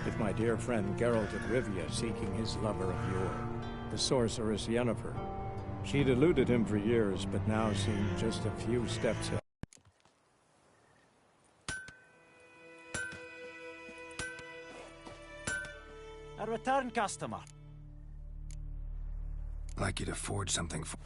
with my dear friend Geralt of Rivia seeking his lover of yore, the sorceress Yennefer. She'd eluded him for years, but now seemed just a few steps ahead. A return customer. I'd like you to forge something for...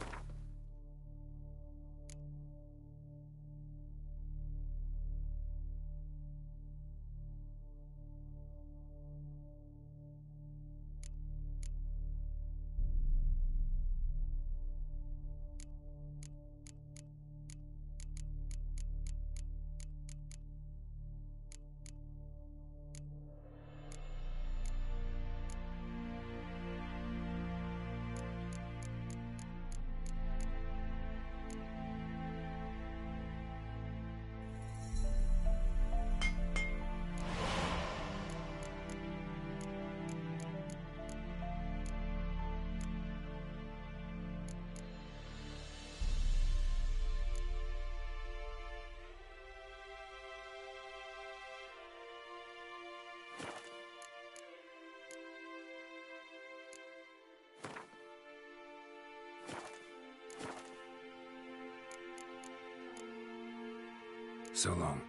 So long.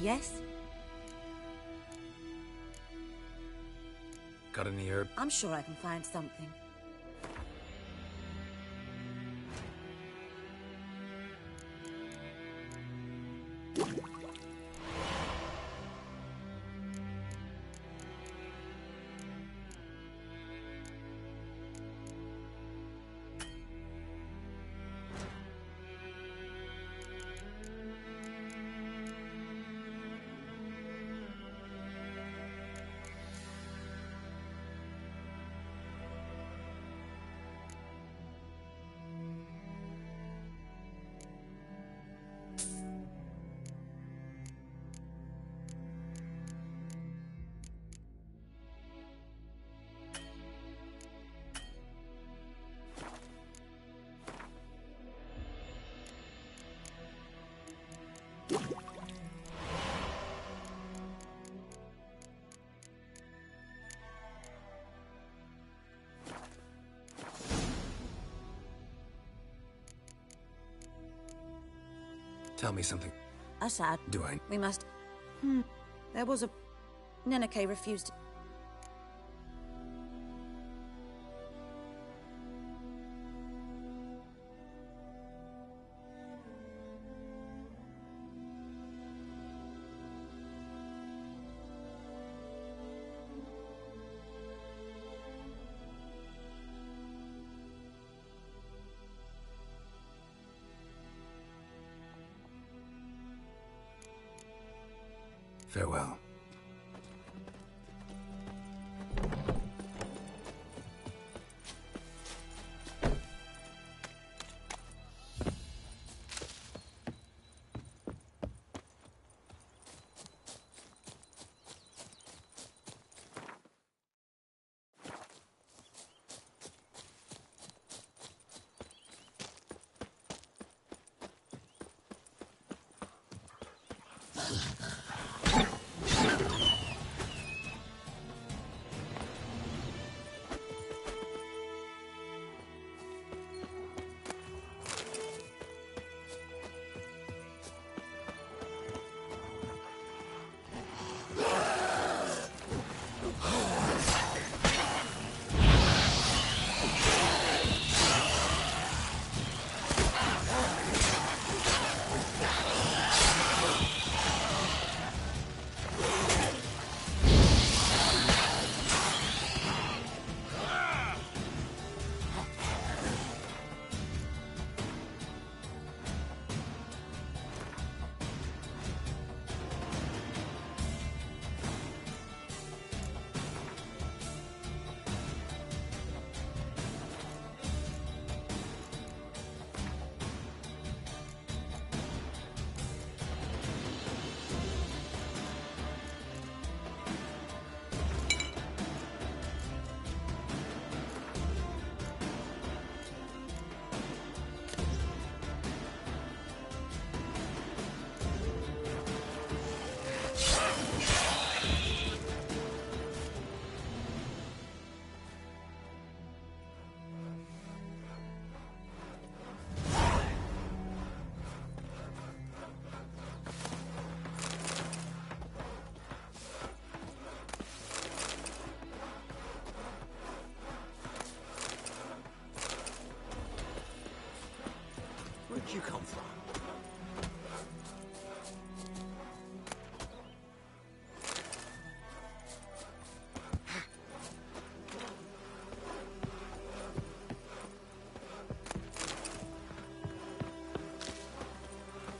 Yes? Got any herb? I'm sure I can find something. Tell me something. Assad. Do I? We must... There was a... Neneke refused... Farewell. Where'd you come from?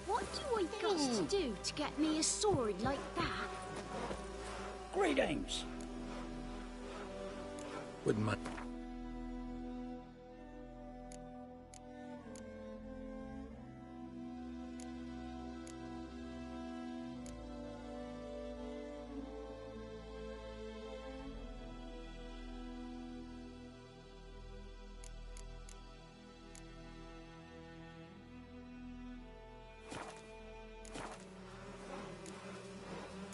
What do I got to do to get me a sword like that? Greetings. Wouldn't mind.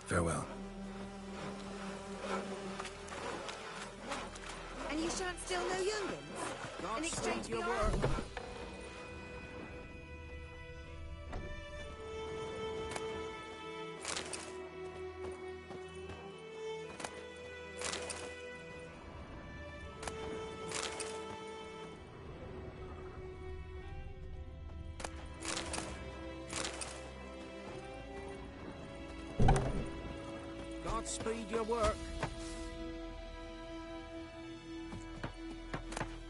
Farewell. And you shan't steal no youngins? In exchange for your work. Godspeed your work.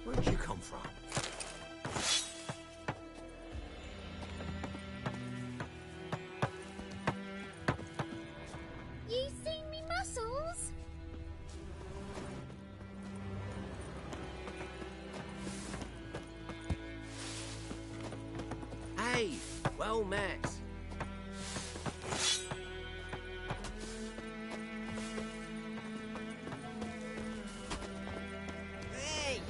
Where'd you come from? You seen me muscles? Hey, well met. Hey!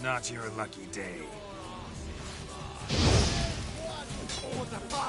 Not your lucky day. What the fuck?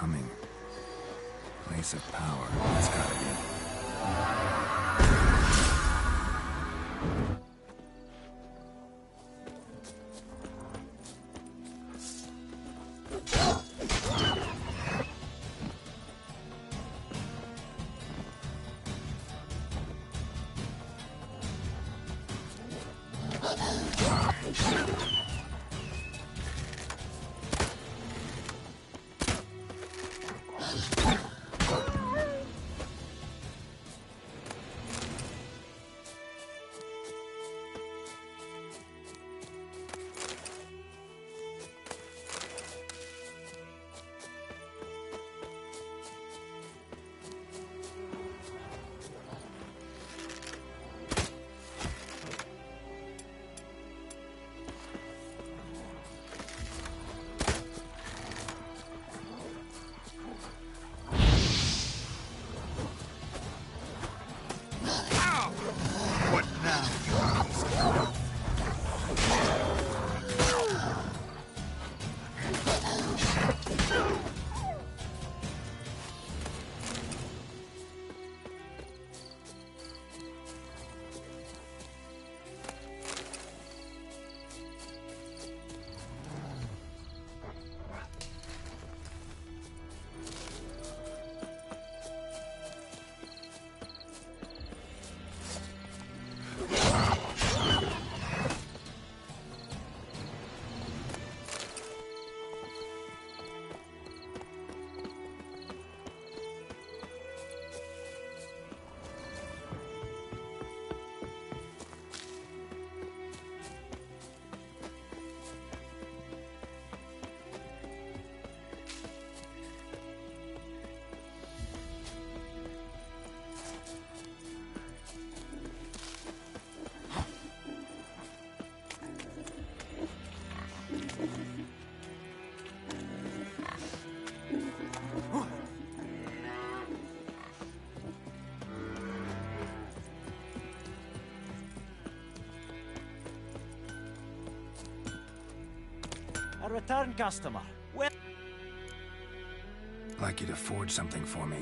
humming. Place of power. That's gotta be it. A return customer. Well, I'd like you to forge something for me.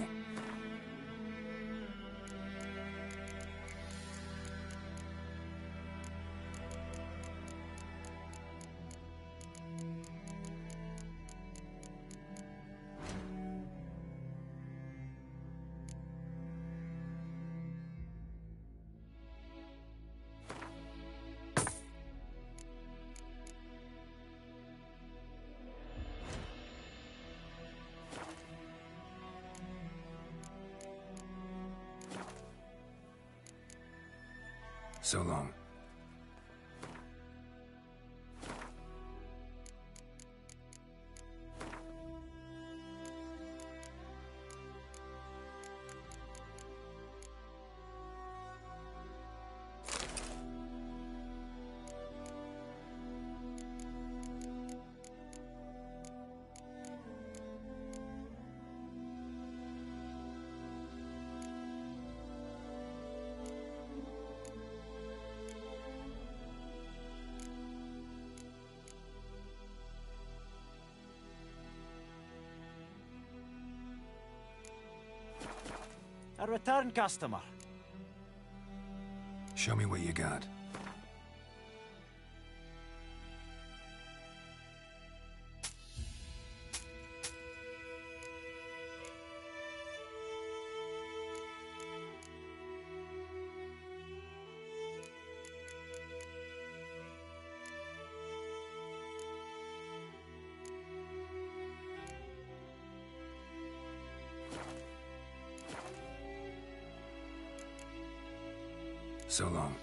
So long. a return customer. Show me what you got. So long.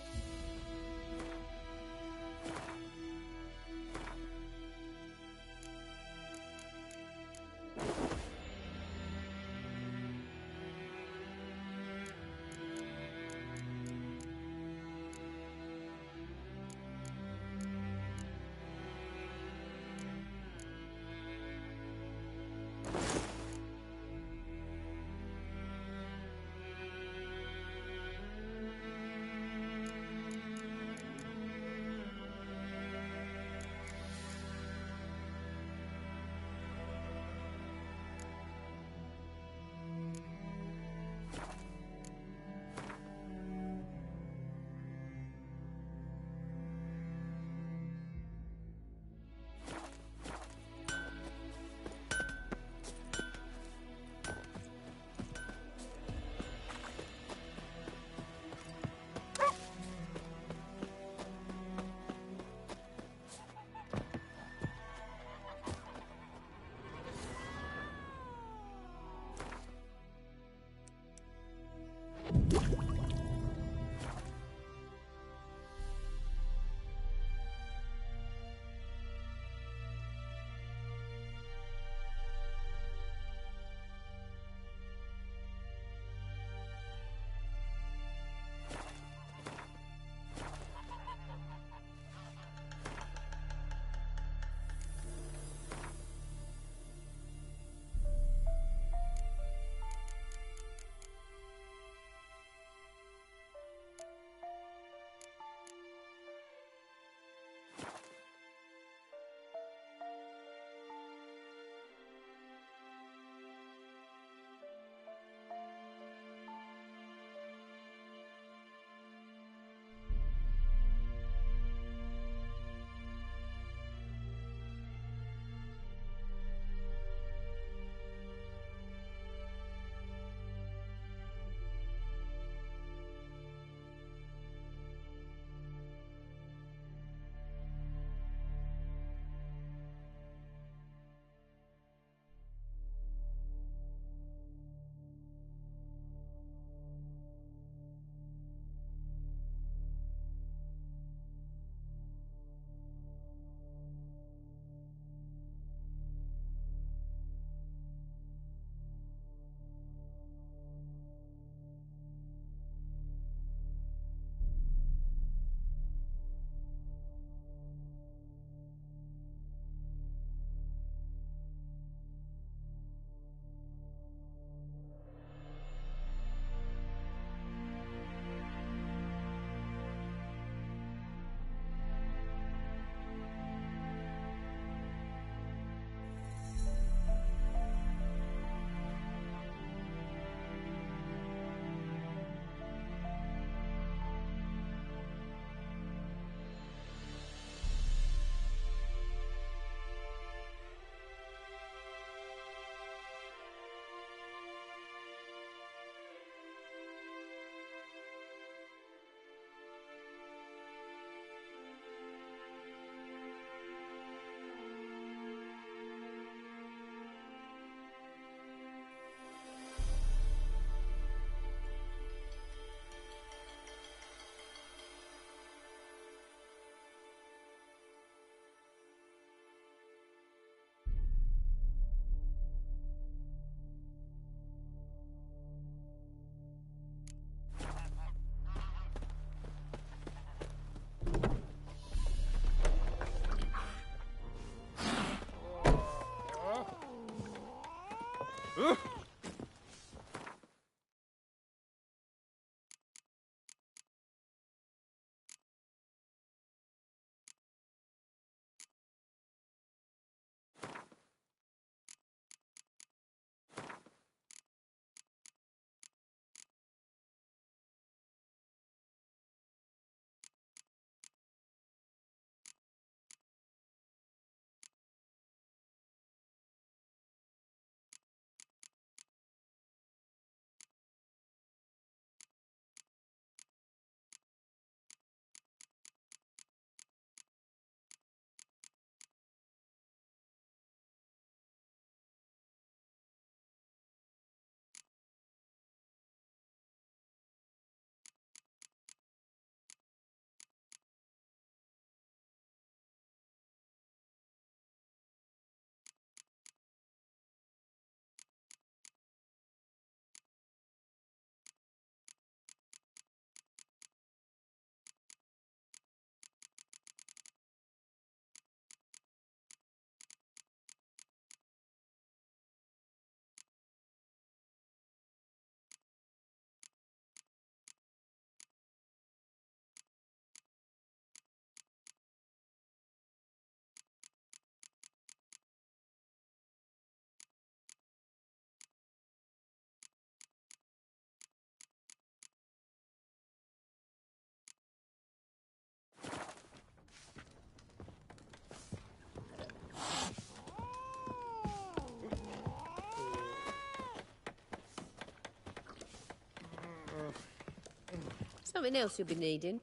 Something else you'll be needing?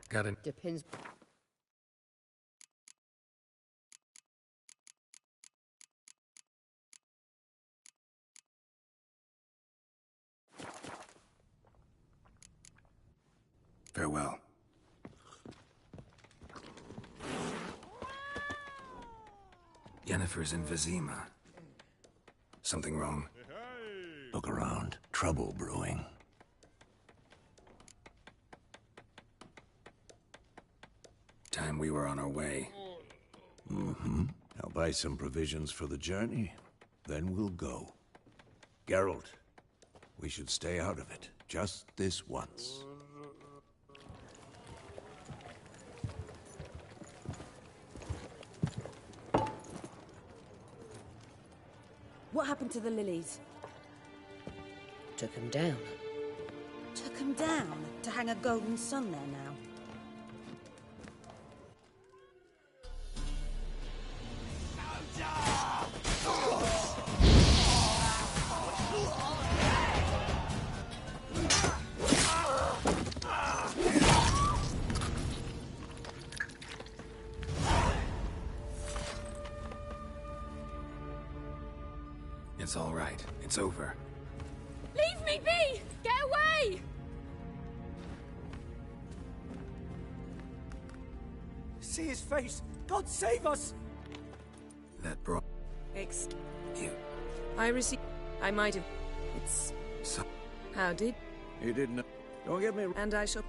Got it. Depends. Farewell. Yennefer's in Vizima. Something wrong? Look around. Trouble brewing. Time we were on our way. Mm-hmm. I'll buy some provisions for the journey. Then we'll go. Geralt, we should stay out of it. Just this once. What happened to the lilies? Took him down. Took them down to hang a golden sun there now. It's all right. It's over. Leave me be! Get away! See his face! God save us! That brought you. I received... I might have... It's... So How did... You didn't know. Don't get me... And I shall...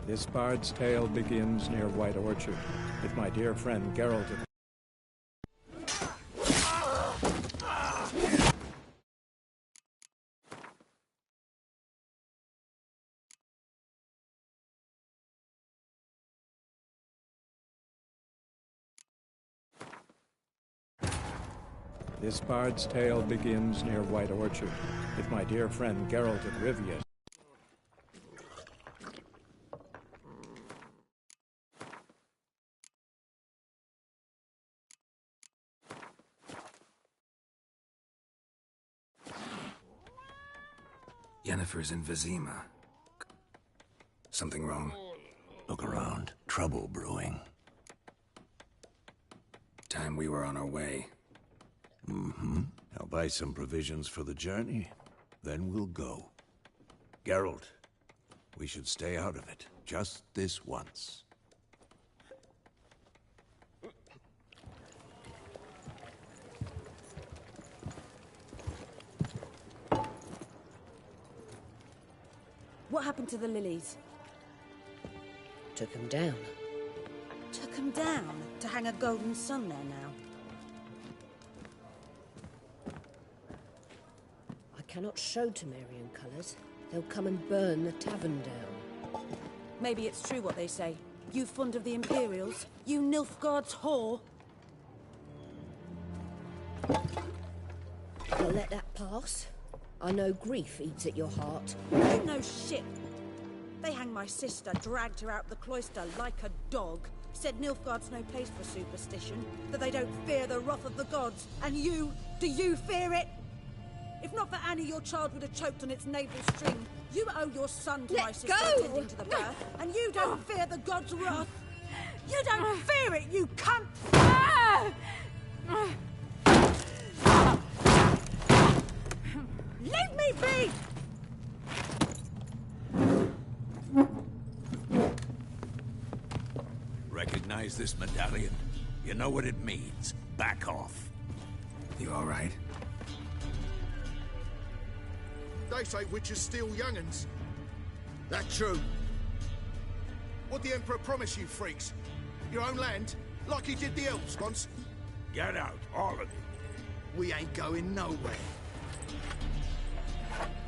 This bard's tale begins near White Orchard, with my dear friend Geralt of... This bard's tale begins near White Orchard, with my dear friend Geralt of Rivia. Yennefer's in Vizima. Something wrong? Look around. Trouble brewing. Time we were on our way. Mm-hmm. I'll buy some provisions for the journey. Then we'll go. Geralt, we should stay out of it. Just this once. What happened to the lilies? Took him down. Took them down to hang a golden sun there now. I cannot show Temerian colours. They'll come and burn the tavern down. Maybe it's true what they say. You fond of the Imperials? You Nilfgaard's whore? I'll let that pass. I know grief eats at your heart. You know shit. They hanged my sister, dragged her out the cloister like a dog. Said Nilfgaard's no place for superstition, that they don't fear the wrath of the gods. And you, do you fear it? If not for Annie, your child would have choked on its navel string. You owe your son to my sister attending to the birth, and you don't fear the gods' wrath. You don't fear it, you cunt! Leave me be! Recognize this medallion? You know what it means. Back off. You all right? They say witches steal young'uns. That true? What'd the Emperor promise you freaks? Your own land? Like he did the elves once? Get out, all of you. We ain't going nowhere.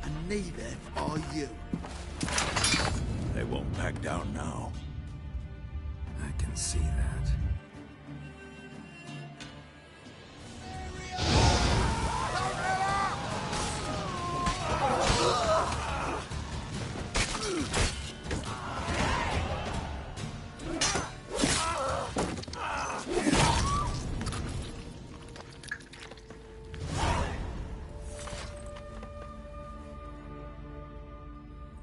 And neither are you. They won't back down now. I can see that.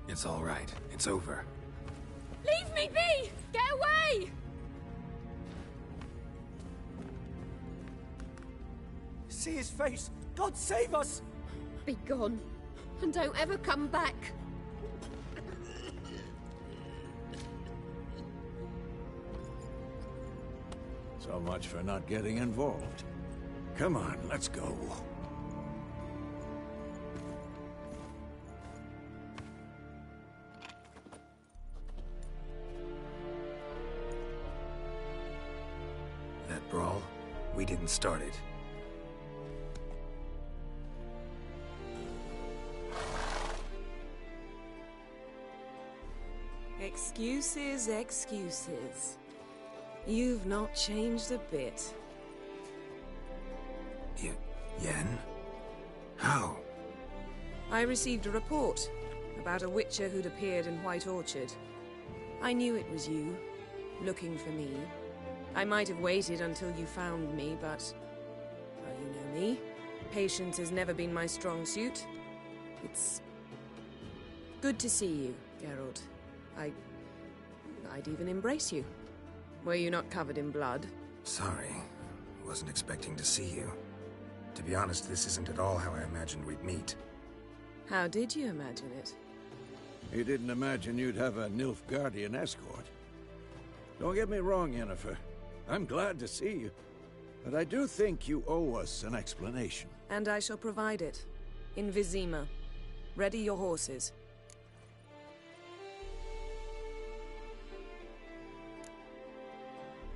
It's all right. It's over. Leave me be! Get away! See his face! God save us! Be gone, and don't ever come back. So much for not getting involved. Come on, let's go. That brawl, we didn't start it. Excuses, excuses. You've not changed a bit. Yen? How? I received a report about a witcher who'd appeared in White Orchard. I knew it was you, looking for me. I might have waited until you found me, but... well, you know me. Patience has never been my strong suit. It's... good to see you, Geralt. I'd even embrace you. Were you not covered in blood? Sorry. Wasn't expecting to see you. To be honest, this isn't at all how I imagined we'd meet. How did you imagine it? You didn't imagine you'd have a Nilfgaardian escort. Don't get me wrong, Yennefer. I'm glad to see you. But I do think you owe us an explanation. And I shall provide it. In Vizima. Ready your horses.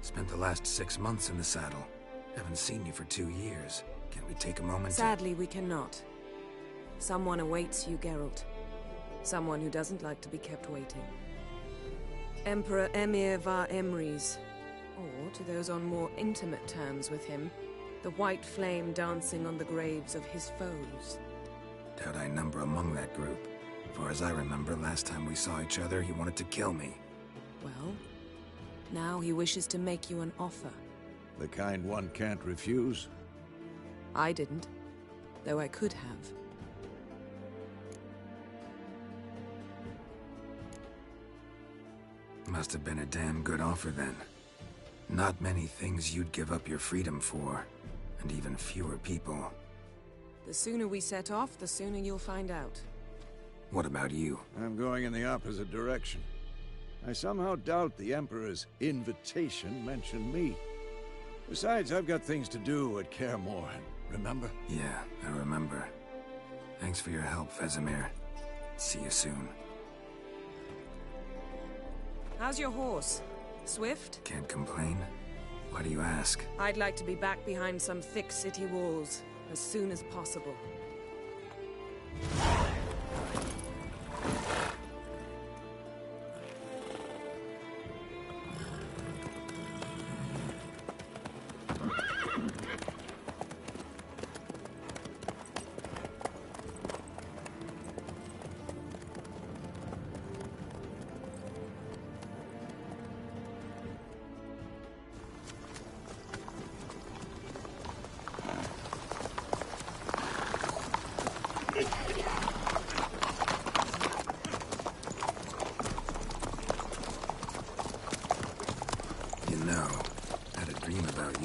Spent the last 6 months in the saddle. Haven't seen you for 2 years. Can't we take a moment Sadly, we cannot. Someone awaits you, Geralt. Someone who doesn't like to be kept waiting. Emperor Emhyr var Emreis. Or, to those on more intimate terms with him, the white flame dancing on the graves of his foes. Doubt I number among that group. Far as I remember, last time we saw each other, he wanted to kill me. Well, now he wishes to make you an offer. The kind one can't refuse? I didn't, though I could have. Must have been a damn good offer then. Not many things you'd give up your freedom for, and even fewer people. The sooner we set off, the sooner you'll find out. What about you? I'm going in the opposite direction. I somehow doubt the Emperor's invitation mentioned me. Besides, I've got things to do at Kaer Morhen, remember? Yeah, I remember. Thanks for your help, Vesemir. See you soon. How's your horse? Swift? Can't complain. Why do you ask? I'd like to be back behind some thick city walls as soon as possible.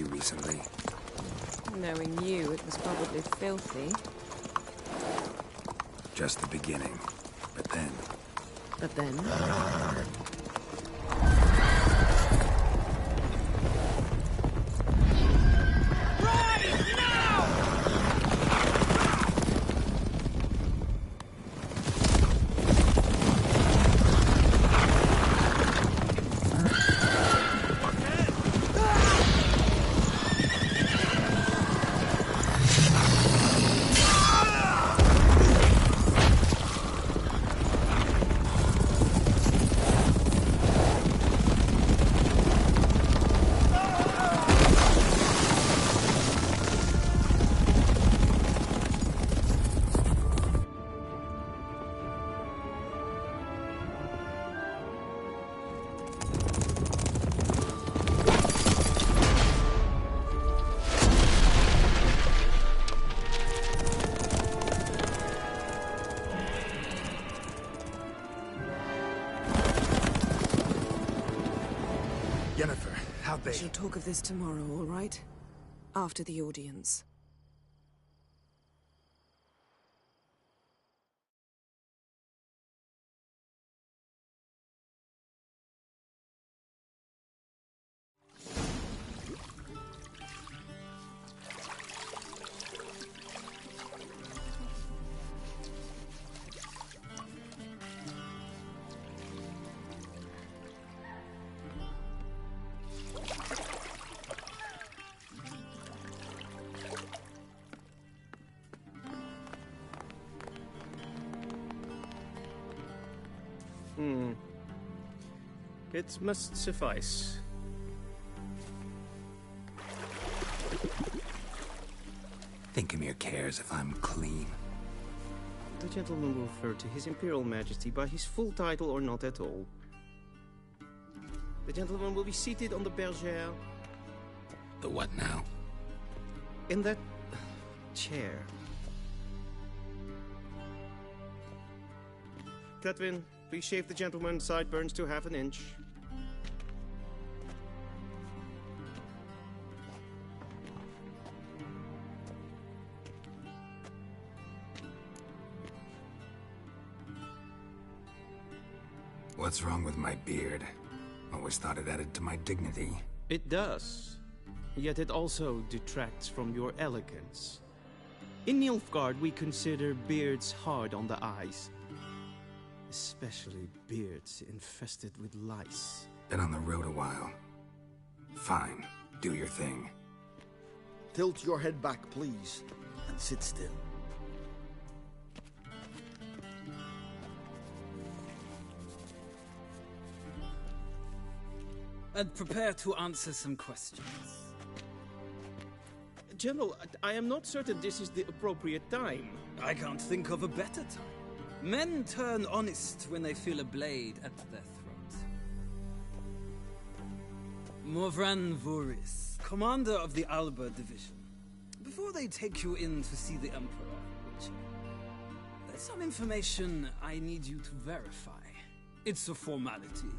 Recently. Knowing you, it was probably filthy. Just the beginning. But then... But then? Yennefer, how'd We shall talk of this tomorrow, all right? After the audience. It must suffice. Thinkamir cares if I'm clean. The gentleman will refer to His Imperial Majesty by his full title or not at all. The gentleman will be seated on the bergère. The what now? In that chair. Cletwin, please shave the gentleman's sideburns to ½ an inch. What's wrong with my beard? Always thought it added to my dignity. It does. Yet it also detracts from your elegance. In Nilfgaard, we consider beards hard on the eyes. Especially beards infested with lice. Been on the road a while. Fine, do your thing. Tilt your head back, please, and sit still. And prepare to answer some questions. General, I am not certain this is the appropriate time. I can't think of a better time. Men turn honest when they feel a blade at their throat. Morvran Voorhis, commander of the Alba Division. Before they take you in to see the Emperor, there's some information I need you to verify. It's a formality,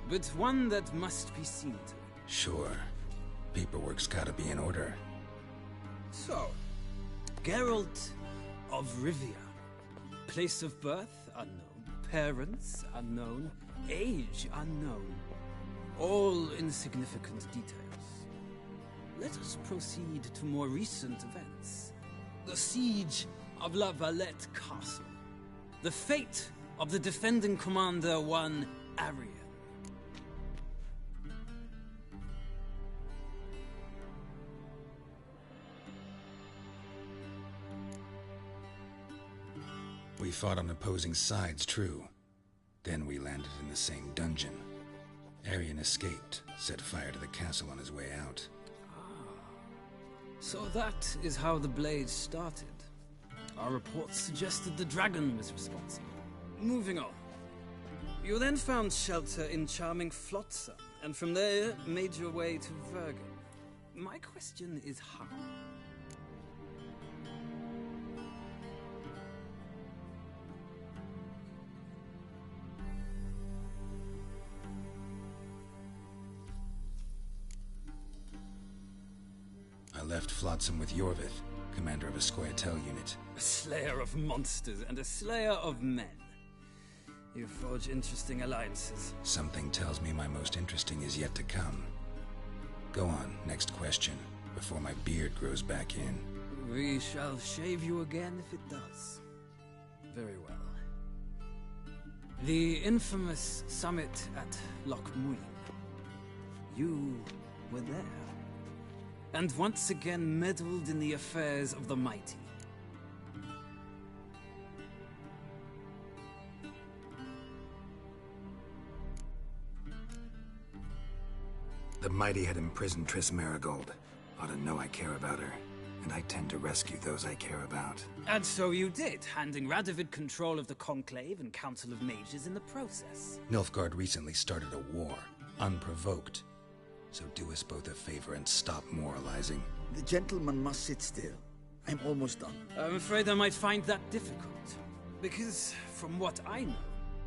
but one that must be seen to. Sure. Paperwork's gotta be in order. So, Geralt of Rivia. Place of birth, unknown. Parents, unknown. Age, unknown. All insignificant details. Let us proceed to more recent events. The siege of La Valette Castle. The fate of the defending commander, one Arian. We fought on opposing sides, true. Then we landed in the same dungeon. Arian escaped, set fire to the castle on his way out. So that is how the Blade started. Our reports suggested the dragon was responsible. Moving on. You then found shelter in charming Flotsam, and from there made your way to Vergen. My question is how? I left Flotsam with Yorvith, commander of a Scoia'tael unit. A slayer of monsters and a slayer of men. You forge interesting alliances. Something tells me my most interesting is yet to come. Go on, next question, before my beard grows back in. We shall shave you again if it does. Very well. The infamous summit at Loch Muin. You were there. And once again meddled in the affairs of the mighty. The mighty had imprisoned Triss Merigold. Ought to know I care about her, and I tend to rescue those I care about. And so you did, handing Radovid control of the Conclave and Council of Mages in the process. Nilfgaard recently started a war, unprovoked. So do us both a favor and stop moralizing. The gentleman must sit still. I'm almost done. I'm afraid I might find that difficult. Because, from what I know,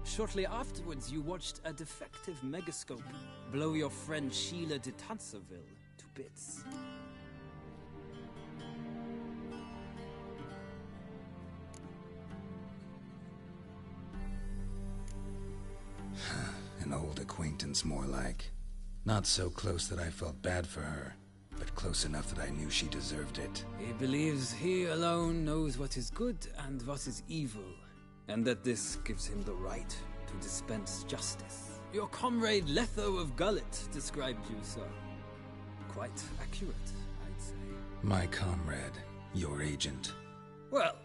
Shortly afterwards, you watched a defective megascope blow your friend Sheila de Tanserville to bits. An old acquaintance, more like. Not so close that I felt bad for her, but close enough that I knew she deserved it. He believes he alone knows what is good and what is evil, and that this gives him the right to dispense justice. Your comrade Letho of Gullet described you so. Quite accurate, I'd say. My comrade, your agent. Well,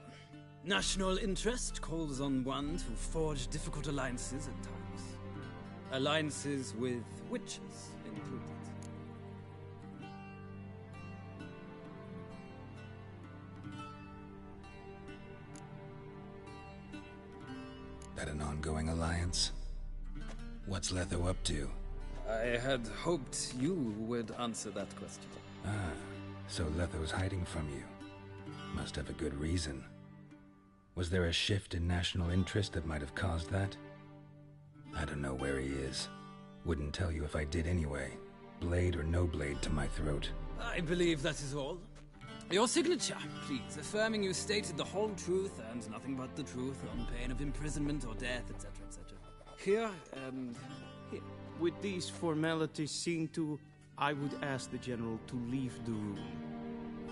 national interest calls on one to forge difficult alliances at times. Alliances with witches included. That an ongoing alliance? What's Letho up to? I had hoped you would answer that question. Ah, so Letho's hiding from you. Must have a good reason. Was there a shift in national interest that might have caused that? I don't know where he is. Wouldn't tell you if I did anyway. Blade or no blade to my throat. I believe that is all. Your signature, please, affirming you stated the whole truth and nothing but the truth on pain of imprisonment or death, etc., etc. Here and here. With these formalities seen to, I would ask the General to leave the room.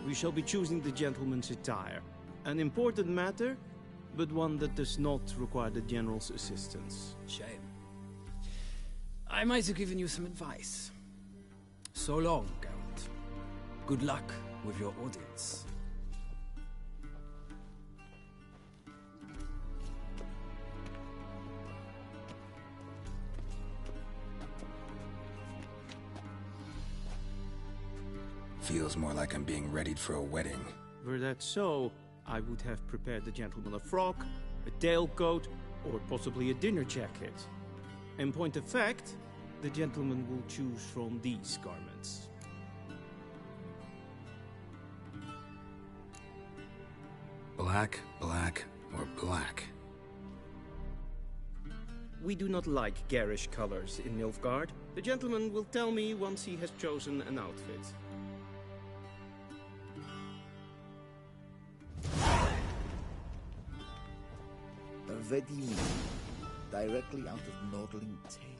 We shall be choosing the gentleman's attire. An important matter, but one that does not require the General's assistance. Shame. I might have given you some advice. So long, Geralt. Good luck with your audience. Feels more like I'm being readied for a wedding. Were that so, I would have prepared the gentleman a frock, a tailcoat, or possibly a dinner jacket. In point of fact, the gentleman will choose from these garments. Black, black, or black? We do not like garish colors in Nilfgaard. The gentleman will tell me once he has chosen an outfit. A Vedili, directly out of Nordling Tales.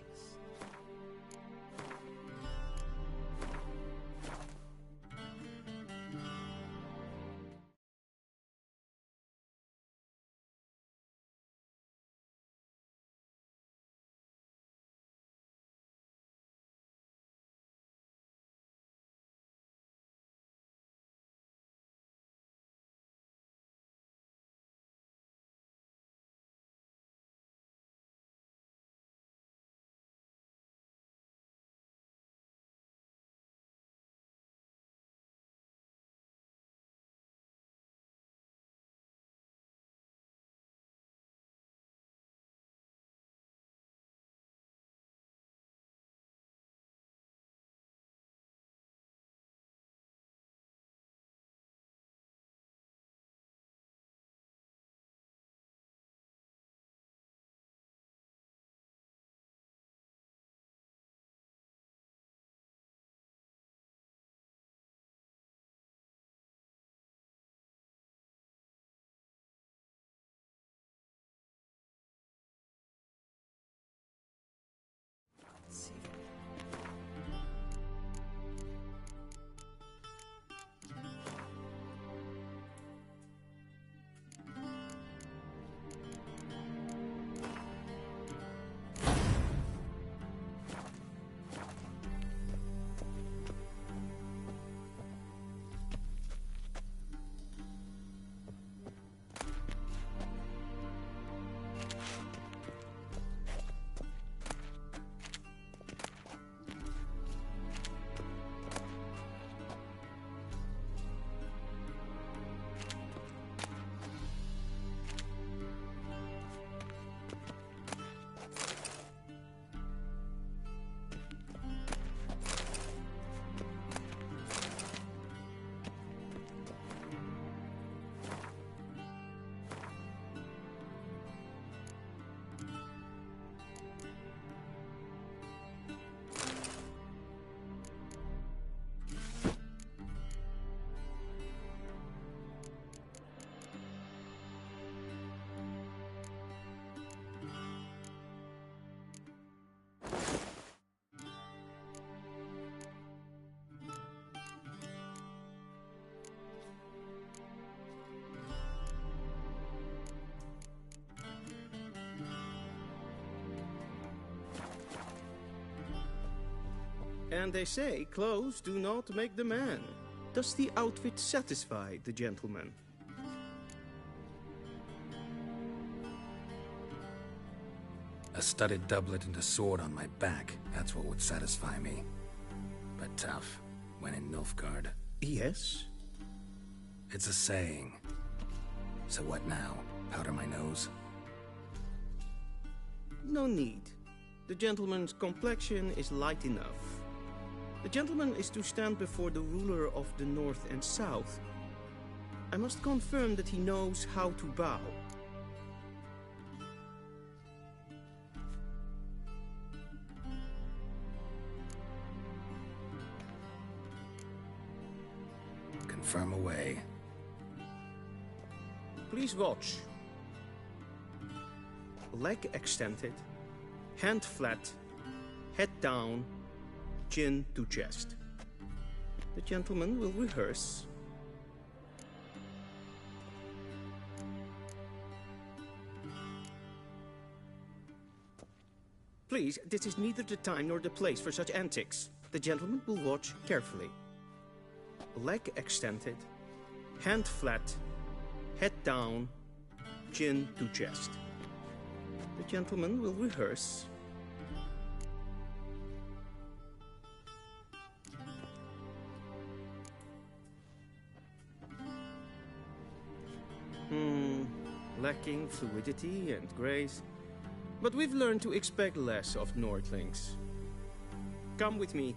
And they say clothes do not make the man. Does the outfit satisfy the gentleman? A studded doublet and a sword on my back, that's what would satisfy me. But tough, when in Nilfgaard. Yes? It's a saying. So what now? Powder my nose? No need. The gentleman's complexion is light enough. The gentleman is to stand before the ruler of the North and South. I must confirm that he knows how to bow. Confirm away. Please watch. Leg extended, hand flat, head down, chin to chest. The gentleman will rehearse. Please, this is neither the time nor the place for such antics. The gentleman will watch carefully. Leg extended, hand flat, head down, chin to chest. The gentleman will rehearse. Lacking fluidity and grace. But we've learned to expect less of Nordlings. Come with me.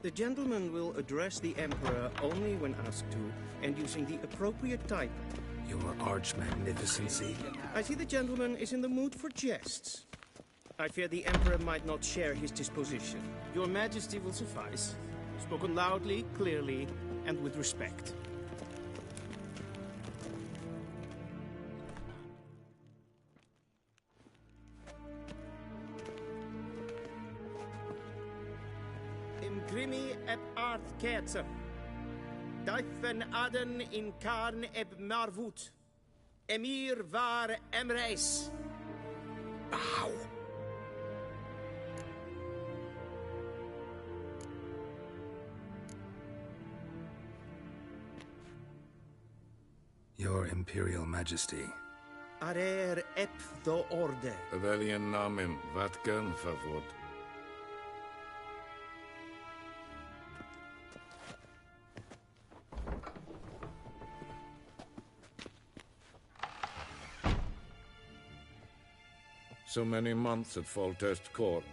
The gentleman will address the Emperor only when asked to, and using the appropriate title. Your Arch-Magnificency. I see the gentleman is in the mood for jests. I fear the Emperor might not share his disposition. Your Majesty will suffice. Spoken loudly, clearly, and with respect. Imgrimi eb art ketzer. Daifen aden in karn eb marvut. Emir var emreis. Bow. Your Imperial Majesty. Arer ep do orde. Veljen namen, vatken favod. So many months at Foltest Court.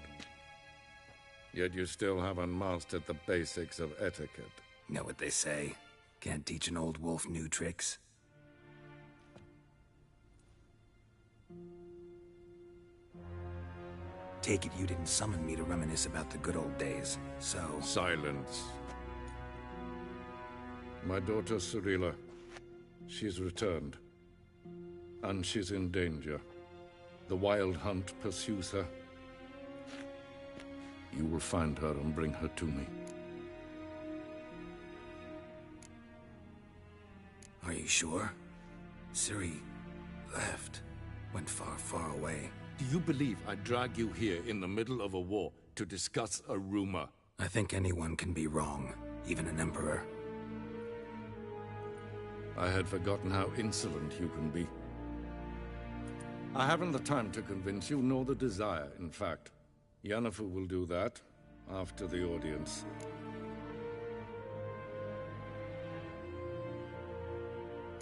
Yet you still haven't mastered the basics of etiquette. Know what they say? Can't teach an old wolf new tricks. Take it you didn't summon me to reminisce about the good old days, so... Silence. My daughter Cirilla, she's returned. And she's in danger. The Wild Hunt pursues her. You will find her and bring her to me. Are you sure? Ciri left. Went far, far away. Do you believe I'd drag you here in the middle of a war to discuss a rumor? I think anyone can be wrong, even an emperor. I had forgotten how insolent you can be. I haven't the time to convince you, nor the desire, in fact. Yennefer will do that after the audience.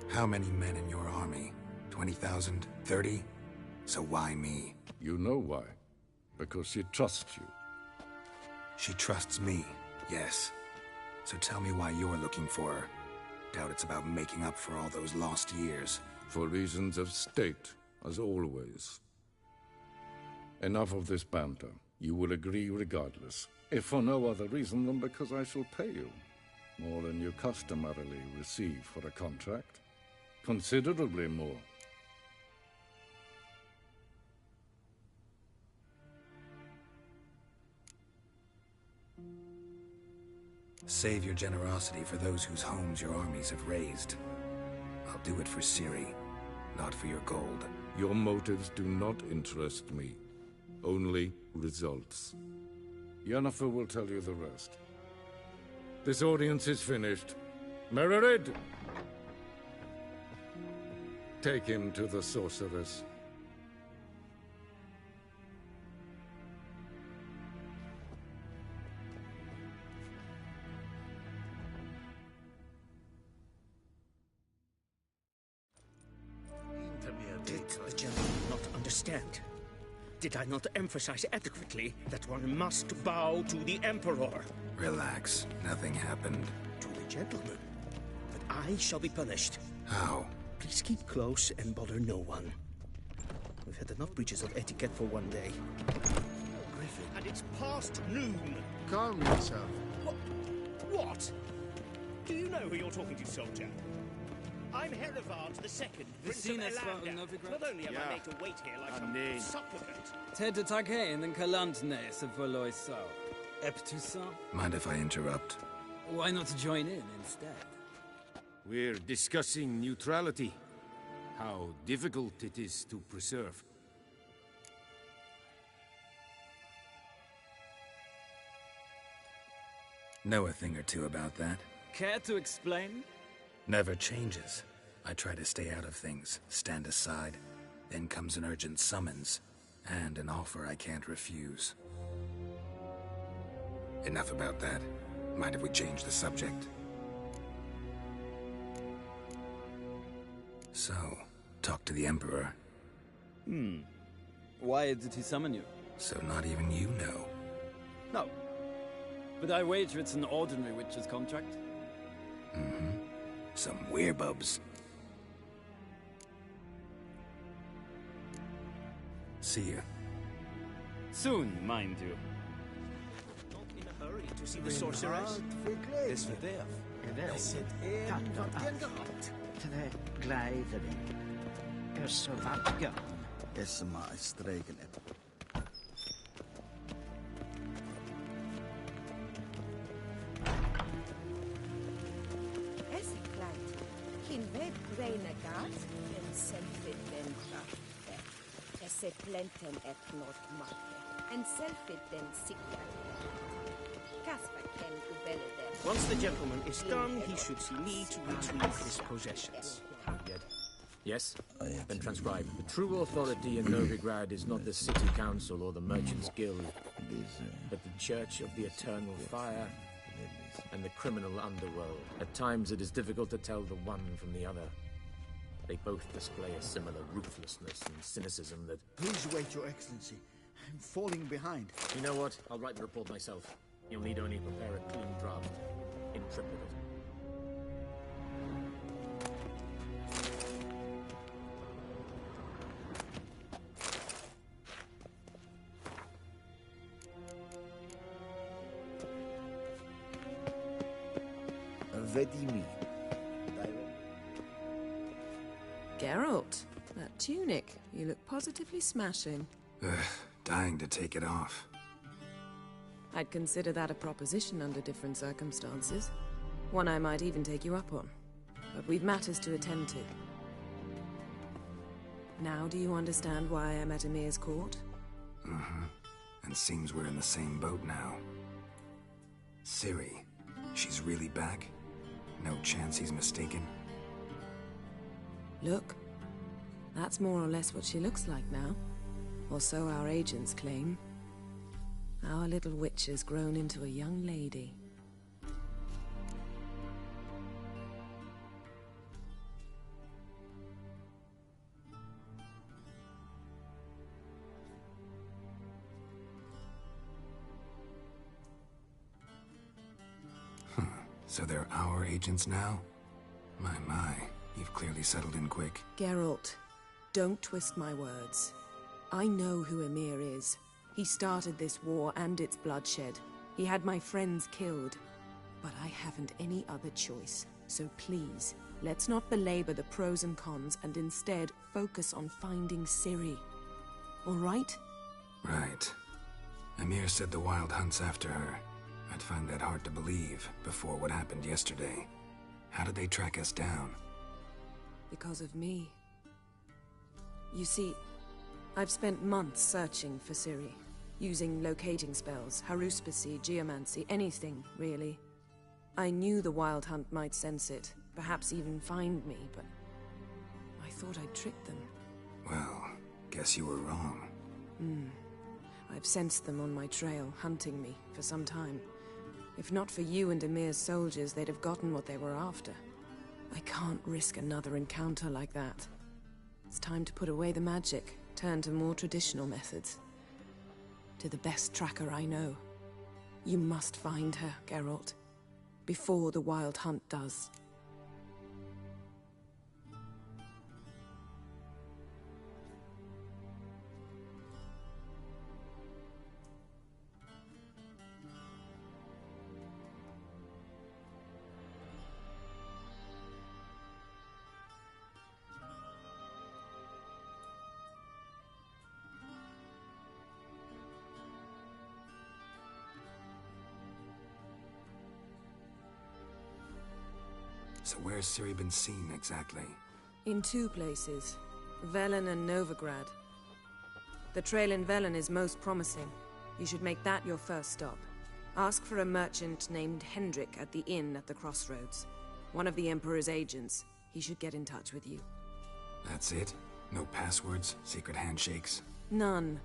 How many men in your army? 20,000? 30? So why me? You know why. Because she trusts you. She trusts me, yes. So tell me why you're looking for her. Doubt it's about making up for all those lost years. For reasons of state, as always. Enough of this banter. You will agree regardless. If for no other reason than because I shall pay you. More than you customarily receive for a contract. Considerably more. Save your generosity for those whose homes your armies have razed. I'll do it for Ciri, not for your gold. Your motives do not interest me. Only results. Yennefer will tell you the rest. This audience is finished. Mererid! Take him to the sorceress. Did the gentleman not understand? Did I not emphasize adequately that one must bow to the Emperor? Relax. Nothing happened. To the gentleman. But I shall be punished. How? Please keep close and bother no one. We've had enough breaches of etiquette for one day. Griffin, and it's past noon. Calm yourself. What? Do you know who you're talking to, soldier? I'm Herivard II, Prince of Elander. Not only am I made to wait here like some supplicant. Ted Taghain and Kalantnes of Voloisau. Eptusa? Mind if I interrupt? Why not join in instead? We're discussing neutrality. How difficult it is to preserve. Know a thing or two about that? Care to explain? Never changes. I try to stay out of things, stand aside. Then comes an urgent summons, and an offer I can't refuse. Enough about that. Mind if we change the subject? So, talk to the Emperor. Why did he summon you? So not even you know. No. But I wager it's an ordinary witch's contract. Mm-hmm. Some werebubs. See you. Soon, mind you. Not in a hurry to see the sorceress. This verderf. Geweldig. Katterat. Tre glijvering. Så vacker. Is maar streken heb. Es kleid. Kin ved grene gat. En selfie den krafte. Esse plenten et not marke. En selfie den sikker. Kasper ken ubelle den. Once the gentleman is done, he should see me to retrieve his possessions. Yes? Then transcribe. The true authority in Novigrad is not the city council or the merchants' guild, but the Church of the Eternal Fire and the criminal underworld. At times it is difficult to tell the one from the other. They both display a similar ruthlessness and cynicism that... Please wait, Your Excellency. I'm falling behind. You know what? I'll write the report myself. You'll need only prepare a clean draft. In triplicate. Vedimi. Geralt, that tunic. You look positively smashing. Ugh, dying to take it off. I'd consider that a proposition under different circumstances. One I might even take you up on. But we've matters to attend to. Now do you understand why I'm at Emir's court? Mm-hmm. And seems we're in the same boat now. Ciri, she's really back? No chance he's mistaken? Look, that's more or less what she looks like now. Or so our agents claim. Our little witch has grown into a young lady. So they're our agents now? My, you've clearly settled in quick. Geralt, don't twist my words. I know who Emir is. He started this war and its bloodshed. He had my friends killed. But I haven't any other choice. So please, let's not belabor the pros and cons and instead focus on finding Ciri. All right? Right. Emir said the Wild hunts after her. I'd find that hard to believe before what happened yesterday. How did they track us down? Because of me. You see, I've spent months searching for Ciri, using locating spells, haruspicy, geomancy, anything, really. I knew the Wild Hunt might sense it, perhaps even find me, but I thought I'd tricked them. Well, guess you were wrong. I've sensed them on my trail, hunting me, for some time. If not for you and Emir's soldiers, they'd have gotten what they were after. I can't risk another encounter like that. It's time to put away the magic, turn to more traditional methods. To the best tracker I know. You must find her, Geralt. Before the Wild Hunt does. So where's Ciri been seen, exactly? In 2 places. Velen and Novigrad. The trail in Velen is most promising. You should make that your first stop. Ask for a merchant named Hendrik at the inn at the crossroads. One of the Emperor's agents. He should get in touch with you. That's it? No passwords, secret handshakes? None.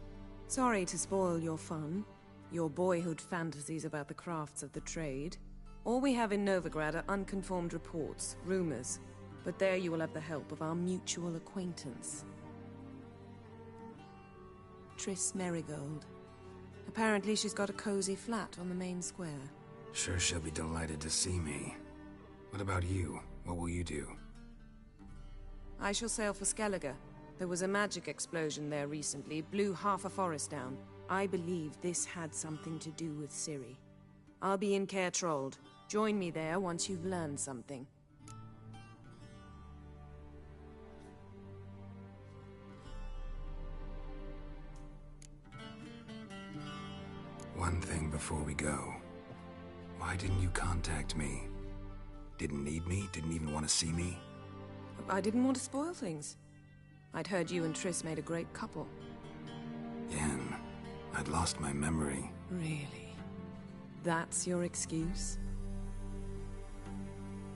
Sorry to spoil your fun. Your boyhood fantasies about the crafts of the trade. All we have in Novigrad are unconfirmed reports, rumors. But there you will have the help of our mutual acquaintance. Triss Merigold. Apparently she's got a cozy flat on the main square. Sure she'll be delighted to see me. What about you? What will you do? I shall sail for Skellige. There was a magic explosion there recently, blew half a forest down. I believe this had something to do with Ciri. I'll be in Caer Trolde. Join me there once you've learned something. One thing before we go. Why didn't you contact me? Didn't need me? Didn't even want to see me? I didn't want to spoil things. I'd heard you and Triss made a great couple. Yen, I'd lost my memory. Really? That's your excuse?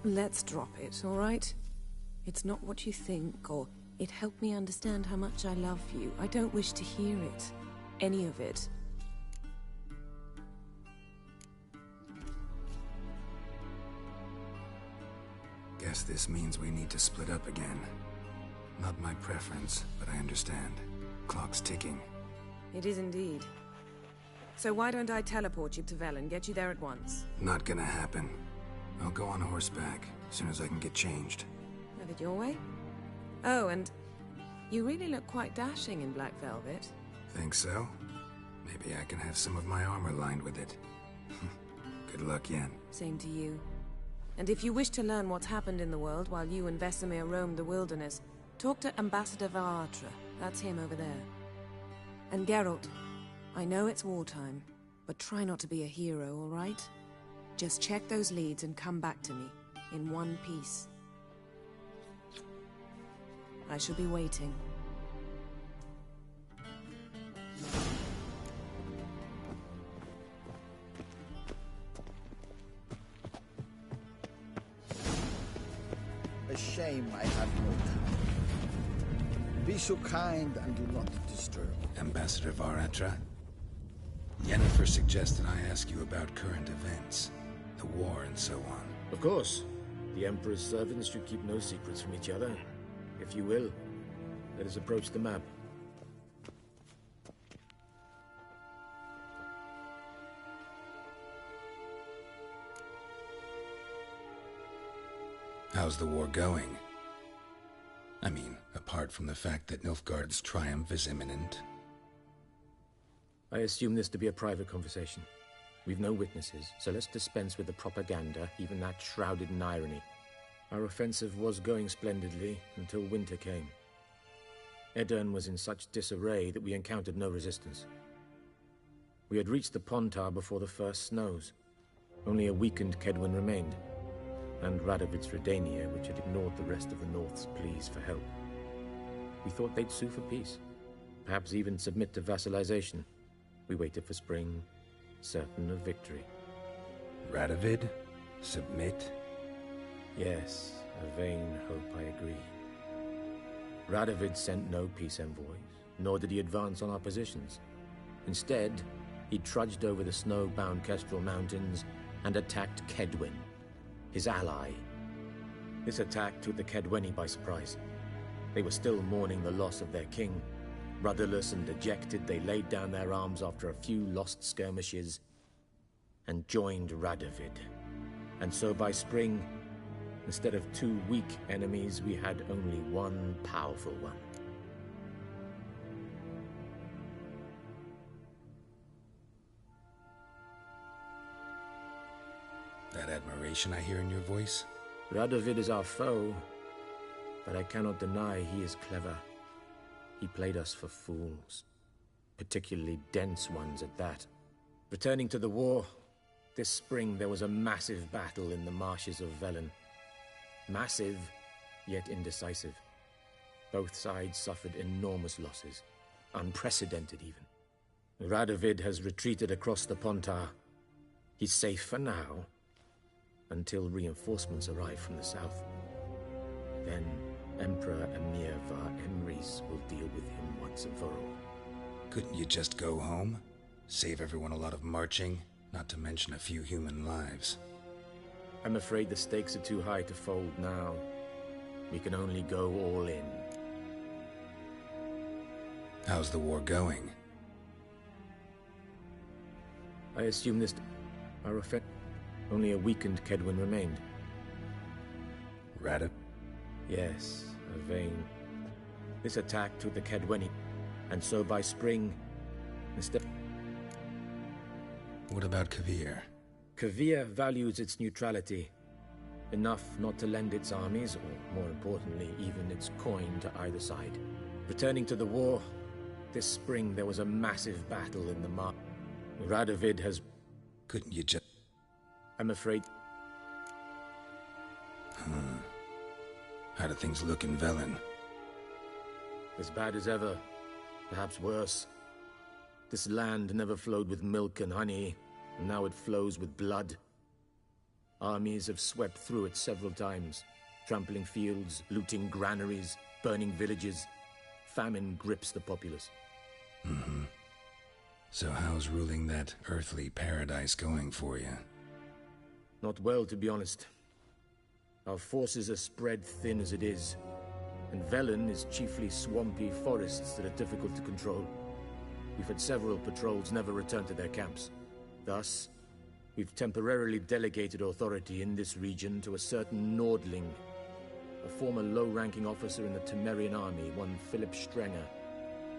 Let's drop it, all right? It's not what you think, or it helped me understand how much I love you. I don't wish to hear it. Any of it. Guess this means we need to split up again. Not my preference, but I understand. Clock's ticking. It is indeed. So why don't I teleport you to Velen, get you there at once? Not gonna happen. I'll go on horseback, as soon as I can get changed. Have it your way? Oh, and you really look quite dashing in black velvet. Think so? Maybe I can have some of my armor lined with it. Good luck, Yen. Same to you. And if you wish to learn what's happened in the world while you and Vesemir roamed the wilderness, talk to Ambassador Varatra. That's him over there. And Geralt, I know it's wartime, but try not to be a hero, all right? Just check those leads and come back to me, in one piece. I shall be waiting. A shame I have no time. Be so kind and do not disturb. Ambassador Varatra? Yennefer suggested I ask you about current events, the war and so on. Of course. The Emperor's servants should keep no secrets from each other. If you will, let us approach the map. How's the war going? I mean, apart from the fact that Nilfgaard's triumph is imminent. I assume this to be a private conversation. We've no witnesses, so let's dispense with the propaganda, even that shrouded in irony. Our offensive was going splendidly until winter came. Edirn was in such disarray that we encountered no resistance. We had reached the Pontar before the first snows. Only a weakened Kedwen remained, and Radovid's Redania, which had ignored the rest of the North's pleas for help. We thought they'd sue for peace. Perhaps even submit to vassalization. We waited for spring, certain of victory. Radovid? Submit? Yes, a vain hope, I agree. Radovid sent no peace envoys, nor did he advance on our positions. Instead, he trudged over the snow-bound Kestrel Mountains and attacked Kaedwen, his ally. This attack took the Kaedweni by surprise. They were still mourning the loss of their king. Rudderless and dejected, they laid down their arms after a few lost skirmishes and joined Radovid. And so by spring, instead of 2 weak enemies, we had only one powerful one. That admiration I hear in your voice? Radovid is our foe, but I cannot deny he is clever. He played us for fools, particularly dense ones at that. Returning to the war, this spring there was a massive battle in the marshes of Velen. Massive, yet indecisive. Both sides suffered enormous losses, unprecedented even. Radovid has retreated across the Pontar. He's safe for now, until reinforcements arrive from the south. Then Emperor Emhyr var Emreis will deal with him once and for all. Couldn't you just go home? Save everyone a lot of marching, not to mention a few human lives. I'm afraid the stakes are too high to fold now. We can only go all in. How's the war going? I assume this... Our effect... Only a weakened Kaedwen remained. Radab? Yes, a vain. This attack took the Kaedweni, and so by spring, instead... What about Kovir? Kovir values its neutrality, enough not to lend its armies, or more importantly, even its coin to either side. Returning to the war, this spring there was a massive battle in the Radovid has... Couldn't you just... I'm afraid... How do things look in Velen? As bad as ever, perhaps worse. This land never flowed with milk and honey, and now it flows with blood. Armies have swept through it several times, trampling fields, looting granaries, burning villages. Famine grips the populace. So how's ruling that earthly paradise going for you? Not well, to be honest. Our forces are spread thin as it is, and Velen is chiefly swampy forests that are difficult to control. We've had several patrols never return to their camps. Thus, we've temporarily delegated authority in this region to a certain Nordling, a former low-ranking officer in the Temerian army, one Philip Strenger,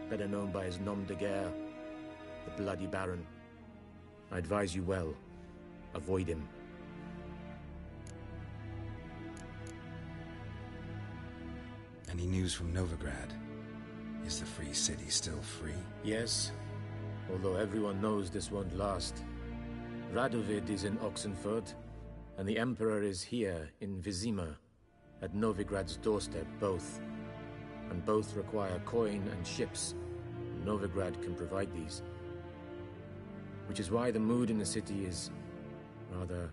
better known by his nom de guerre, the Bloody Baron. I advise you well. Avoid him. Any news from Novigrad? Is the Free City still free? Yes, although everyone knows this won't last. Radovid is in Oxenfurt, and the Emperor is here in Vizima, at Novigrad's doorstep, both. And both require coin and ships. Novigrad can provide these. Which is why the mood in the city is rather,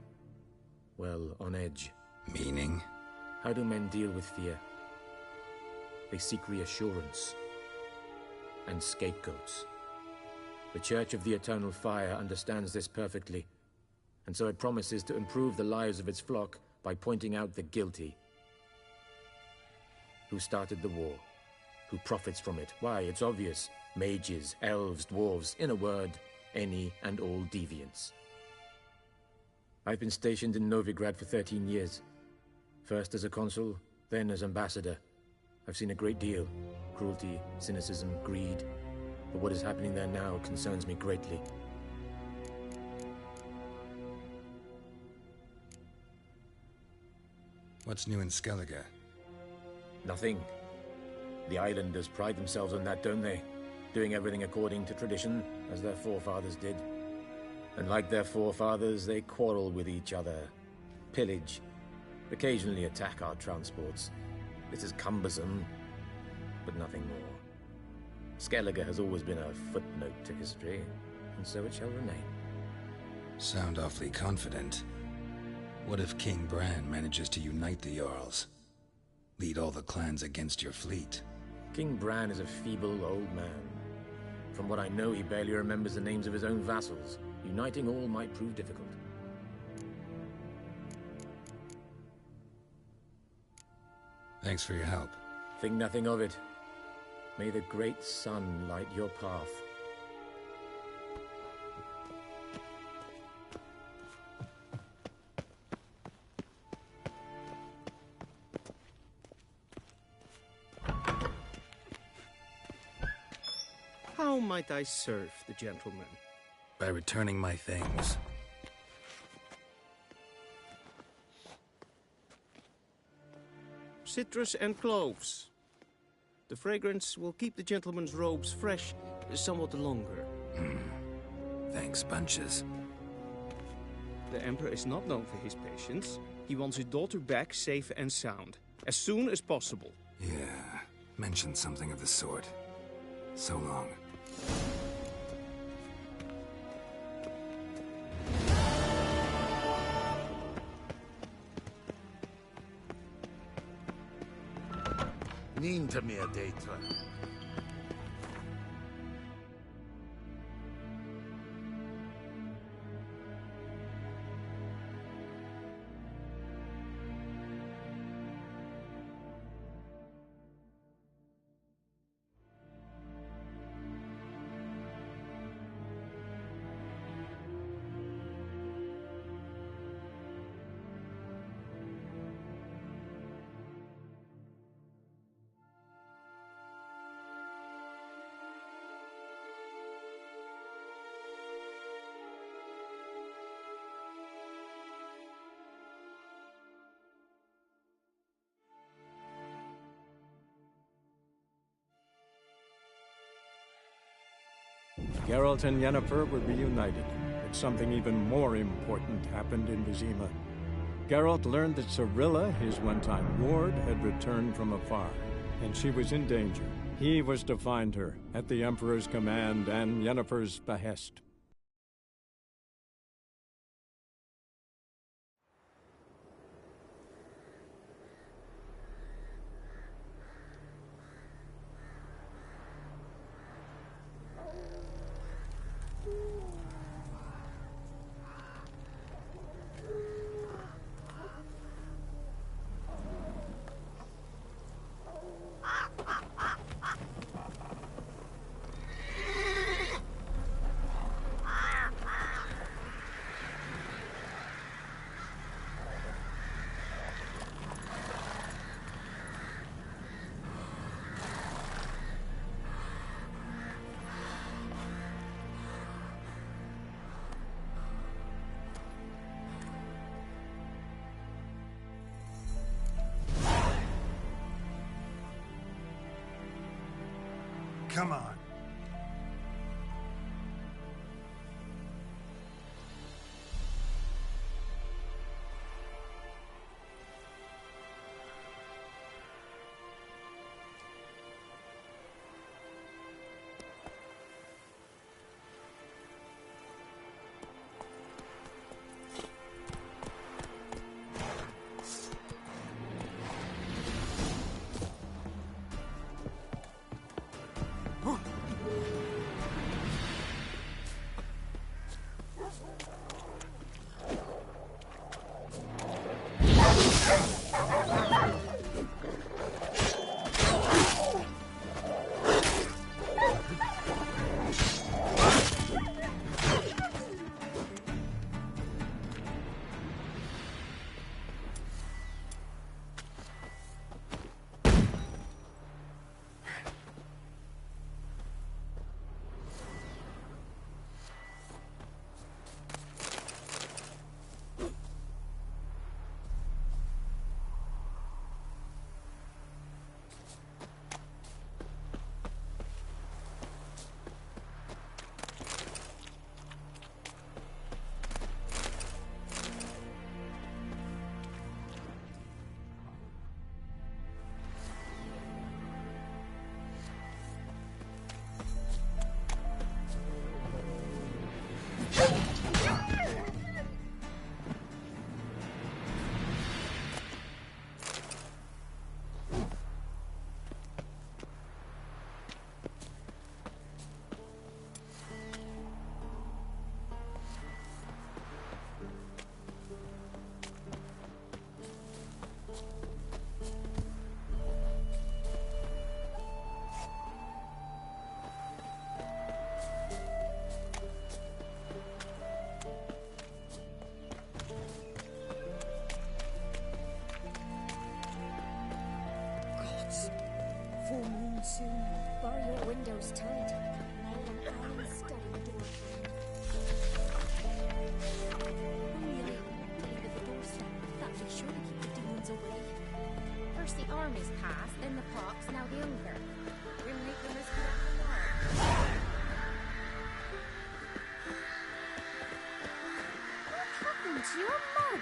well, on edge. Meaning? How do men deal with fear? They seek reassurance and scapegoats. The Church of the Eternal Fire understands this perfectly, and so it promises to improve the lives of its flock by pointing out the guilty. Who started the war? Who profits from it? Why, it's obvious. Mages, elves, dwarves, in a word, any and all deviants. I've been stationed in Novigrad for 13 years. First as a consul, then as ambassador. I've seen a great deal. Cruelty, cynicism, greed. But what is happening there now concerns me greatly. What's new in Skellige? Nothing. The islanders pride themselves on that, don't they? Doing everything according to tradition, as their forefathers did. And like their forefathers, they quarrel with each other, pillage, occasionally attack our transports. This is cumbersome, but nothing more. Skellige has always been a footnote to history, and so it shall remain. Sound awfully confident. What if King Bran manages to unite the Jarls? Lead all the clans against your fleet? King Bran is a feeble old man. From what I know, he barely remembers the names of his own vassals. Uniting all might prove difficult. Thanks for your help. Think nothing of it. May the great sun light your path. How might I serve the gentleman? By returning my things. Citrus and cloves. The fragrance will keep the gentleman's robes fresh somewhat longer. Thanks, bunches. The Emperor is not known for his patience. He wants his daughter back safe and sound, as soon as possible. Yeah, mentioned something of the sort. So long. Ninta mea deitra. Geralt and Yennefer were reunited, but something even more important happened in Vizima. Geralt learned that Cirilla, his one-time ward, had returned from afar, and she was in danger. He was to find her, at the Emperor's command and Yennefer's behest. Come on. Huh. close. Full moon soon. Bar your windows tight. I'll study the door frame. Only a little. Leave at the doorstep. That'll sure to keep the demons away. First the armies passed, then the pox, now the hunger. Grim Reaper must be on the wall. What happened to your mug?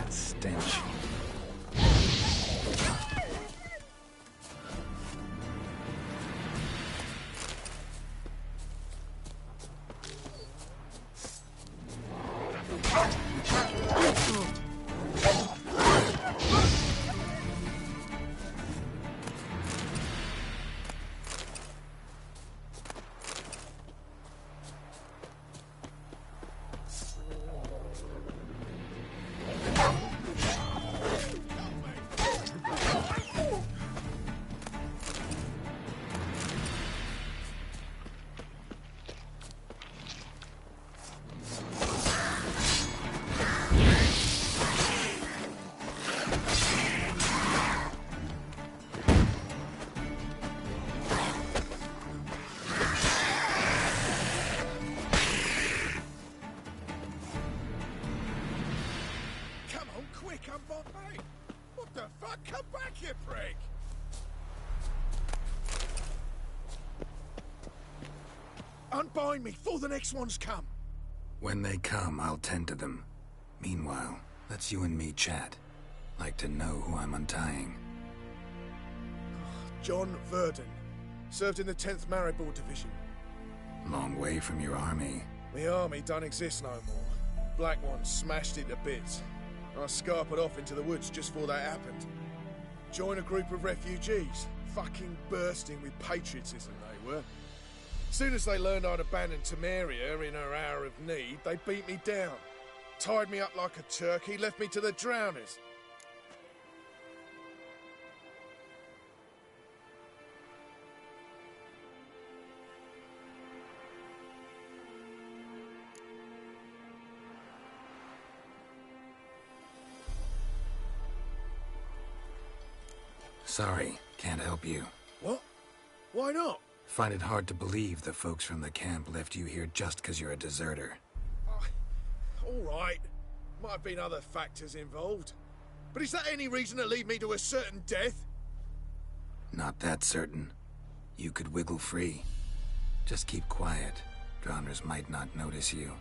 Stench. What the fuck? Come back, you prick! Unbind me before the next ones come. When they come, I'll tend to them. Meanwhile, let's you and me chat. Like to know who I'm untying. John Verdon. Served in the 10th Maribor Division. Long way from your army. The army don't exist no more. Black Ones smashed it to bits. I scarpered off into the woods just before that happened. Joined a group of refugees. Fucking bursting with patriotism they were. Soon as they learned I'd abandoned Temeria in her hour of need, they beat me down. Tied me up like a turkey, left me to the drowners. Sorry, can't help you. What? Why not? Find it hard to believe the folks from the camp left you here just because you're a deserter. All right. Might have been other factors involved. But is that any reason to lead me to a certain death? Not that certain. You could wiggle free. Just keep quiet. Drowners might not notice you.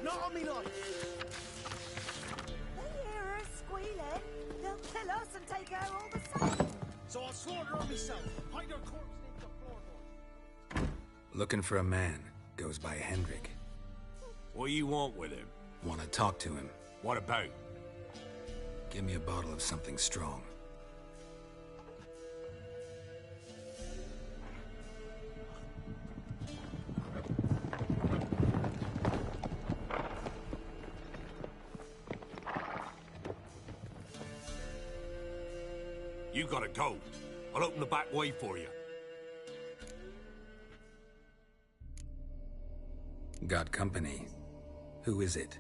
Not on me life! They hear her squealing. They'll kill us and take her all the same. So I'll slaughter her myself. Hide her corpse neath the floorboards. Looking for a man. Goes by Hendrik. What do you want with him? Want to talk to him. What about? Give me a bottle of something strong. You gotta go. I'll open the back way for you. Got company. Who is it?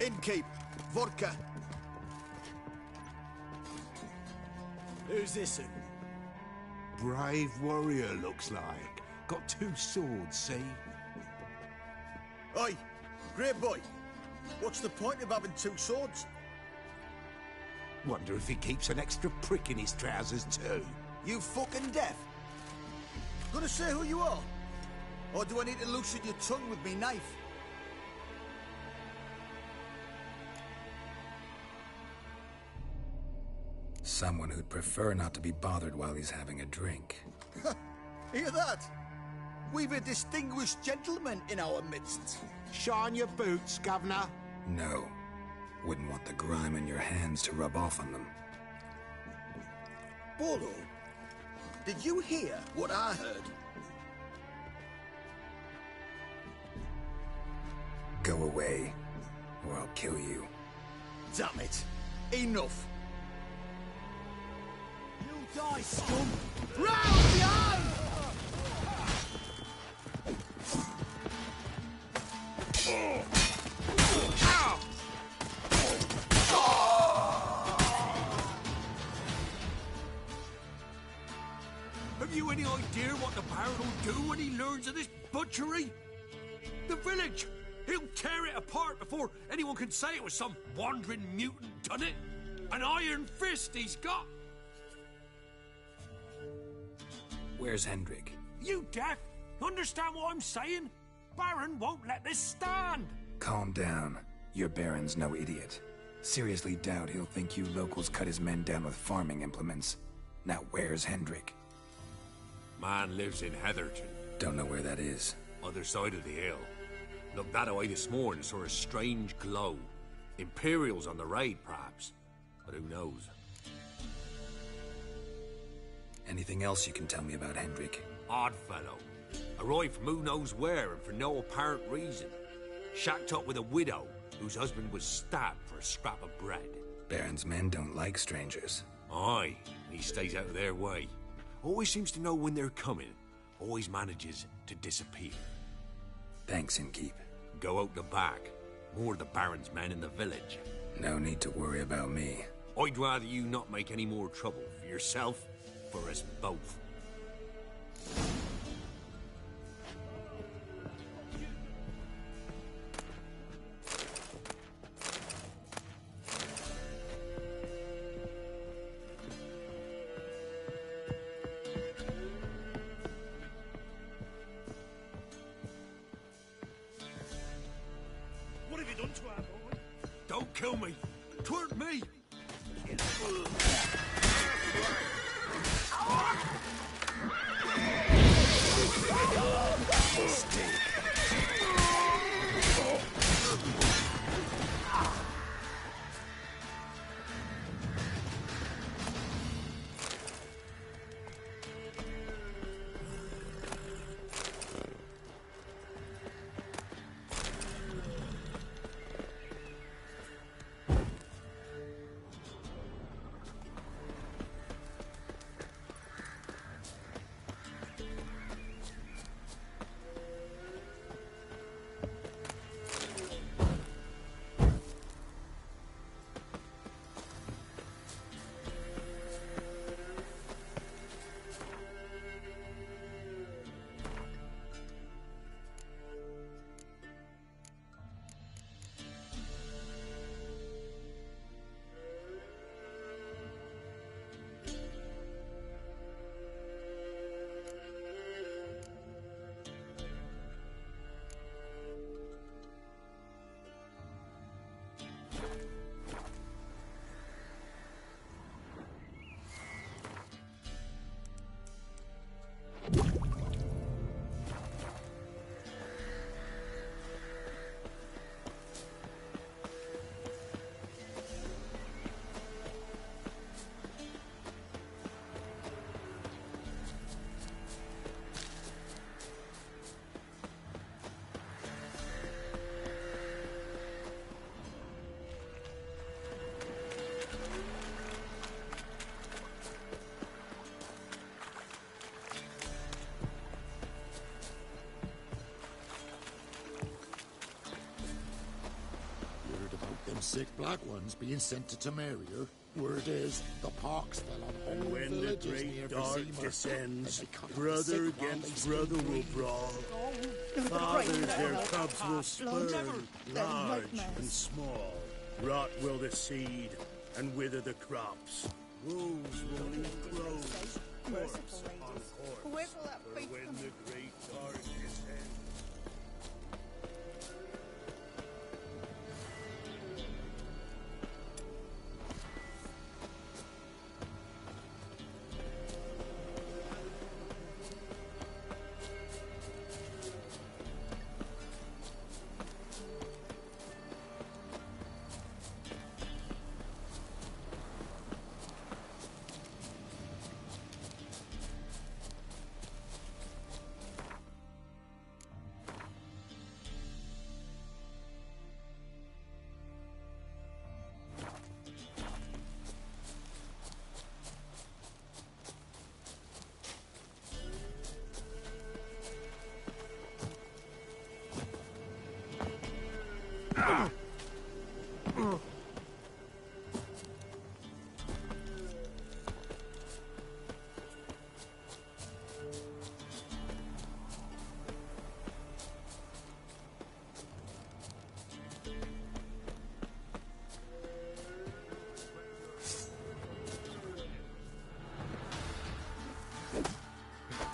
Innkeep. Vodka. Who's this? Brave warrior, looks like. Got 2 swords, see? Oi, great boy. What's the point of having 2 swords? Wonder if he keeps an extra prick in his trousers too. You fucking deaf? Gonna say who you are? Or do I need to loosen your tongue with me knife? Someone who'd prefer not to be bothered while he's having a drink. Hear that? We've a distinguished gentleman in our midst. Shine your boots, Governor. No. Wouldn't want the grime in your hands to rub off on them. Bolo, did you hear what I heard? Go away, or I'll kill you. Damn it. Enough. You die, scum! Round behind! Have you any idea what the Baron will do when he learns of this butchery? The village! He'll tear it apart before anyone can say it was some wandering mutant done it. An iron fist he's got! Where's Hendrik? You deaf? Understand what I'm saying? Baron won't let this stand! Calm down. Your Baron's no idiot. Seriously doubt he'll think you locals cut his men down with farming implements. Now where's Hendrik? Man lives in Heatherton. Don't know where that is. Other side of the hill. Looked that away this morning, saw a strange glow. Imperials on the raid, perhaps. But who knows? Anything else you can tell me about Hendrik? Odd fellow. Arrived from who knows where and for no apparent reason. Shacked up with a widow whose husband was stabbed for a scrap of bread. Baron's men don't like strangers. Aye, he stays out of their way. Always seems to know when they're coming. Always manages to disappear. Thanks, Innkeep. Go out the back. More of the Baron's men in the village. No need to worry about me. I'd rather you not make any more trouble for yourself, for us both. What have you done to our boy? Don't kill me! Twerk me! sick black ones being sent to Temeria. Word is, the pox fell on And whole when the villages near great dark Vizima, descends, and they cut off brother the sick while against they brother speak will Greek. brawl. Fathers their cubs will spurn, large and small. Rot will the seed, and wither the crops. Wolves will eat crows, corpse on corpse. For when the great dark descends.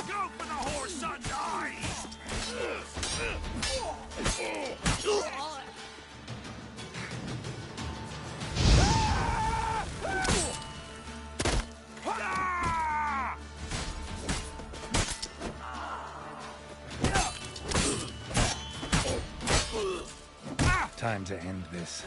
Go for the horse son's eyes! Time to end this.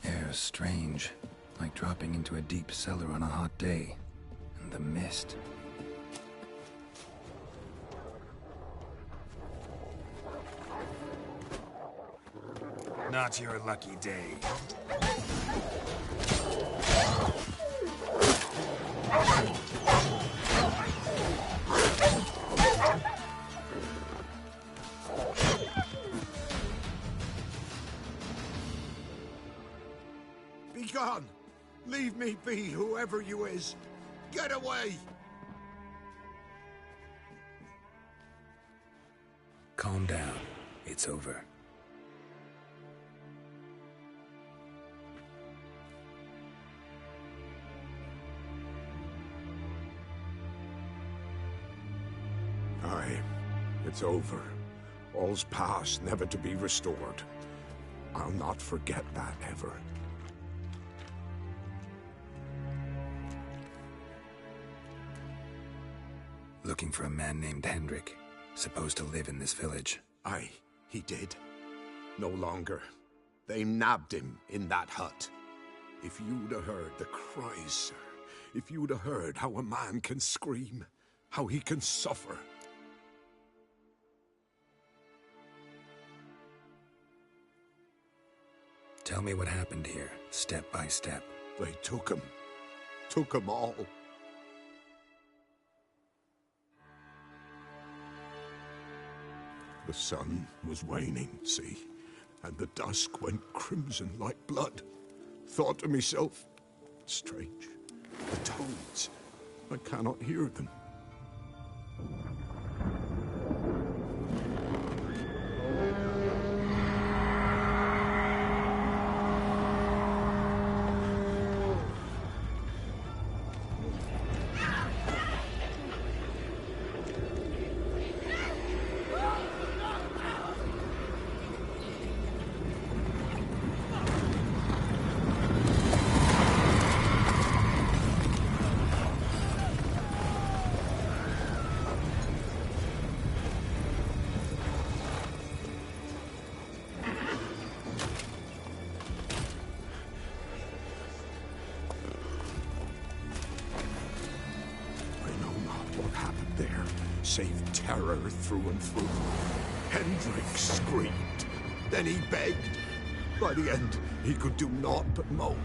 Air's strange, like dropping into a deep cellar on a hot day. And the mist. Not your lucky day. Be gone! Leave me be, whoever you is! Get away! Calm down. It's over. Aye, it's over. All's past, never to be restored. I'll not forget that ever. Looking for a man named Hendrik, supposed to live in this village. Aye, he did. No longer. They nabbed him in that hut. If you'd have heard the cries, sir. If you'd have heard how a man can scream, how he can suffer. Tell me what happened here, step by step. They took him. Took him all. The sun was waning, see, and the dusk went crimson like blood. Thought to myself, strange, the toads, I cannot hear them. terror through and through. Hendrik screamed. Then he begged. By the end, he could do naught but moan.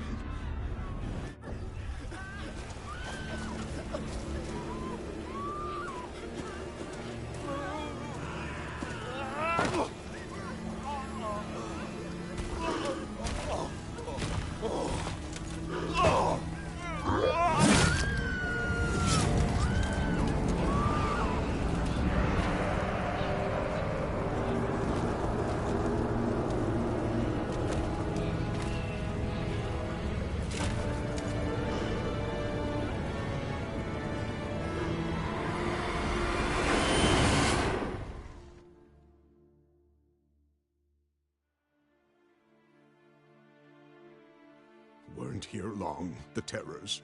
Weren't here long, the terrors.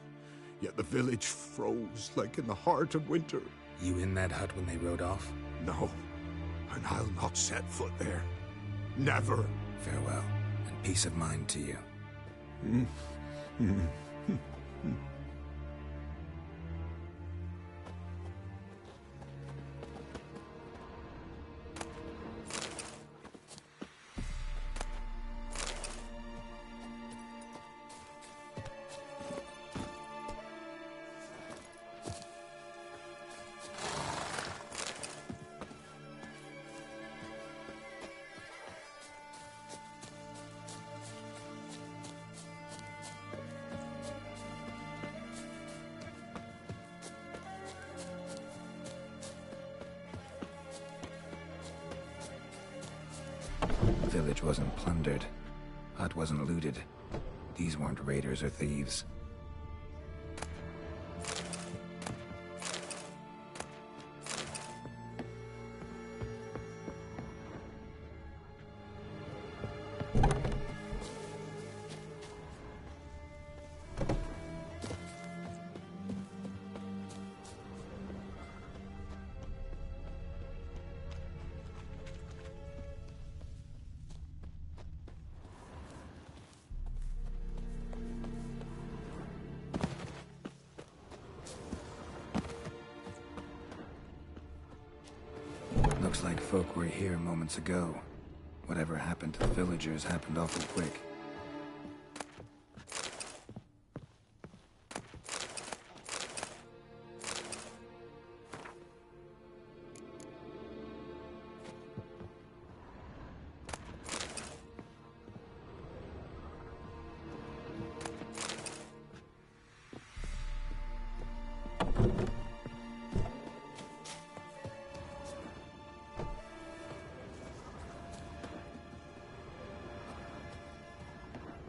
Yet the village froze like in the heart of winter. You in that hut when they rode off? No, and I'll not set foot there. Never. Farewell, and peace of mind to you. The village wasn't plundered. Hut wasn't looted. These weren't raiders or thieves. Looks like folk were here moments ago. Whatever happened to the villagers happened awful quick.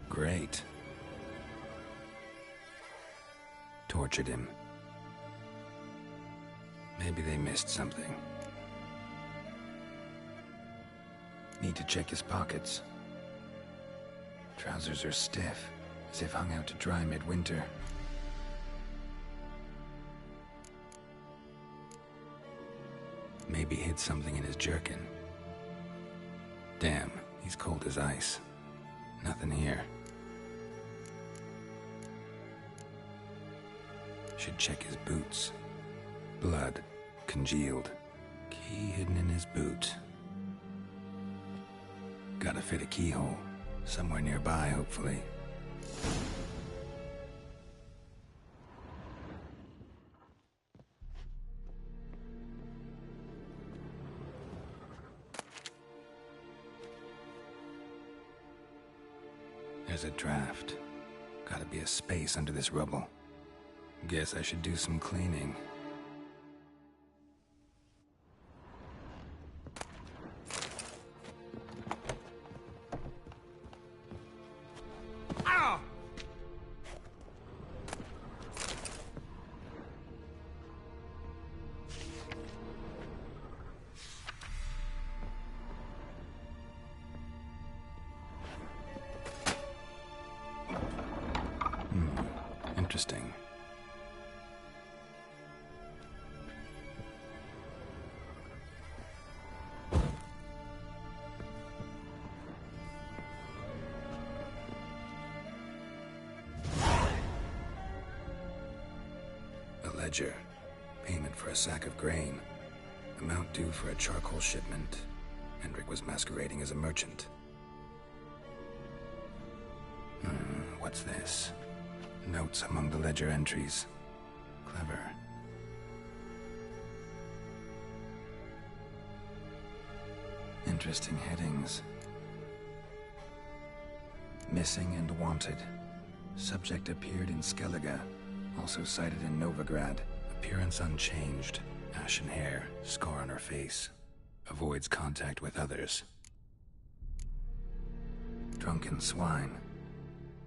Great. Tortured him. Maybe they missed something. Need to check his pockets. Trousers are stiff, as if hung out to dry midwinter. Maybe hid something in his jerkin. Damn, he's cold as ice. Nothing here. Should check his boots. Blood, congealed. Key hidden in his boot. Gotta fit a keyhole. Somewhere nearby, hopefully. There's a draft. Gotta be a space under this rubble. Guess I should do some cleaning. Ah! Interesting. A ledger. Payment for a sack of grain. Amount due for a charcoal shipment. Hendrik was masquerading as a merchant. What's this? Notes among the ledger entries. Clever. Interesting headings. Missing and wanted. Subject appeared in Skellige. Also cited in Novigrad. Appearance unchanged. Ashen hair. Scar on her face. Avoids contact with others. Drunken swine.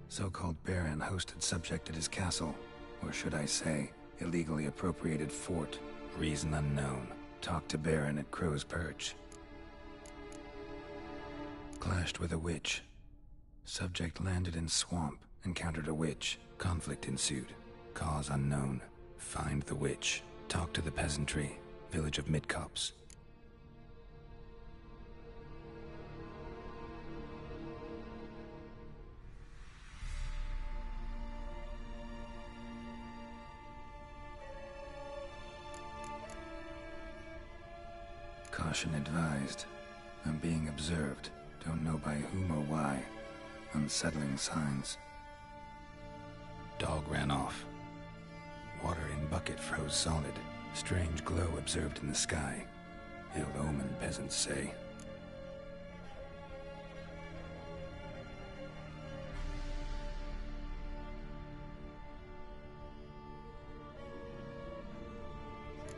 So-called Baron hosted subject at his castle. Or should I say, illegally appropriated fort. Reason unknown. Talked to Baron at Crow's Perch. Clashed with a witch. Subject landed in swamp. Encountered a witch. Conflict ensued. Cause unknown. Find the witch. Talk to the peasantry. Village of Midcopse. Caution advised. I'm being observed. Don't know by whom or why. Unsettling signs. Dog ran off. Water in bucket froze solid. Strange glow observed in the sky. Ill omen, peasants say.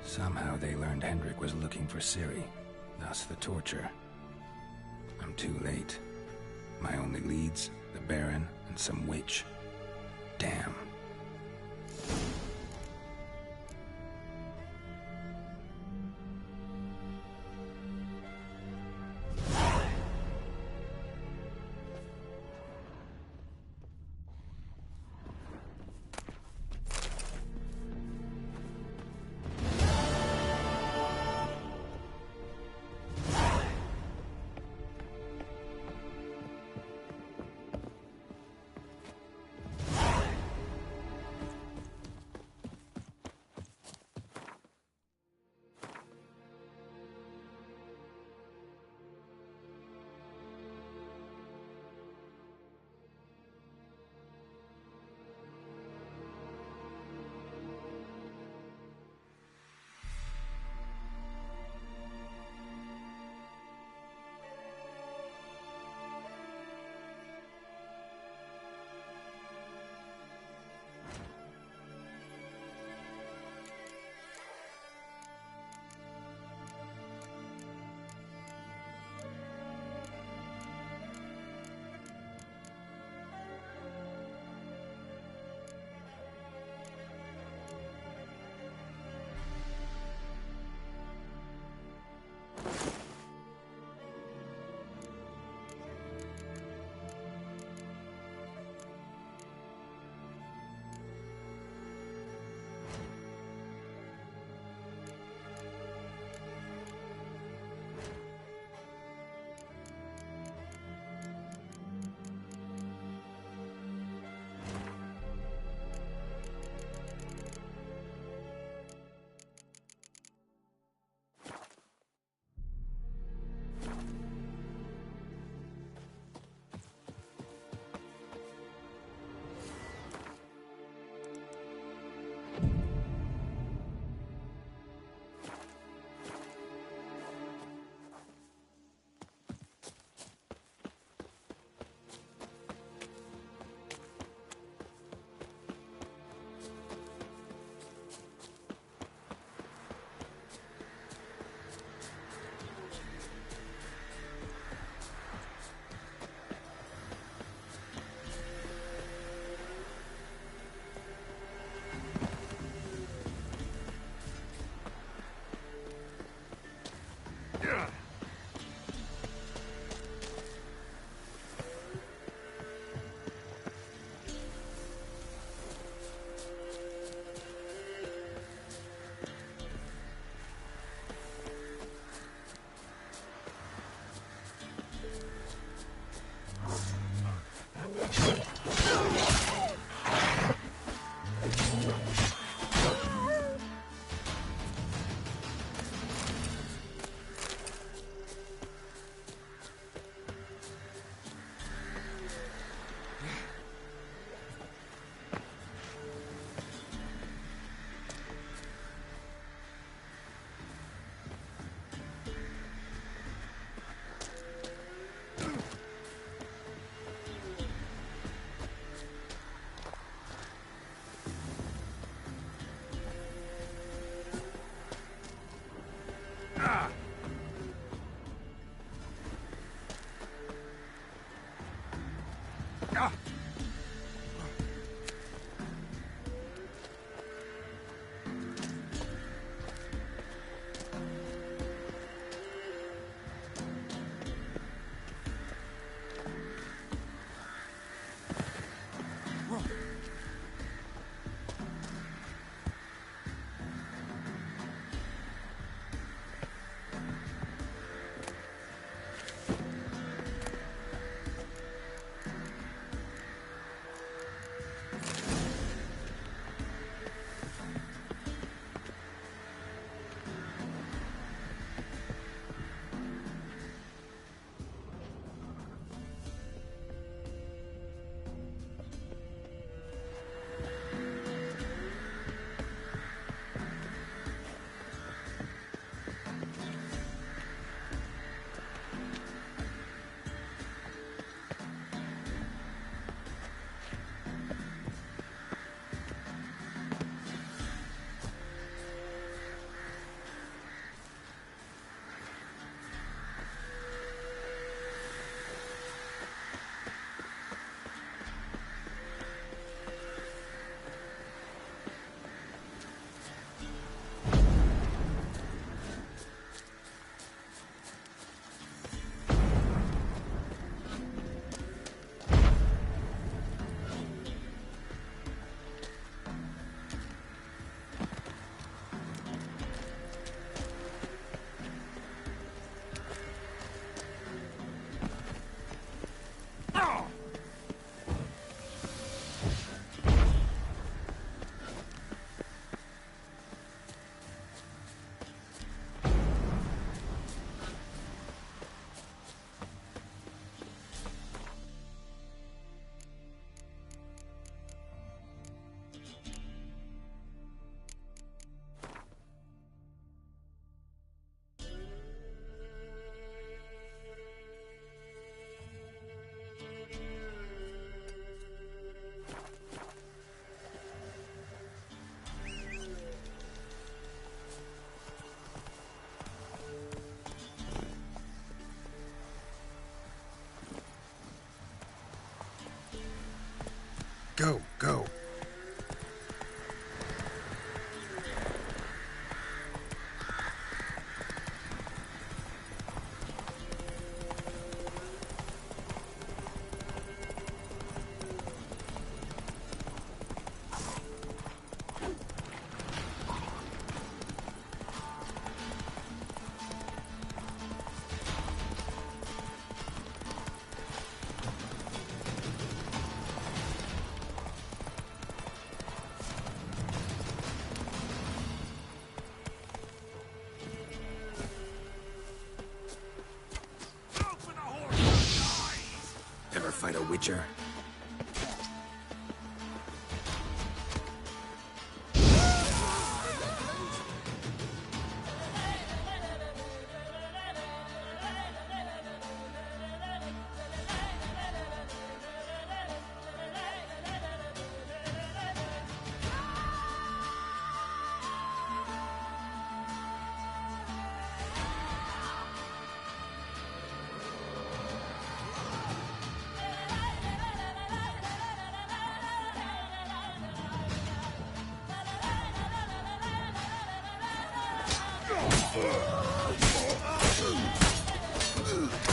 Somehow they learned Hendrik was looking for Ciri, thus the torture. I'm too late. My only leads, the Baron and some witch. Damn. Go, go. Ever fight a Witcher?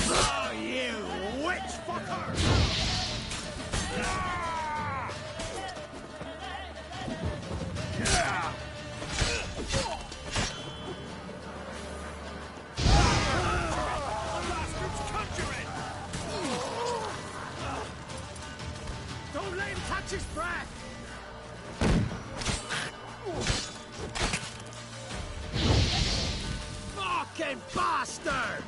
Oh, you witch fucker! Don't let him catch his breath! Fucking bastard!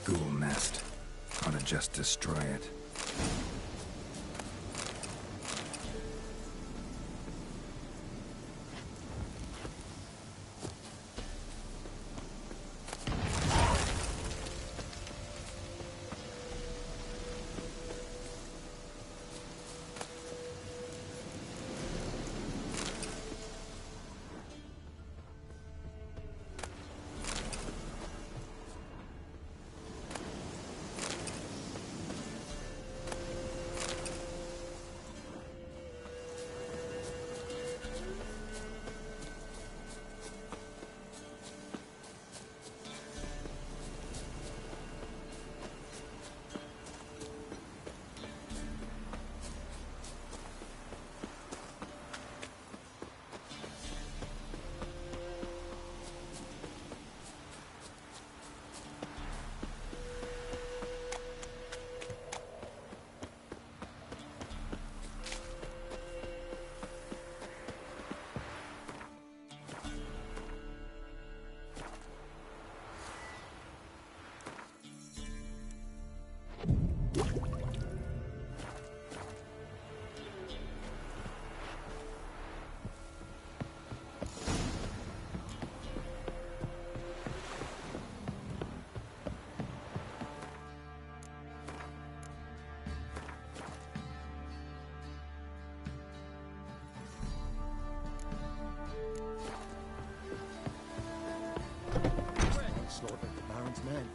Ghoul nest. Ought to just destroy it. Slaughtered the Baron's men.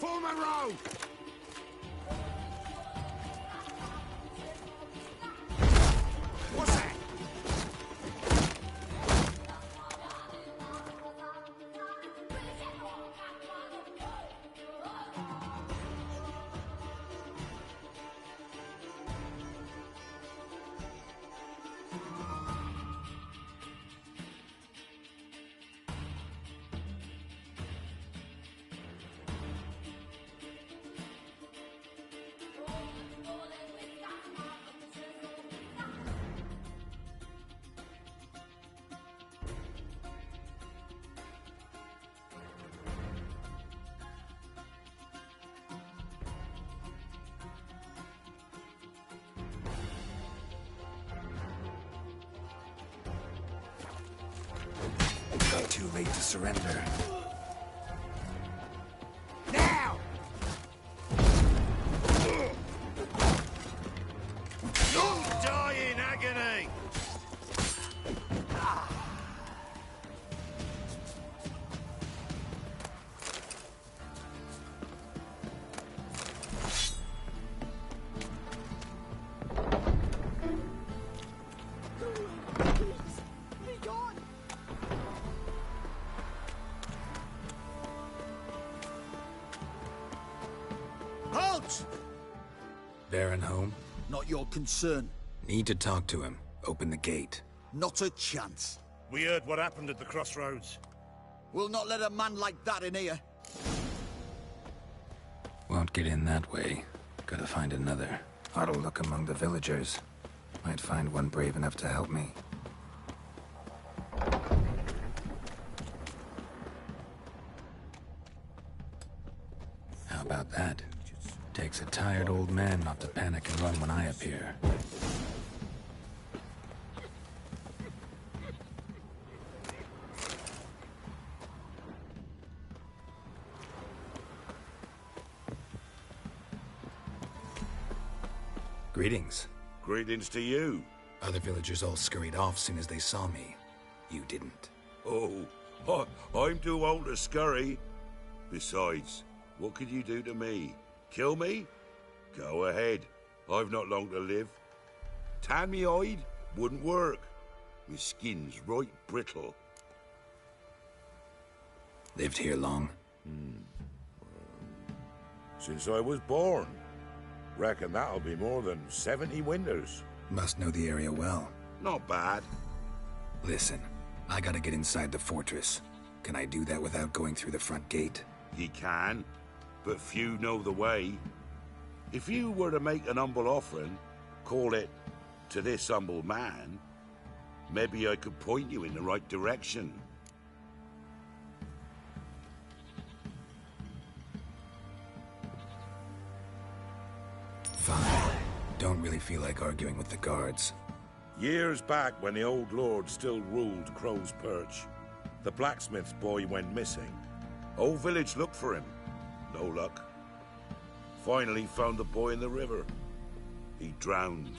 Form a row! What's that? Too late to surrender. Now! You'll die in agony! Baron home? Not your concern. Need to talk to him. Open the gate. Not a chance. We heard what happened at the crossroads. We'll not let a man like that in here. Won't get in that way. Gotta find another. Ought to look among the villagers. Might find one brave enough to help me. How about that? Takes a tired old man not to panic and run when I appear. Greetings. Greetings to you. Other villagers all scurried off soon as they saw me. You didn't. Oh, I'm too old to scurry. Besides, what could you do to me? Kill me? Go ahead. I've not long to live. Tan me hide? Wouldn't work. My skin's right brittle. Lived here long? Since I was born. Reckon that'll be more than 70 winters. Must know the area well. Not bad. Listen, I gotta get inside the fortress. Can I do that without going through the front gate? Ye can, but few know the way. If you were to make an humble offering, call it, to this humble man, maybe I could point you in the right direction. Fine. Don't really feel like arguing with the guards. Years back, when the old lord still ruled Crow's Perch, the blacksmith's boy went missing. Whole village looked for him. No luck. Finally found the boy in the river. He drowned.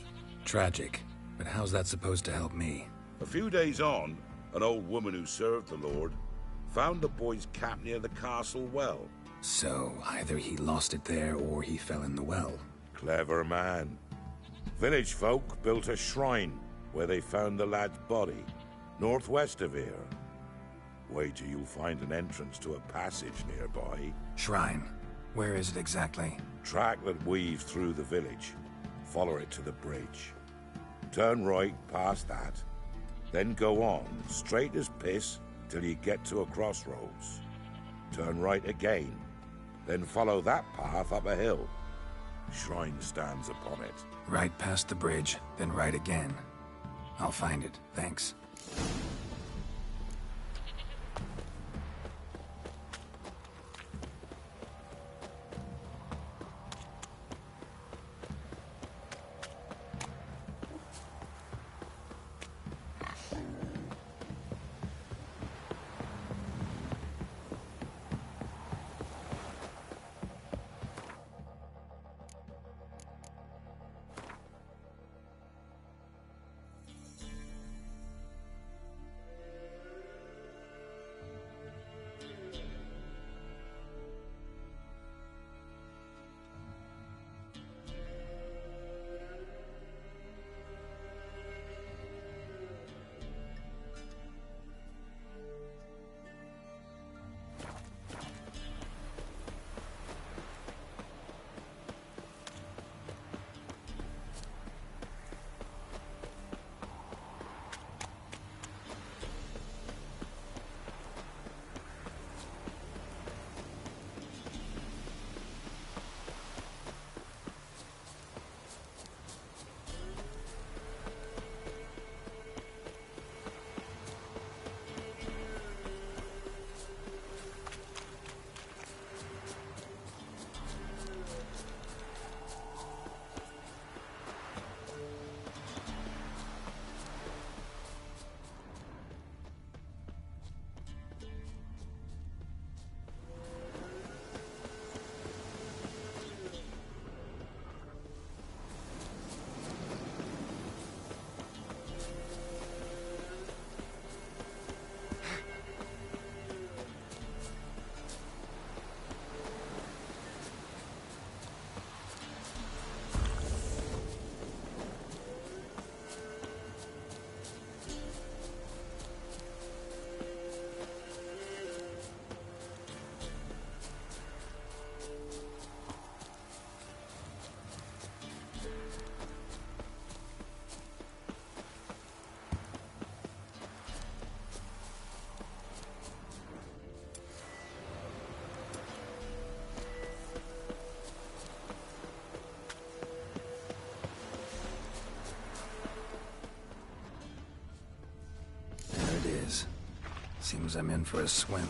Tragic. But how's that supposed to help me? A few days on, an old woman who served the lord found the boy's cap near the castle well. So, either he lost it there or he fell in the well. Clever man. Village folk built a shrine where they found the lad's body, northwest of here. Wait till you'll find an entrance to a passage nearby. Shrine? Where is it exactly? Track that weaves through the village. Follow it to the bridge. Turn right past that. Then go on, straight as piss, till you get to a crossroads. Turn right again. Then follow that path up a hill. Shrine stands upon it. Right past the bridge, then right again. I'll find it, thanks. Seems I'm in for a swim.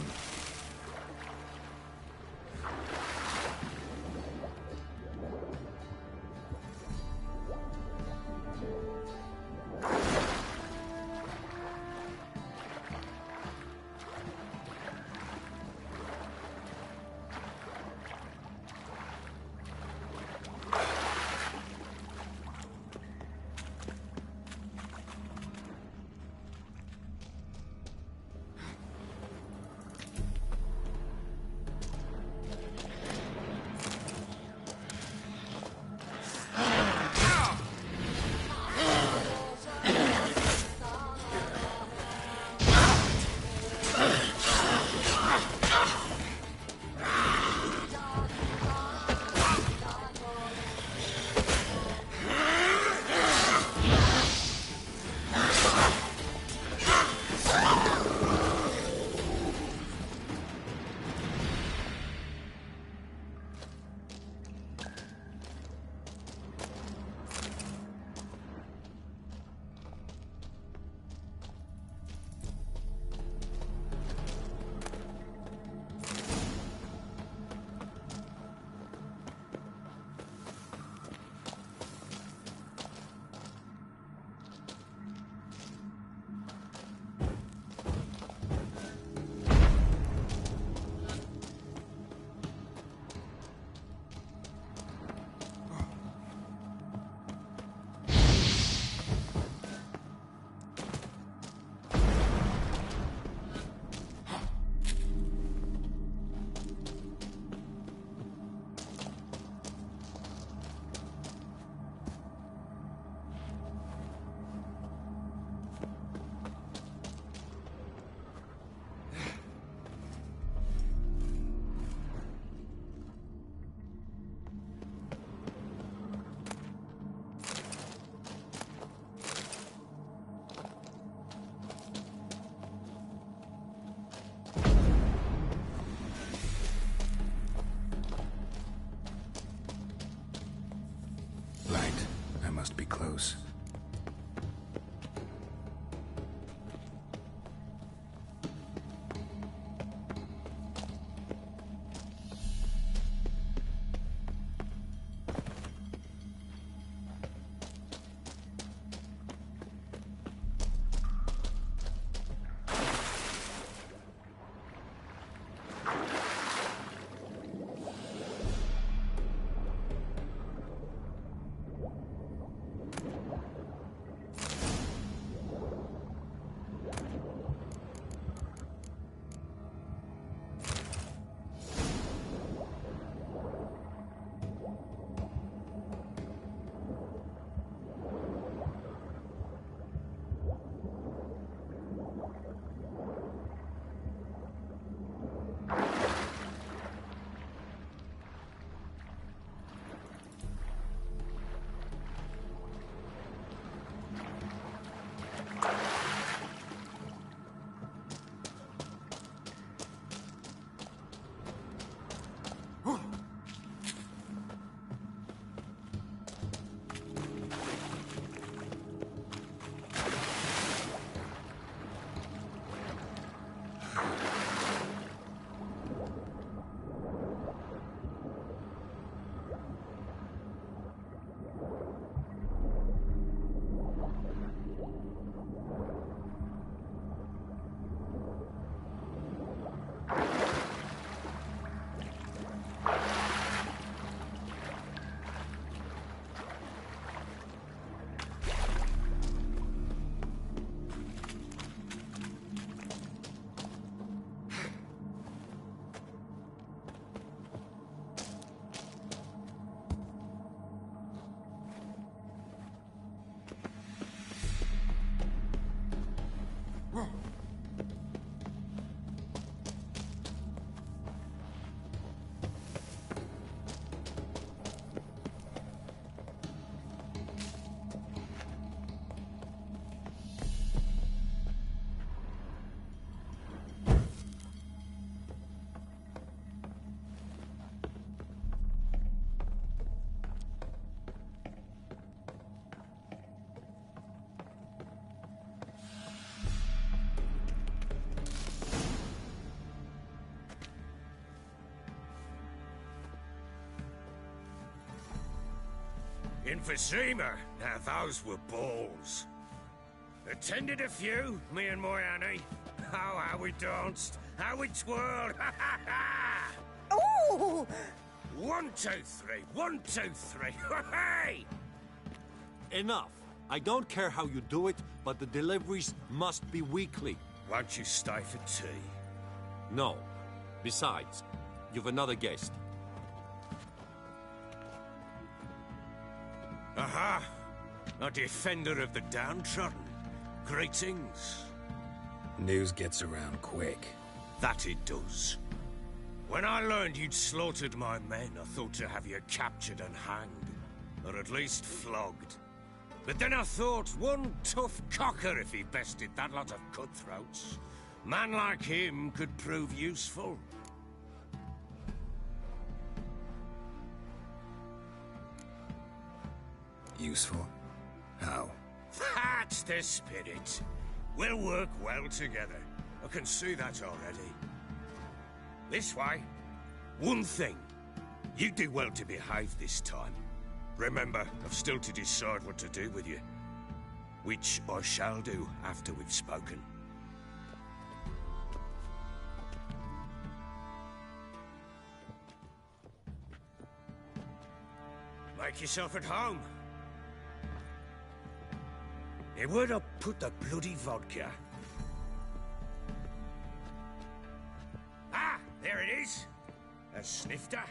In Vizima, now those were balls. Attended a few, me and my Annie. Oh, how we danced, how we twirled. Ooh! 1, 2, 3, 1, 2, 3. Hey! Enough. I don't care how you do it, but the deliveries must be weekly. Won't you stay for tea? No. Besides, you've another guest. Aha! A defender of the downtrodden. Greetings. News gets around quick. That it does. When I learned you'd slaughtered my men, I thought to have you captured and hanged. Or at least flogged. But then I thought, one tough cocker if he bested that lot of cutthroats. Man like him could prove useful. Useful? How? That's the spirit. We'll work well together. I can see that already. This way. One thing. You do well to behave this time. Remember, I've still to decide what to do with you. Which I shall do after we've spoken. Make yourself at home. Hey, where'd I put the bloody vodka? Ah, there it is. A snifter.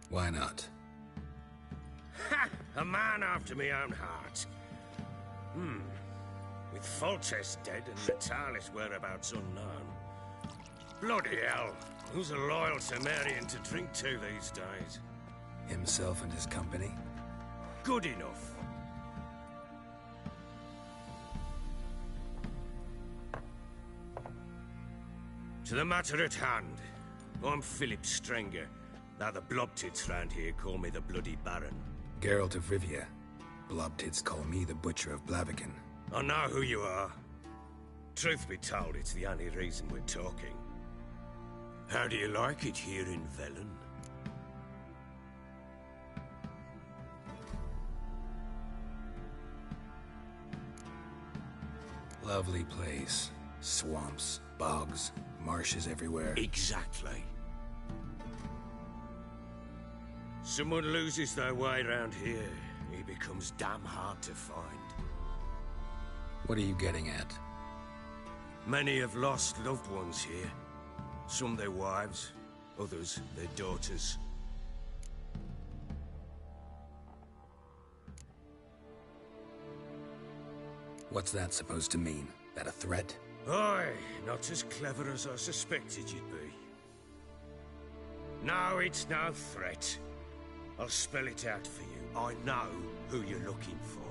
Why not? Ha! A man after my own heart. With Foltest dead and Natalis' whereabouts unknown. Bloody hell. Who's a loyal Cimmerian to drink to these days? Himself and his company? Good enough. To the matter at hand. I'm Philip Strenger. Now the Blobtits round here call me the Bloody Baron. Geralt of Rivia. Blobtits call me the Butcher of Blaviken. I know who you are. Truth be told, it's the only reason we're talking. How do you like it here in Velen? Lovely place. Swamps, bogs, marshes everywhere. Exactly. Someone loses their way around here, he becomes damn hard to find. What are you getting at? Many have lost loved ones here. Some their wives, others their daughters. What's that supposed to mean? That a threat? Aye, not as clever as I suspected you'd be. No, it's no threat. I'll spell it out for you. I know who you're looking for.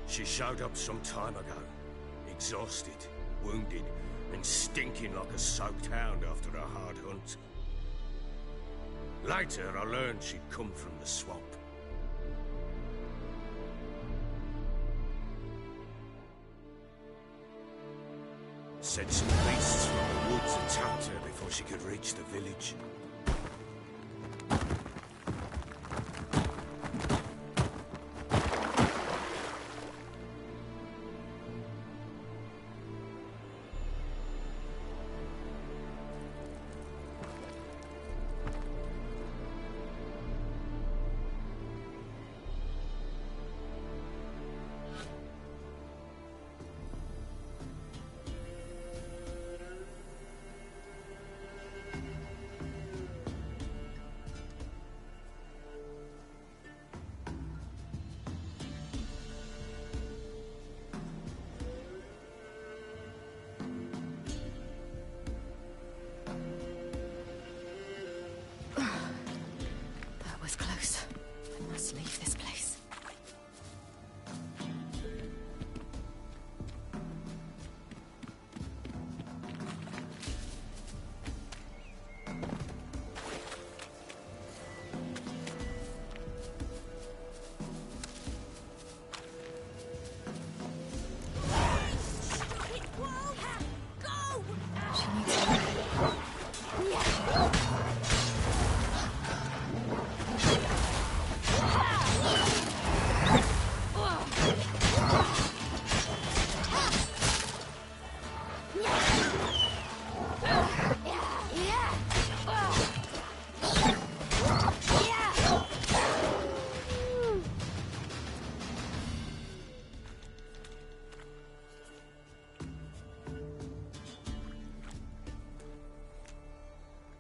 She showed up some time ago. Exhausted, wounded, and stinking like a soaked hound after a hard hunt. Later, I learned she'd come from the swamp. Said some beasts from the woods attacked her before she could reach the village.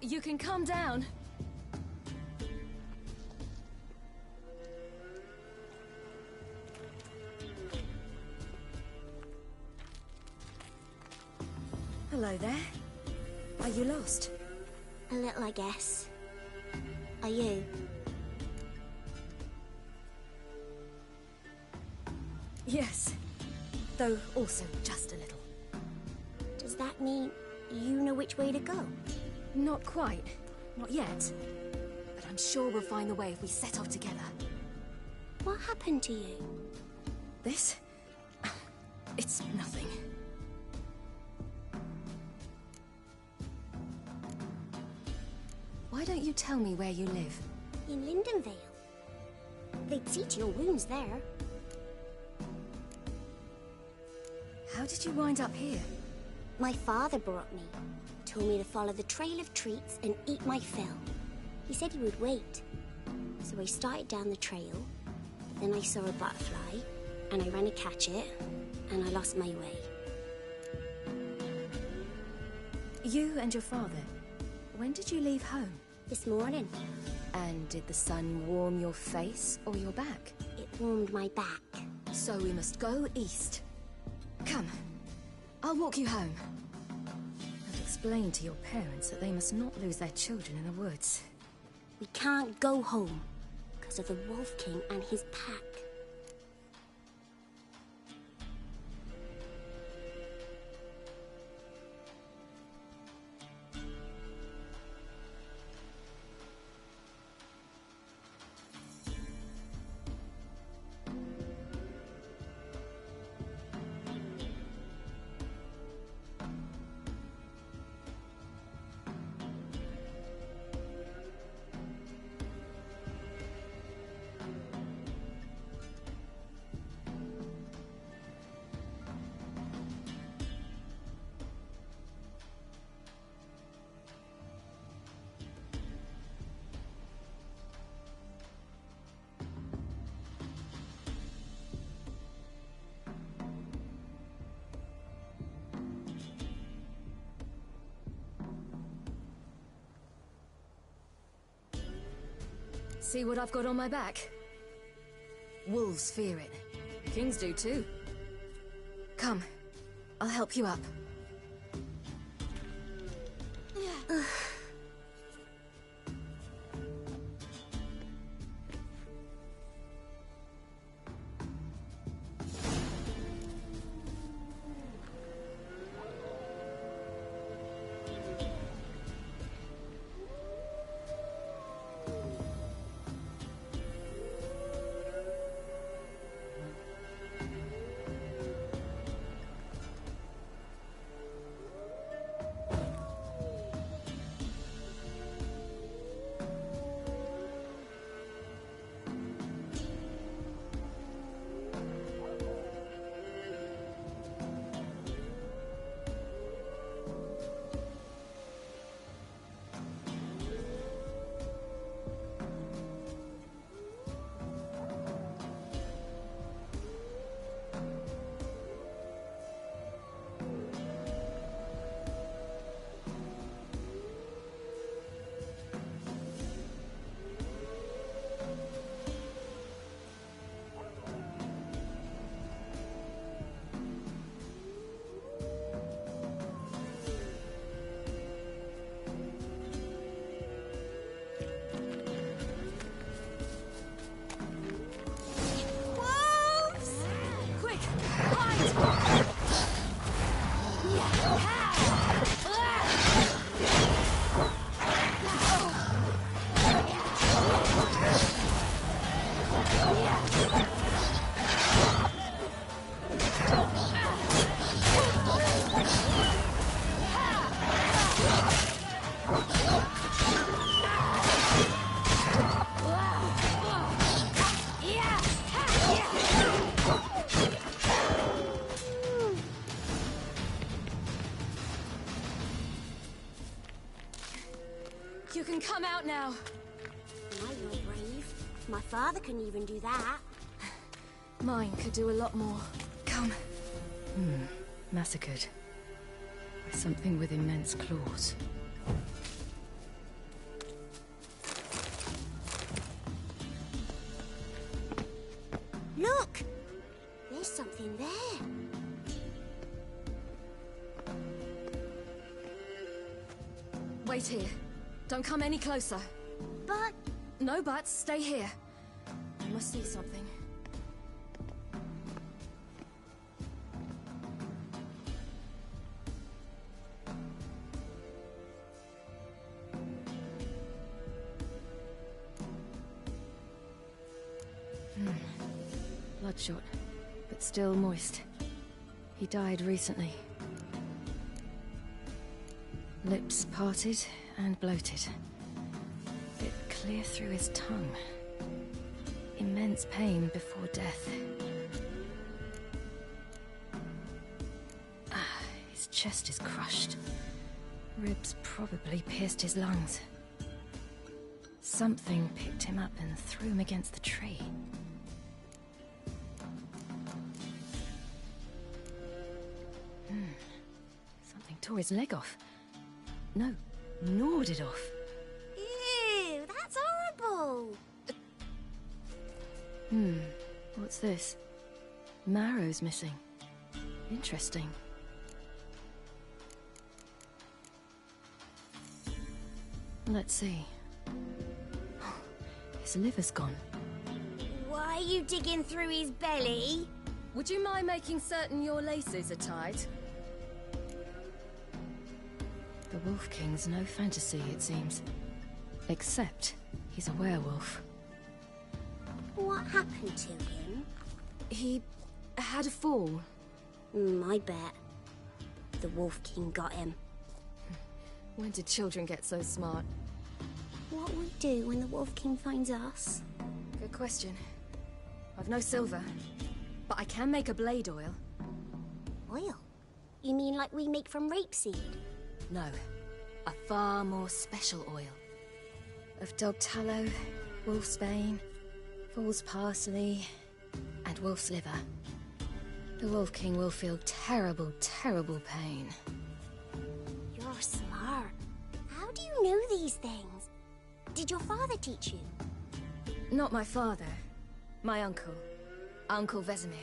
You can calm down. Hello there. Are you lost? A little, I guess. Are you? Yes. Though also just a little. Does that mean you know which way to go? Not quite. Not yet. But I'm sure we'll find the way if we set off together. What happened to you? This? It's nothing. Why don't you tell me where you live? In Lindenvale. They'd see to your wounds there. How did you wind up here? My father brought me. Told me to follow the trail of treats and eat my fill. He said he would wait. So I started down the trail. Then I saw a butterfly, and I ran to catch it, and I lost my way. You and your father, when did you leave home? This morning. And did the sun warm your face or your back? It warmed my back. So we must go east. Come, I'll walk you home. And explain to your parents that they must not lose their children in the woods. We can't go home because of the Wolf King and his pack. See what I've got on my back? Wolves fear it. Kings do too. Come, I'll help you up. You can come out now. Now you're brave. My father couldn't even do that. Mine could do a lot more. Come. Massacred. By something with immense claws. Wait here. Don't come any closer. But... No buts. Stay here. I must see something. Bloodshot, but still moist. He died recently. Lips parted and bloated. Bit clear through his tongue. Immense pain before death. His chest is crushed. Ribs probably pierced his lungs. Something picked him up and threw him against the tree. Something tore his leg off. No, gnawed it off. Ew, that's horrible! What's this? Marrow's missing. Interesting. Let's see. His liver's gone. Why are you digging through his belly? Would you mind making certain your laces are tied? The Wolf King's no fantasy, it seems. Except he's a werewolf. What happened to him? He had a fall. I bet. The Wolf King got him. When did children get so smart? What will we do when the Wolf King finds us? Good question. I've no silver, but I can make a blade oil. Oil? You mean like we make from rapeseed? No, a far more special oil. Of dog tallow, wolfsbane, fool's parsley, and wolf's liver. The Wolf King will feel terrible, terrible pain. You're smart. How do you know these things? Did your father teach you? Not my father. My uncle. Uncle Vesemir.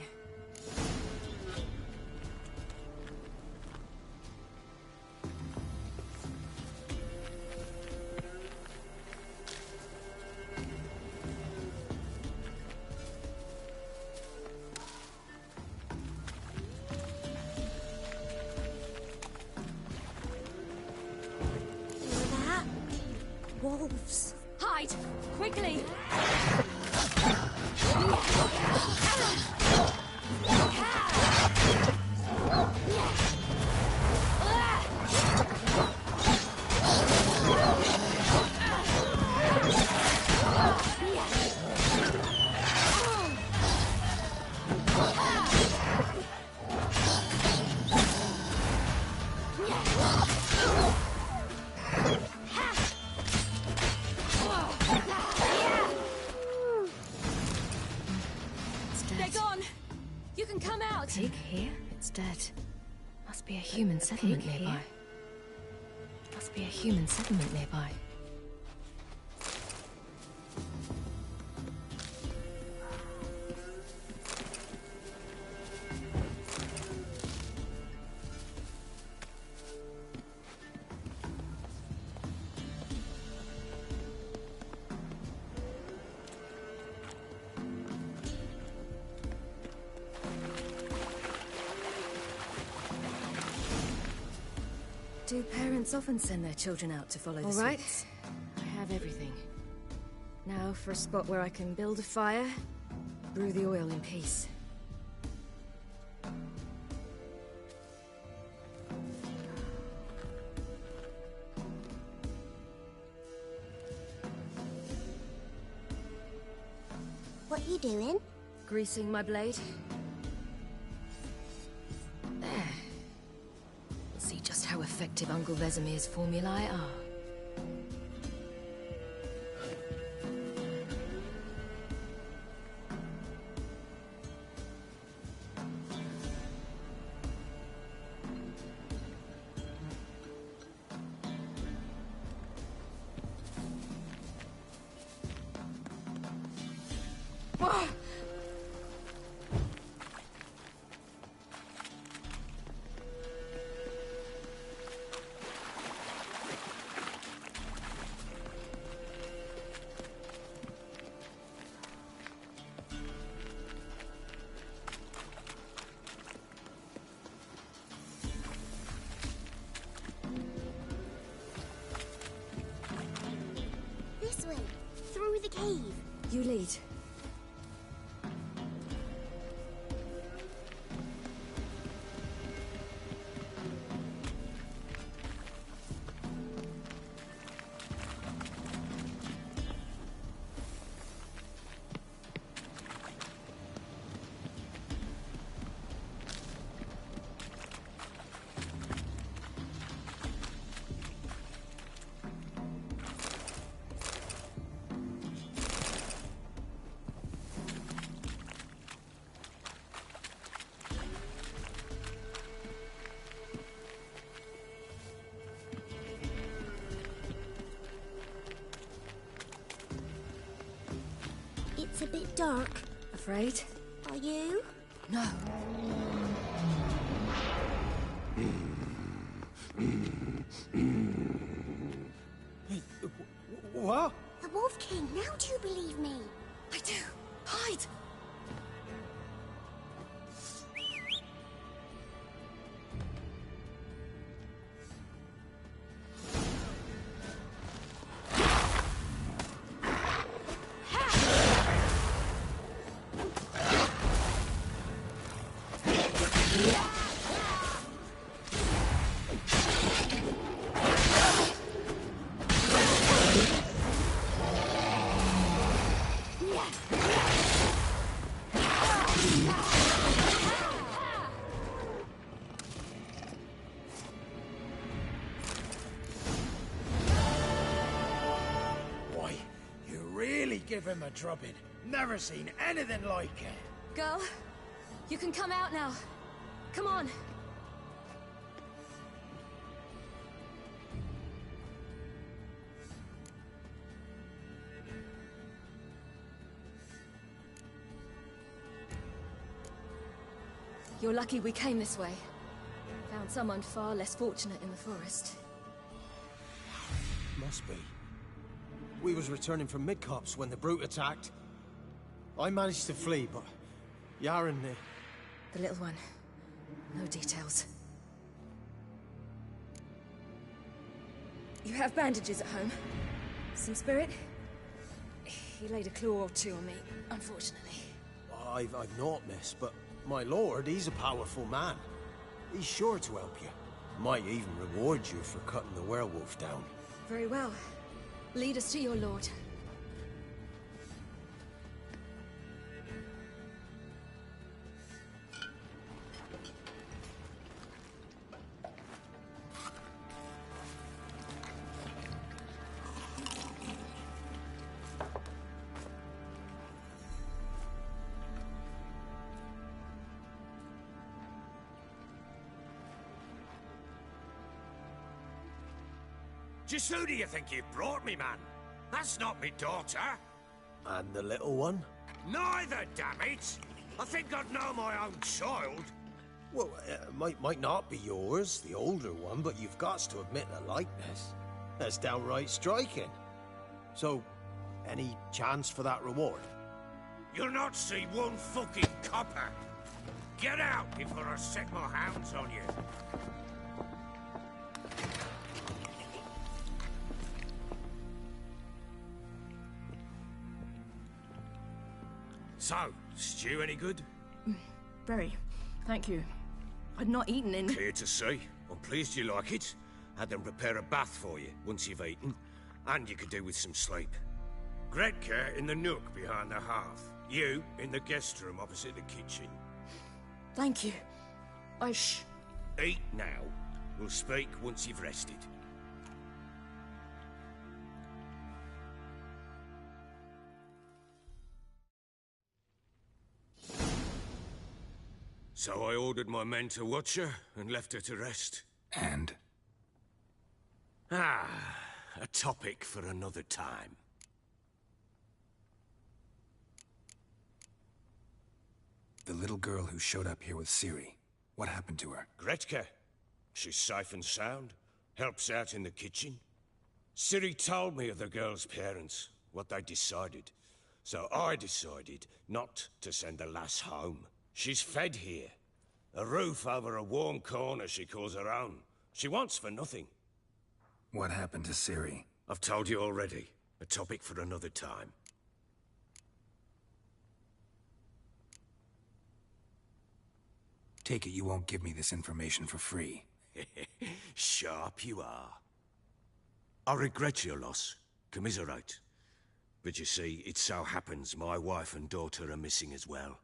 Wolves. Hide! Quickly! Pig here? It's dead. Must be a human settlement nearby. Must be a human settlement nearby. Do parents often send their children out to follow the All right. sweets? I have everything. Now for a spot where I can build a fire, brew the oil in peace. What you doing? Greasing my blade. There. We'll see just how effective Uncle Vesemir's formulae are. You lead. It's a bit dark. Afraid? Are you? No. What? The Wolf King, now do you believe me? I do. Hide! Give him a drubbing. Never seen anything like it. Girl, you can come out now. Come on. You're lucky we came this way. Found someone far less fortunate in the forest. Must be. We was returning from Midcopse when the brute attacked. I managed to flee, but Yaren... The little one. No details. You have bandages at home? Some spirit? He laid a claw or two on me, unfortunately. I've not, miss, but my lord, he's a powerful man. He's sure to help you. Might even reward you for cutting the werewolf down. Very well. Lead us to your lord. Just who do you think you've brought me, man? That's not me daughter. And the little one? Neither, damn it! I think I'd know my own child. Well, might not be yours, the older one, but you've got to admit the likeness. That's downright striking. So, any chance for that reward? You'll not see one fucking copper. Get out before I set my hounds on you. So, stew any good? Very. Thank you. I'd not eaten in... Clear to see. I'm pleased you like it. Had them prepare a bath for you once you've eaten. And you could do with some sleep. Gretka in the nook behind the hearth. You in the guest room opposite the kitchen. Thank you. Eat now. We'll speak once you've rested. So I ordered my men to watch her and left her to rest. And? A topic for another time. The little girl who showed up here with Ciri. What happened to her? Gretka. She's safe and sound. Helps out in the kitchen. Ciri told me of the girl's parents, what they decided. So I decided not to send the lass home. She's fed here. A roof over a warm corner she calls her own. She wants for nothing. What happened to Ciri? I've told you already. A topic for another time. Take it you won't give me this information for free. Sharp you are. I regret your loss. Commiserate. But you see, it so happens my wife and daughter are missing as well.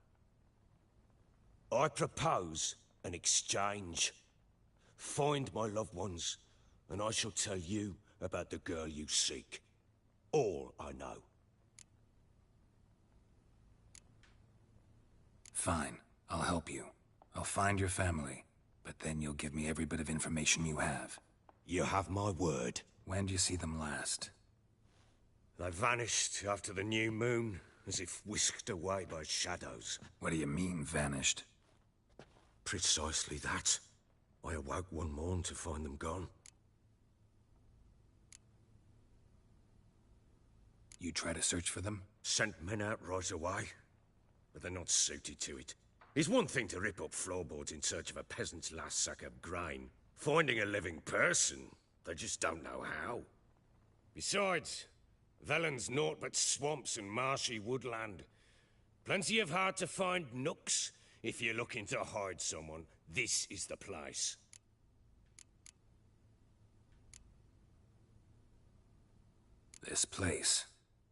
I propose an exchange. Find my loved ones, and I shall tell you about the girl you seek. All I know. Fine. I'll help you. I'll find your family, but then you'll give me every bit of information you have. You have my word. When do you see them last? They vanished after the new moon, as if whisked away by shadows. What do you mean, vanished? Precisely that. I awoke one morn to find them gone. You try to search for them? Sent men out right away, but they're not suited to it. It's one thing to rip up floorboards in search of a peasant's last sack of grain. Finding a living person, they just don't know how. Besides, Velen's naught but swamps and marshy woodland. Plenty of hard-to-find nooks. If you're looking to hide someone, this is the place. This place.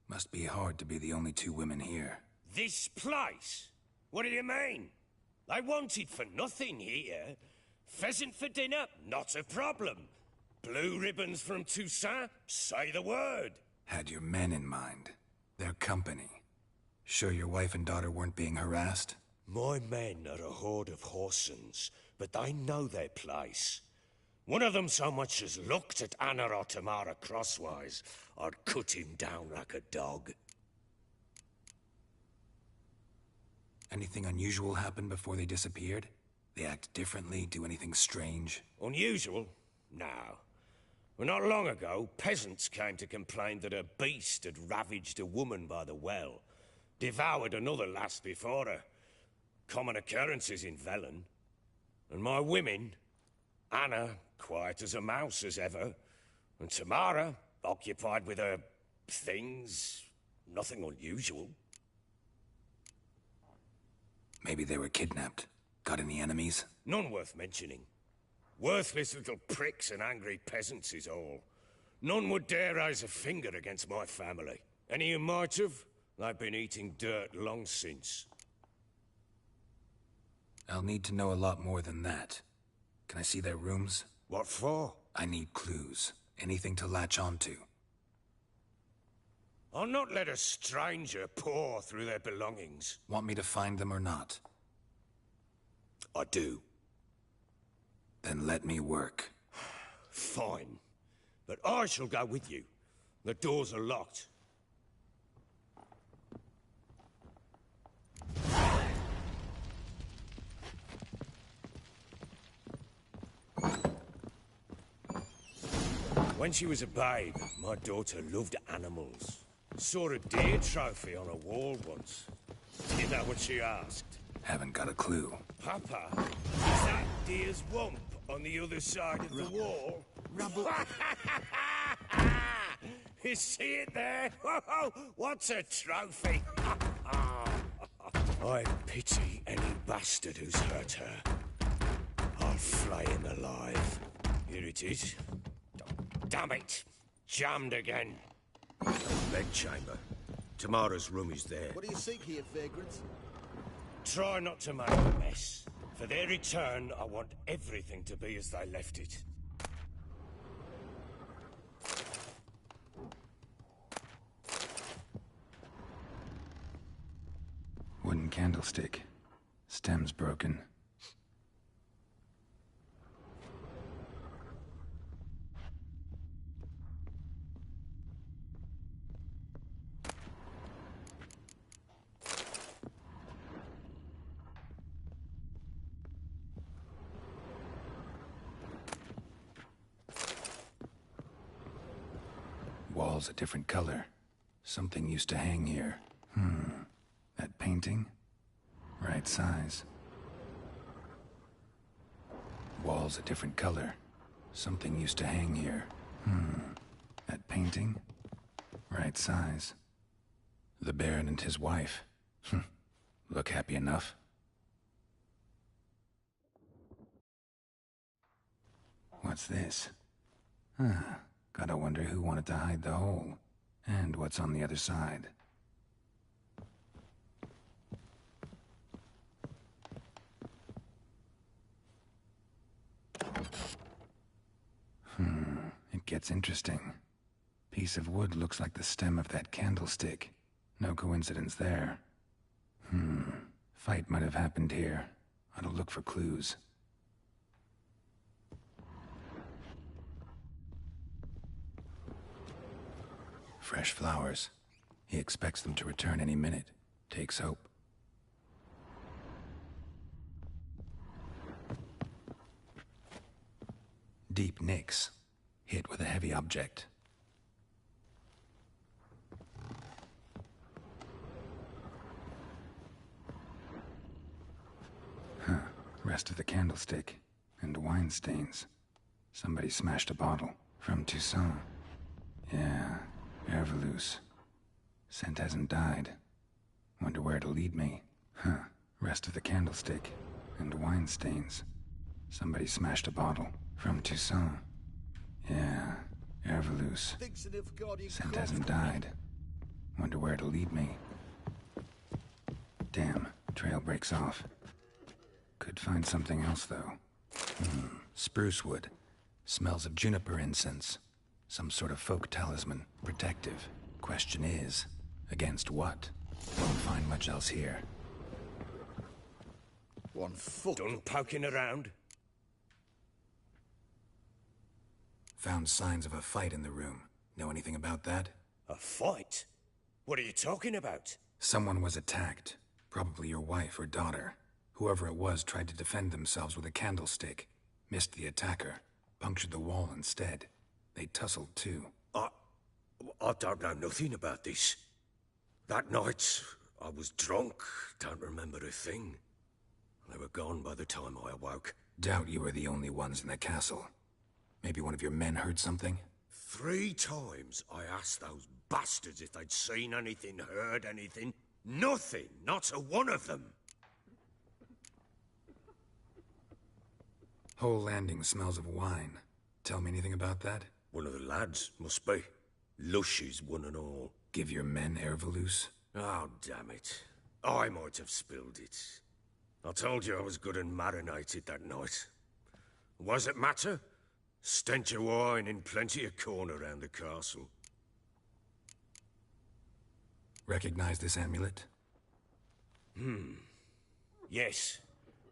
Must be hard to be the only two women here. This place? What do you mean? They wanted for nothing here. Pheasant for dinner? Not a problem. Blue ribbons from Toussaint? Say the word. Had your men in mind. Their company. Sure your wife and daughter weren't being harassed? My men are a horde of whoresons, but they know their place. One of them so much as looked at Anna or Tamara crosswise, I'd cut him down like a dog. Anything unusual happen before they disappeared? They act differently, do anything strange? Unusual? No. Well, not long ago, peasants came to complain that a beast had ravaged a woman by the well. Devoured another lass before her. Common occurrences in Velen. And my women, Anna, quiet as a mouse as ever, and Tamara, occupied with her things, nothing unusual. Maybe they were kidnapped. Got any enemies? None worth mentioning. Worthless little pricks and angry peasants is all. None would dare raise a finger against my family. Any who might have, they've been eating dirt long since. I'll need to know a lot more than that. Can I see their rooms? What for? I need clues. Anything to latch onto. I'll not let a stranger pore through their belongings. Want me to find them or not? I do. Then let me work. Fine. But I shall go with you. The doors are locked. When she was a babe, my daughter loved animals. Saw a deer trophy on a wall once. Do you know what she asked? Haven't got a clue. Papa, is that deer's wump on the other side of the wall? You see it there? What's a trophy? I pity any bastard who's hurt her. I'll flay him alive. Here it is. Damn it! Jammed again. Bed chamber. Tamara's room is there. What do you seek here, vagrants? Try not to make a mess. For their return, I want everything to be as they left it. Wooden candlestick. Stem's broken. Wall's a different color. Something used to hang here. That painting? Right size. Wall's a different color. Something used to hang here. That painting? Right size. The Baron and his wife. Look happy enough. What's this? Gotta wonder who wanted to hide the hole. And what's on the other side. It gets interesting. Piece of wood looks like the stem of that candlestick. No coincidence there. Fight might have happened here. Ought to look for clues. Fresh flowers. He expects them to return any minute. Takes hope. Deep nicks. Hit with a heavy object. Rest of the candlestick. And wine stains. Somebody smashed a bottle. From Toussaint. Yeah, Herveloos. Scent hasn't died. Wonder where it'll lead me. Rest of the candlestick. And wine stains. Somebody smashed a bottle. From Toussaint. Yeah, Herveloos. Scent hasn't died. Wonder where it'll lead me. Damn, trail breaks off. Could find something else, though. Spruce wood. Smells of juniper incense. Some sort of folk talisman. Protective. Question is, against what? Won't find much else here. One foot. Done poking around? Found signs of a fight in the room. Know anything about that? A fight? What are you talking about? Someone was attacked. Probably your wife or daughter. Whoever it was tried to defend themselves with a candlestick. Missed the attacker. Punctured the wall instead. They tussled too. I don't know nothing about this. That night, I was drunk. Don't remember a thing. They were gone by the time I awoke. Doubt you were the only ones in the castle. Maybe one of your men heard something? 3 times I asked those bastards if they'd seen anything, heard anything. Nothing. Not a one of them. Whole landing smells of wine. Tell me anything about that? One of the lads, must be. Lushes, one and all. Give your men Herveloos? Oh, damn it. I might have spilled it. I told you I was good and marinated that night. Was it matter? Stench of wine in plenty of corn around the castle. Recognize this amulet? Yes.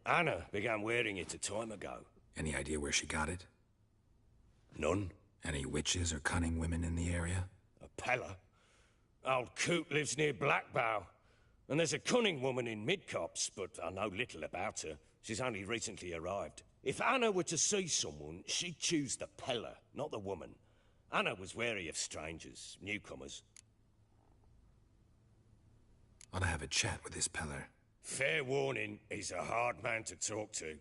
Anna began wearing it a time ago. Any idea where she got it? None. Any witches or cunning women in the area? A Pella. Old Coot lives near Blackbow. And there's a cunning woman in Midcopse, but I know little about her. She's only recently arrived. If Anna were to see someone, she'd choose the Pella, not the woman. Anna was wary of strangers, newcomers. Ought to have a chat with this Peller. Fair warning, he's a hard man to talk to.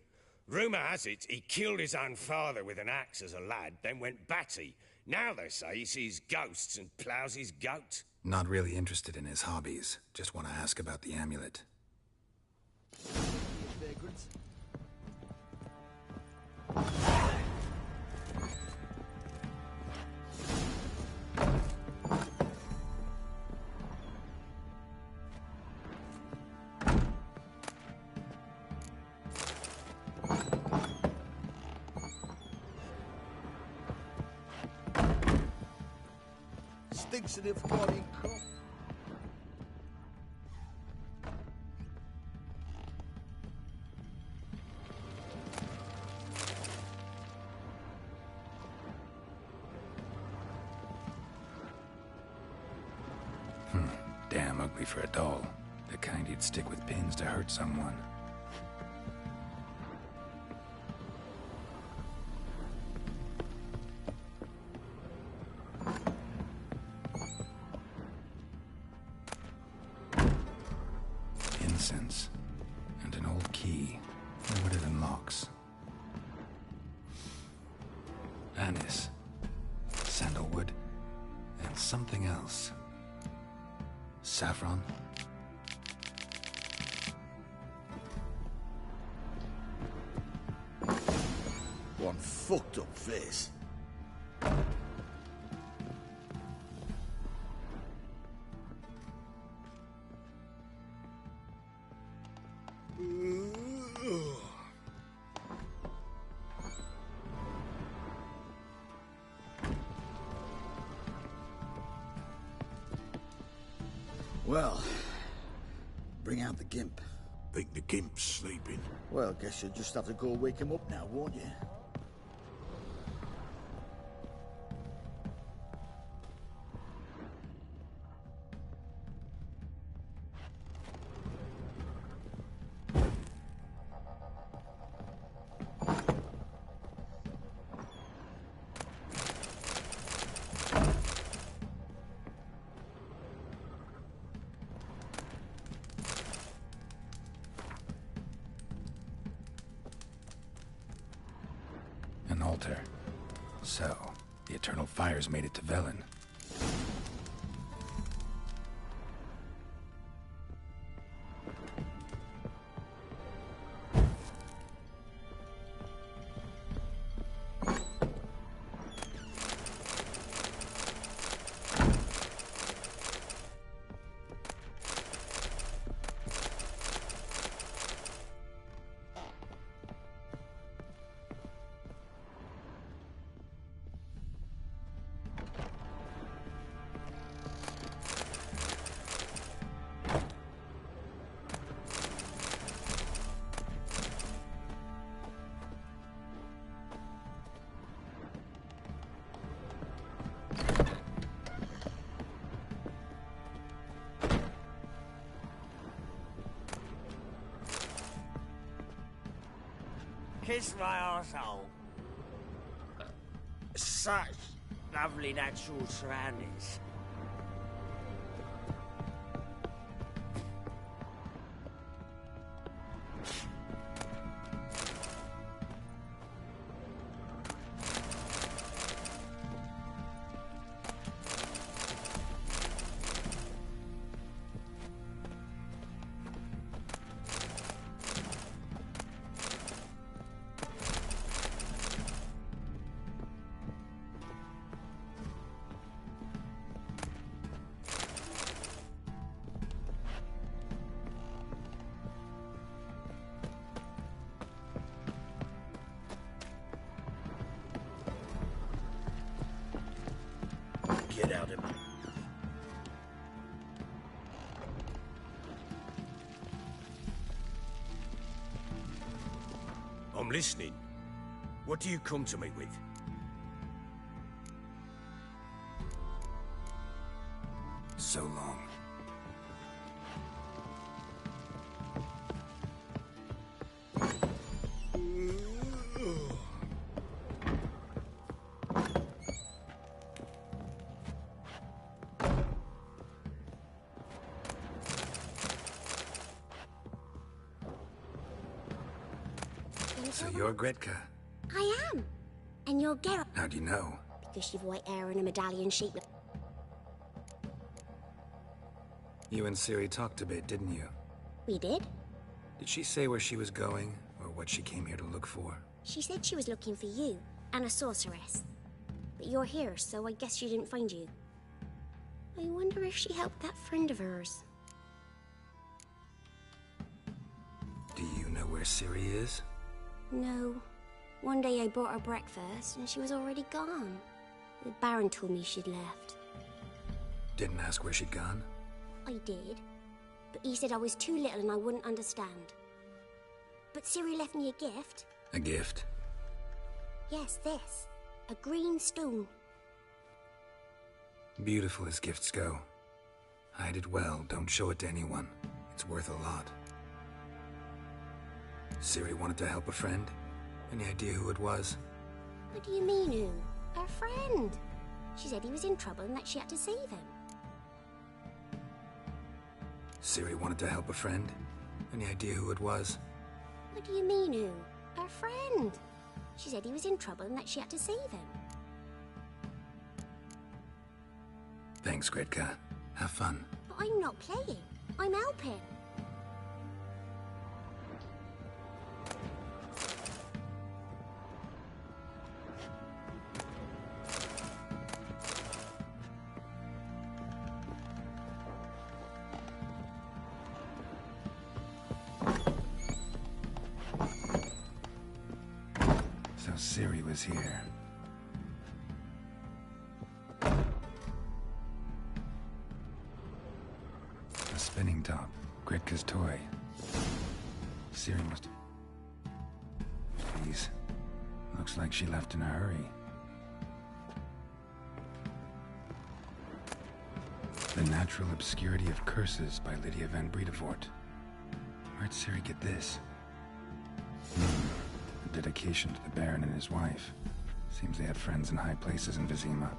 Rumour has it he killed his own father with an axe as a lad, then went batty. Now they say he sees ghosts and ploughs his goat. Not really interested in his hobbies. Just want to ask about the amulet. Stinks of fucking cup. Damn ugly for a doll. The kind you'd stick with pins to hurt someone. Incense. And an old key. Wonder what it unlocks. Anise. Sandalwood. And something else. Saffron? One one fucked up face. Well, bring out the Gimp. Think the Gimp's sleeping? Well, guess you'll just have to go wake him up now, won't you? An altar. So, the Eternal Fires made it to Velen. Kiss my arsehole. Such lovely natural surroundings. Get out of here. I'm listening. What do you come to me with? So long. So you're Gretka. I am. And you're Geralt. How do you know? Because you've white hair and a medallion shaped. You and Ciri talked a bit, didn't you? We did. Did she say where she was going, or what she came here to look for? She said she was looking for you and a sorceress. But you're here, so I guess she didn't find you. I wonder if she helped that friend of hers. Do you know where Ciri is? No. One day I brought her breakfast, and she was already gone. The Baron told me she'd left. Didn't ask where she'd gone? I did. But he said I was too little and I wouldn't understand. But Ciri left me a gift. A gift? Yes, this. A green stone. Beautiful as gifts go. Hide it well, don't show it to anyone. It's worth a lot. Ciri wanted to help a friend? Any idea who it was? What do you mean, who? Her friend. She said he was in trouble and that she had to save him. Ciri wanted to help a friend? Any idea who it was? What do you mean, who? Her friend. She said he was in trouble and that she had to save him. Thanks, Gretka. Have fun. But I'm not playing. I'm helping. Ciri was here. A spinning top. Gretka's toy. Ciri must... Please. Looks like she left in a hurry. The Natural Obscurity of Curses by Lydia van Bredevoort. Where'd Ciri get this? A dedication to the Baron and his wife. Seems they had friends in high places in Vizima.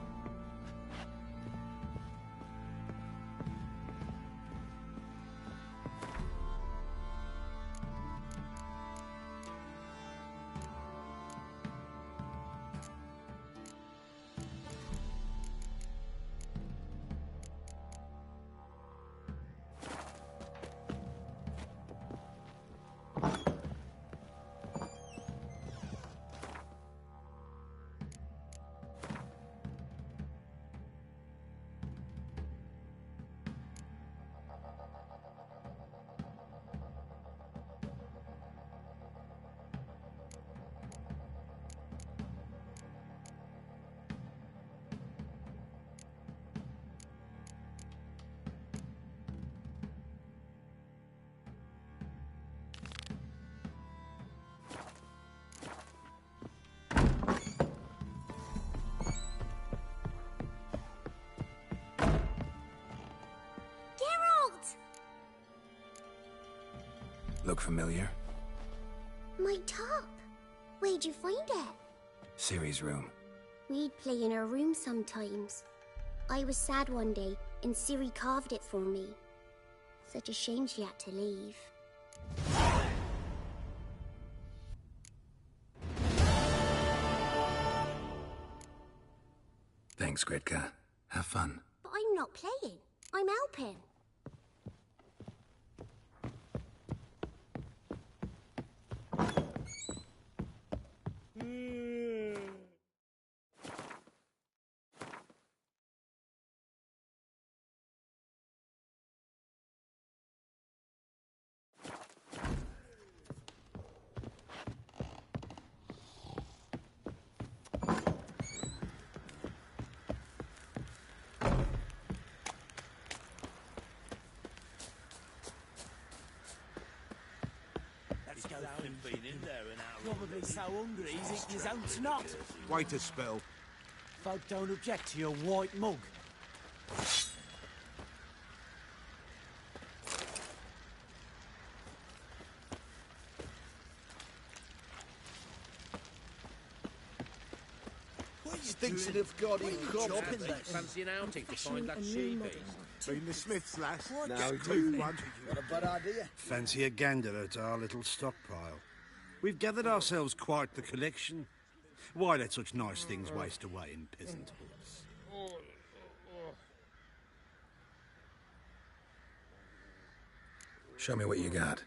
Look familiar? My top. Where'd you find it? Ciri's room. We'd play in her room sometimes. I was sad one day, and Ciri carved it for me. Such a shame she had to leave. Thanks, Gretka. Have fun. But I'm not playing. I'm helping. Probably so hungry he's eating his own snot. Wait a spell. Folk don't object to your white mug. Thinks they've got him covered. Fancy an outing to find that she-beast? Been the Smiths, lass. Now Get do to one. Got a bad idea. Fancy a gander at our little stockpile. We've gathered ourselves quite the collection. Why let such nice things waste away in peasant hoods? Show me what you got.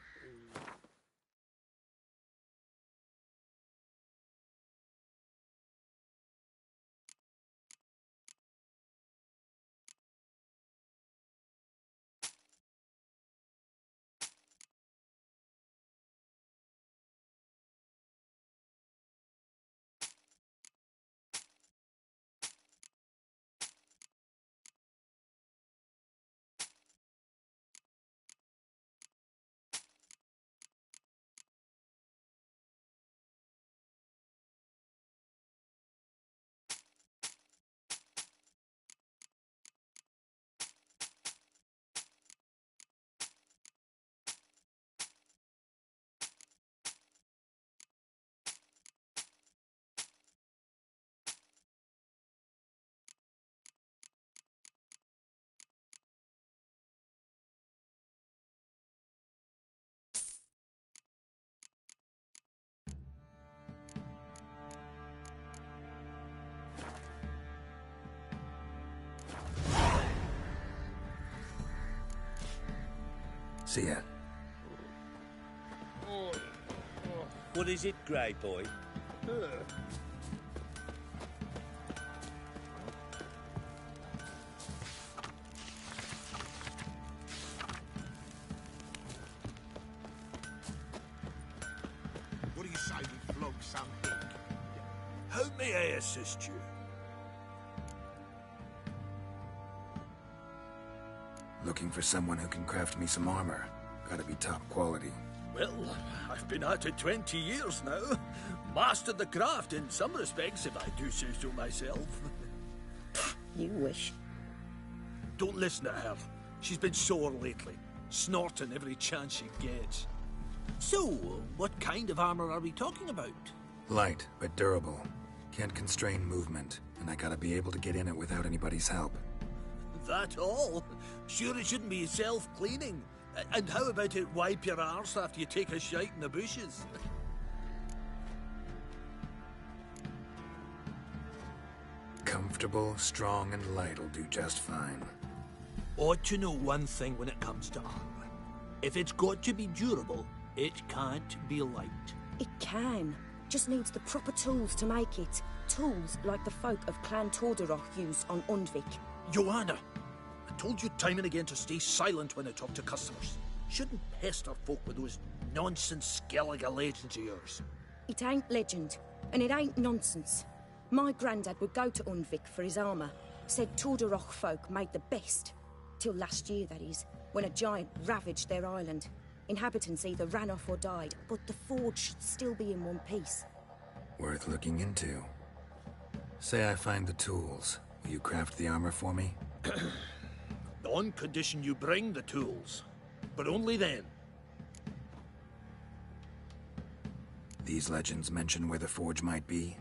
See ya. What is it, Grey Boy? What do you say we flog some pig? I assist you? Looking for someone who can craft me some armor. Gotta be top quality. Well, I've been at it 20 years now. Mastered the craft in some respects, if I do say so myself. You wish. Don't listen to her. She's been sore lately, snorting every chance she gets. So, what kind of armor are we talking about? Light, but durable. Can't constrain movement, and I gotta be able to get in it without anybody's help. That all? Sure it shouldn't be self-cleaning. And how about it wipe your arse after you take a shite in the bushes? Comfortable, strong, and light'll do just fine. Ought to know one thing when it comes to armor. If it's got to be durable, it can't be light. It can. Just needs the proper tools to make it. Tools like the folk of Clan Tordarroch use on Undvik. Joanna, I told you time and again to stay silent when I talk to customers. Shouldn't pester folk with those nonsense Skellige legends of yours. It ain't legend, and it ain't nonsense. My granddad would go to Undvik for his armour. Said Tordarroch folk made the best. Till last year, that is, when a giant ravaged their island. Inhabitants either ran off or died, but the forge should still be in one piece. Worth looking into. Say I find the tools. Will you craft the armor for me? On condition you bring the tools. But only then. These legends mention where the forge might be?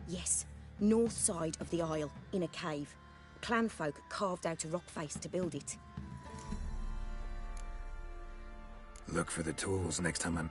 Yes, north side of the isle, in a cave. Clanfolk carved out a rock face to build it. Look for the tools next time I'm...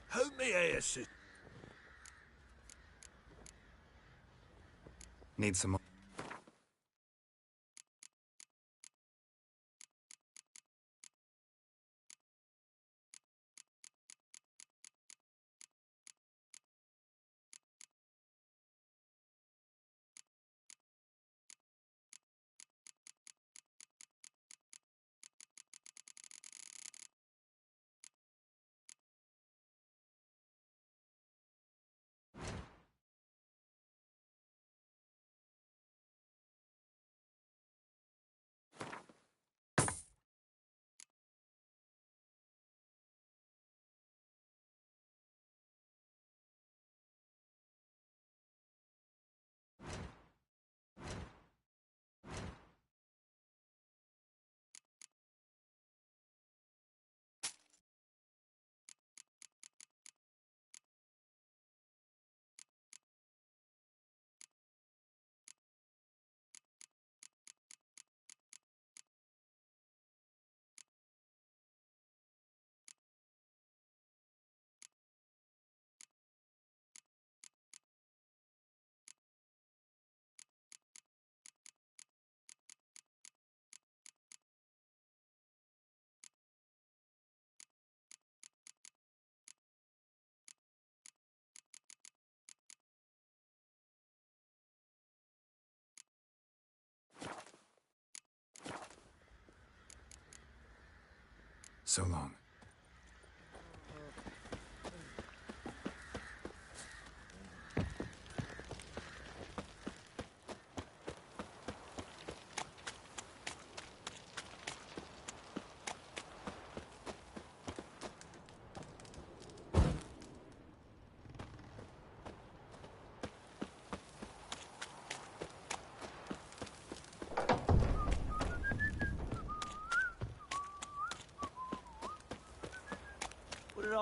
How may I assist? Need some more. So long.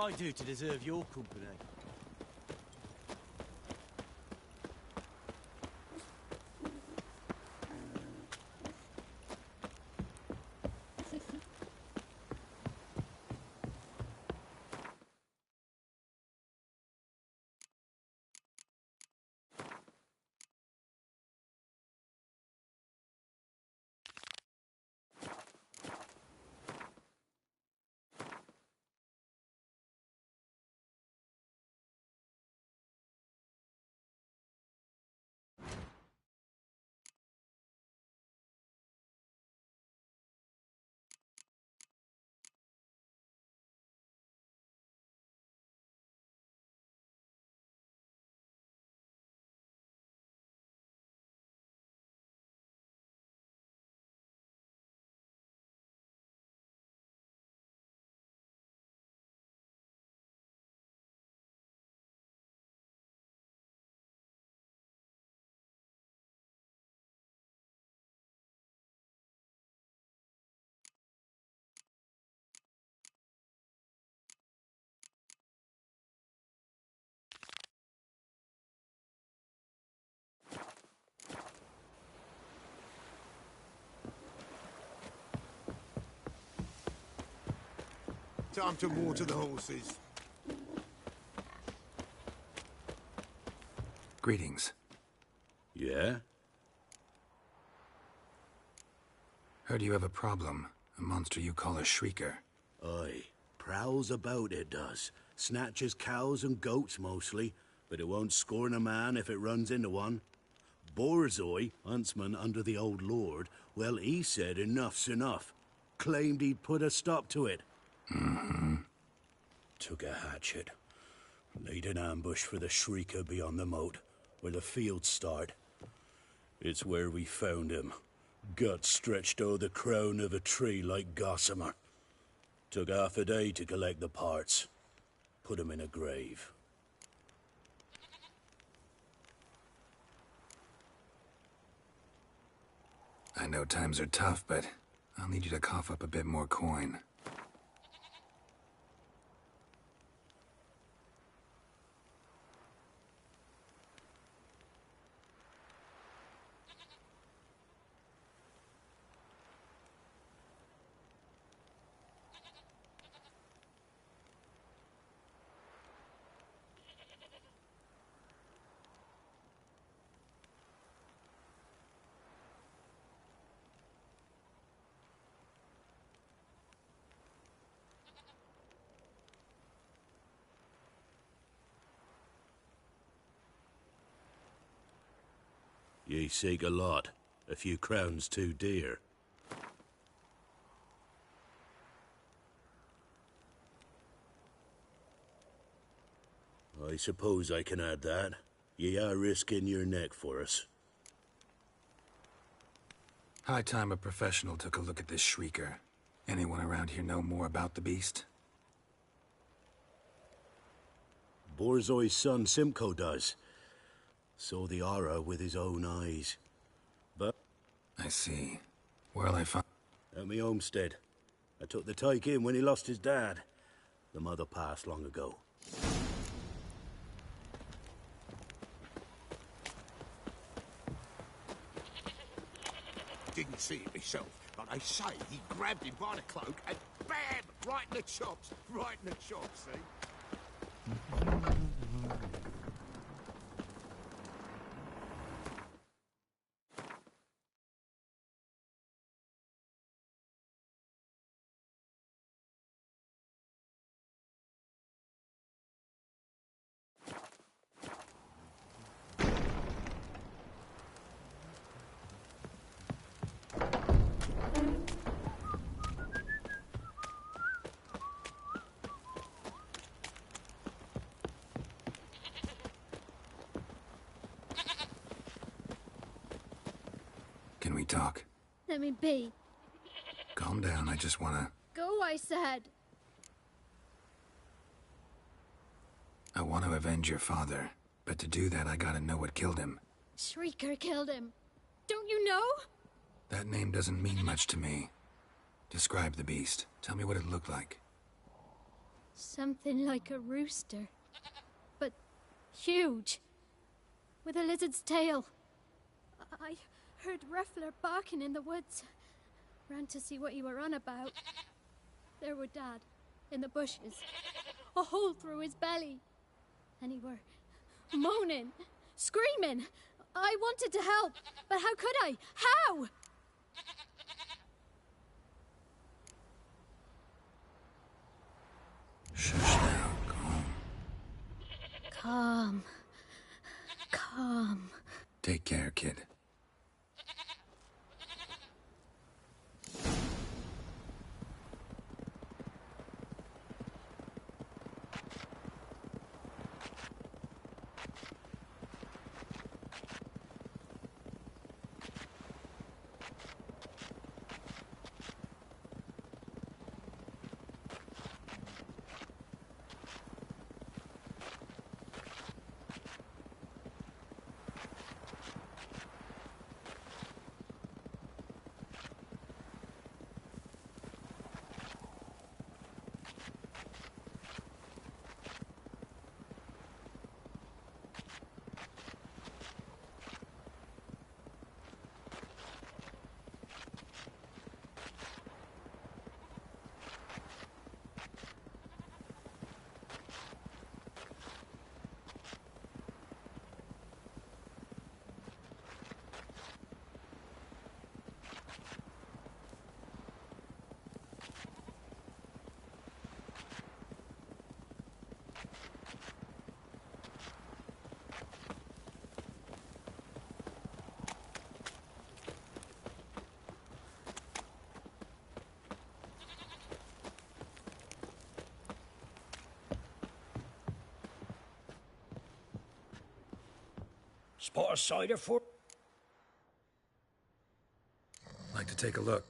I do to deserve your company? Time to water the horses. Greetings. Yeah? Heard you have a problem. A monster you call a Shrieker. Aye. Prowls about, it does. Snatches cows and goats mostly, but it won't scorn a man if it runs into one. Borzoi, huntsman under the old lord, well, he said enough's enough. Claimed he'd put a stop to it. Mm-hmm. Took a hatchet. Laid an ambush for the Shrieker beyond the moat, where the fields start. It's where we found him. Guts stretched o'er the crown of a tree like gossamer. Took half a day to collect the parts. Put him in a grave. I know times are tough, but I'll need you to cough up a bit more coin. Ye seek a lot. A few crowns too dear. I suppose I can add that. Ye are risking your neck for us. High time a professional took a look at this Shrieker. Anyone around here know more about the beast? Borzoi's son Simcoe does. Saw the aura with his own eyes. But... I see. Where'll I find... At me homestead. I took the tyke in when he lost his dad. The mother passed long ago. Didn't see it myself, but they say he grabbed him by the cloak and bam! Right in the chops. Right in the chops, see? Can we talk? Let me be. Calm down, I just wanna... Go, I said. I want to avenge your father, but to do that I gotta know what killed him. Shrieker killed him. Don't you know? That name doesn't mean much to me. Describe the beast. Tell me what it looked like. Something like a rooster. But huge. With a lizard's tail. I heard Reffler barking in the woods. Ran to see what you were on about. There were Dad, in the bushes. A hole through his belly. And he were moaning, screaming. I wanted to help, but how could I? How? Shush now, calm. Calm. Calm. Take care, kid. Spot a cider for? Like to take a look.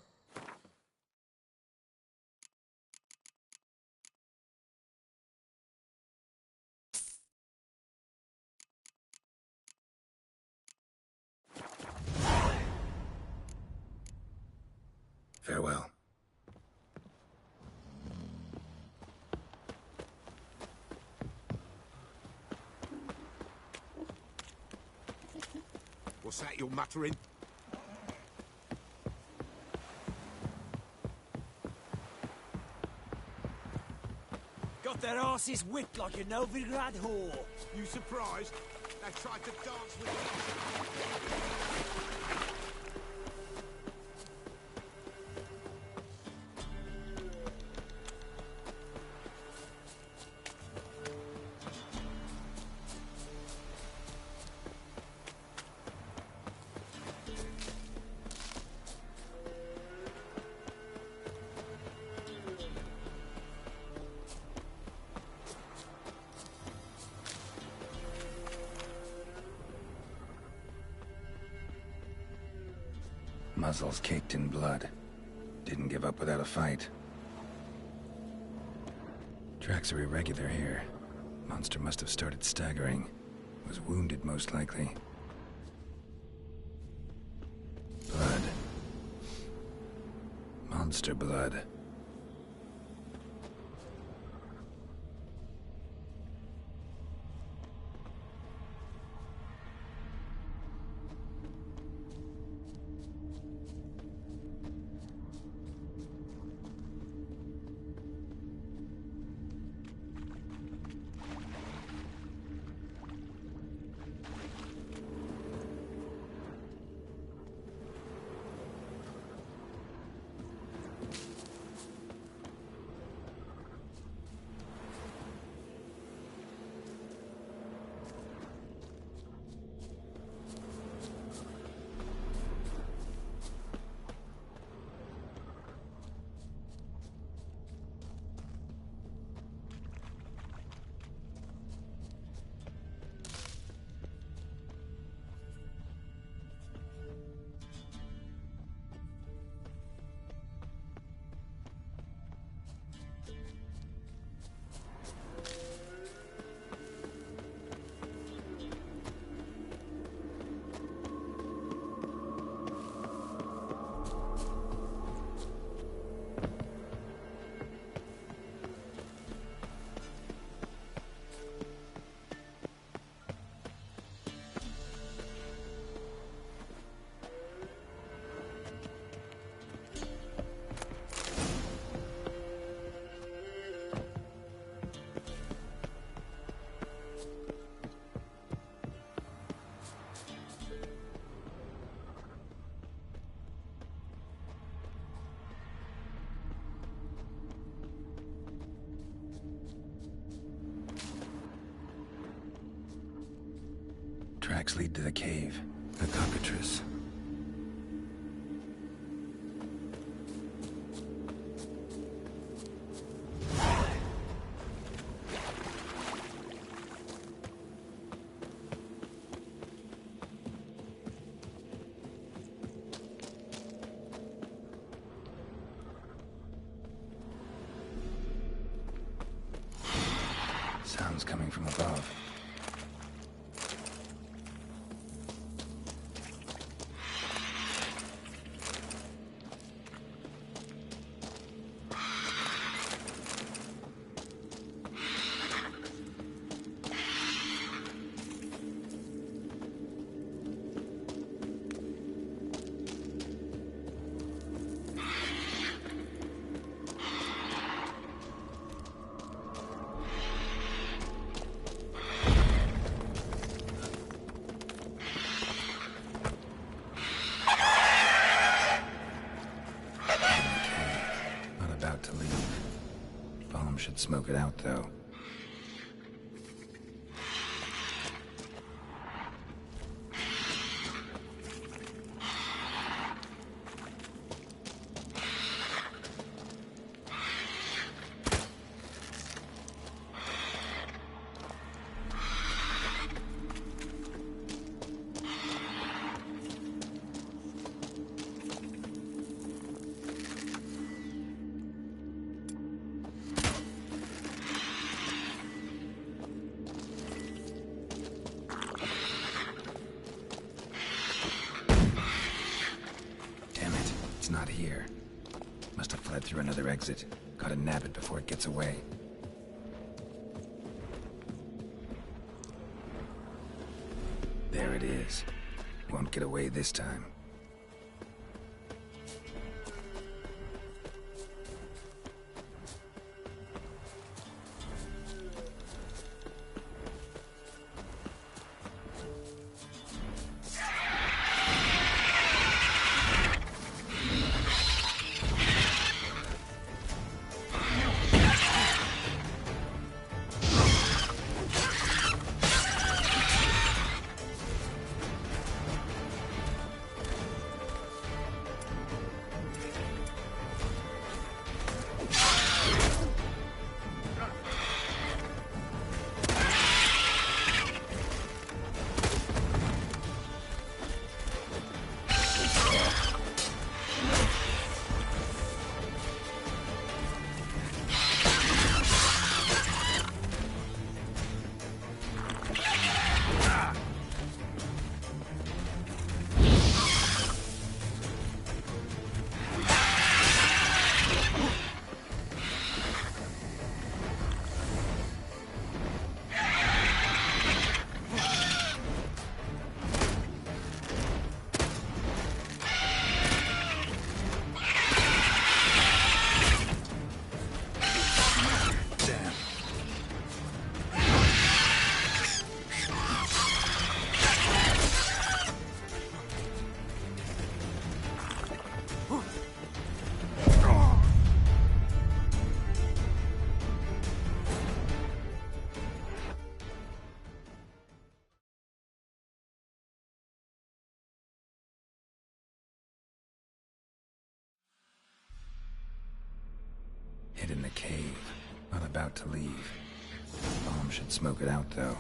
Farewell. What's that you're muttering? Got their asses whipped like a Novigrad whore. You surprised? They tried to dance with Muzzles caked in blood. Didn't give up without a fight. Tracks are irregular here. Monster must have started staggering. Was wounded, most likely. Blood. Monster blood. tracks lead to the cave. The cockatrice. Sounds coming from above. Should smoke it out, though. Not here. Must have fled through another exit. Gotta nab it before it gets away. There it is. Won't get away this time. Hid in the cave. Not about to leave. Bomb should smoke it out, though.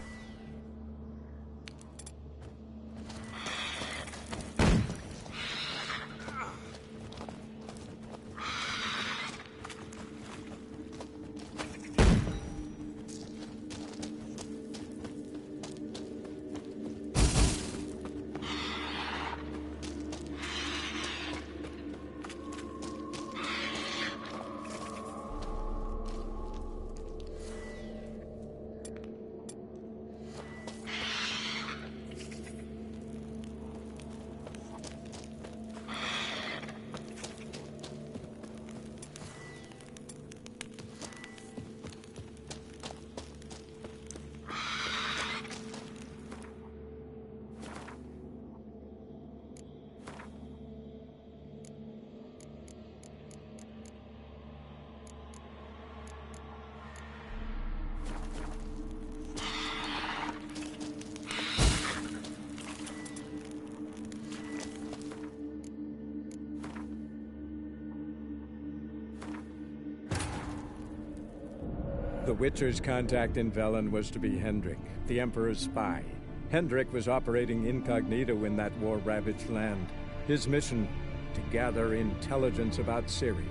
the Witcher's contact in Velen was to be Hendrik, the Emperor's spy. Hendrik was operating incognito in that war-ravaged land. His mission, to gather intelligence about Ciri.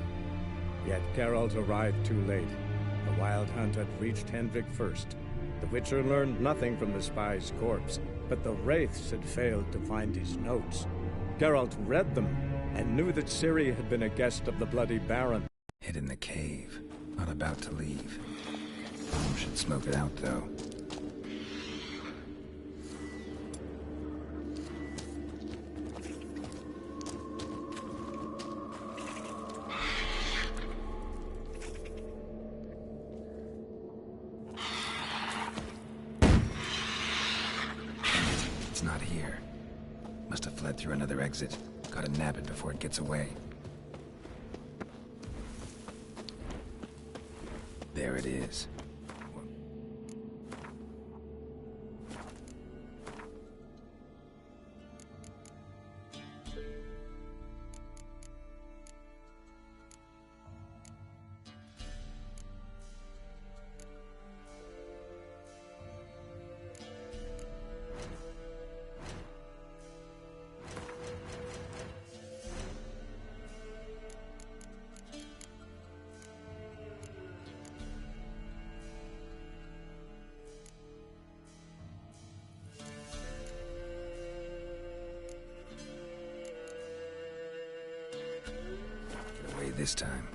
Yet Geralt arrived too late. The Wild Hunt had reached Hendrik first. The Witcher learned nothing from the spy's corpse, but the Wraiths had failed to find his notes. Geralt read them, and knew that Ciri had been a guest of the Bloody Baron. Hid in the cave, not about to leave. Should smoke it out, though. It's not here. Must have fled through another exit. Gotta nab it before it gets away. There it is. This time.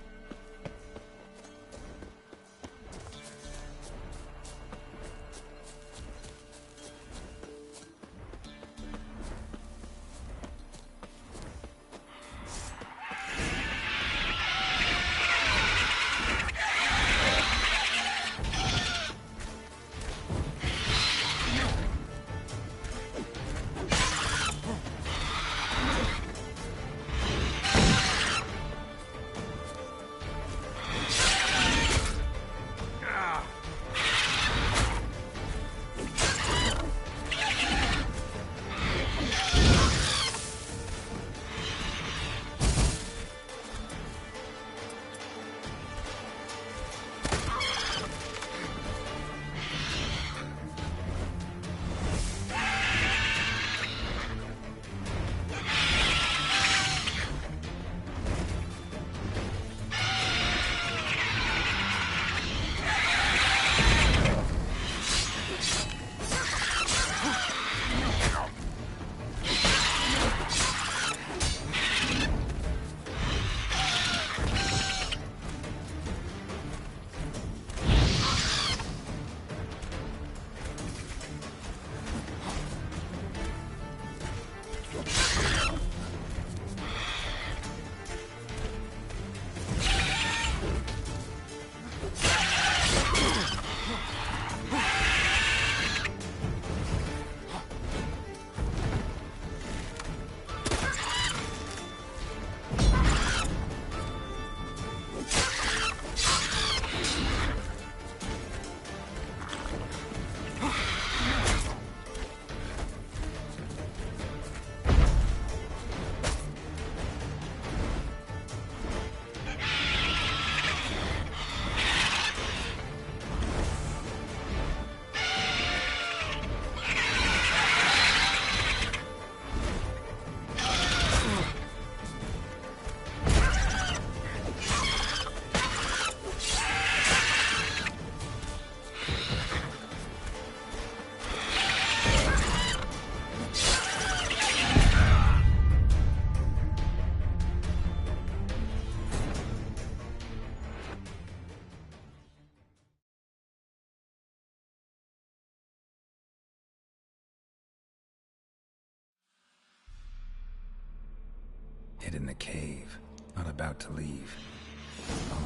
Hid in the cave, not about to leave.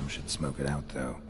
Should smoke it out, though.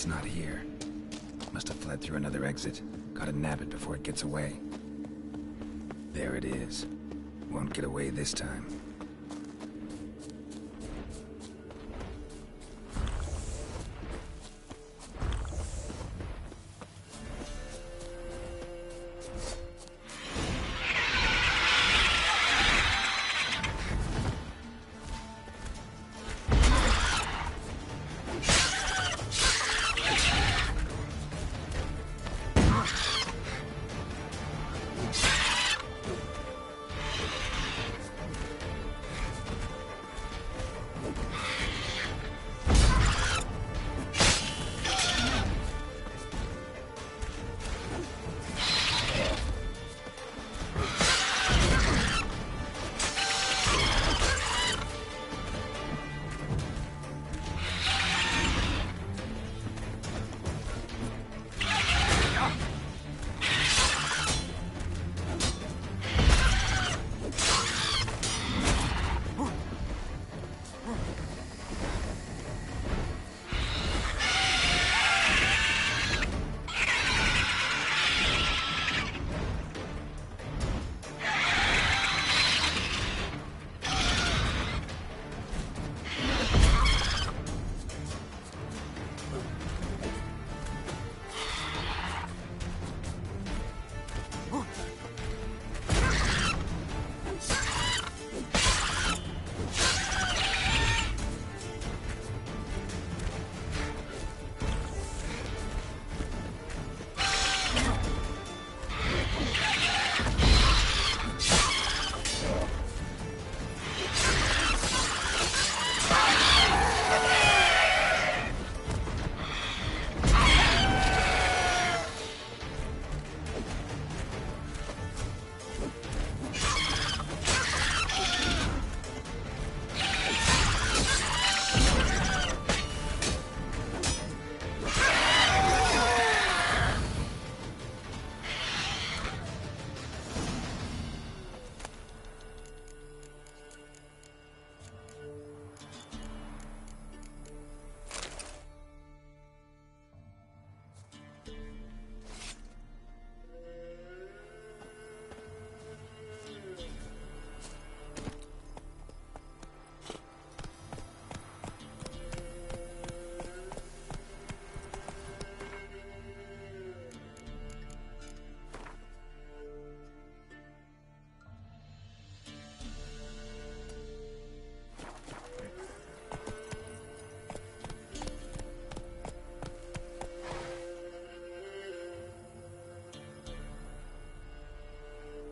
It's not here. Must have fled through another exit. Gotta nab it before it gets away. There it is. Won't get away this time.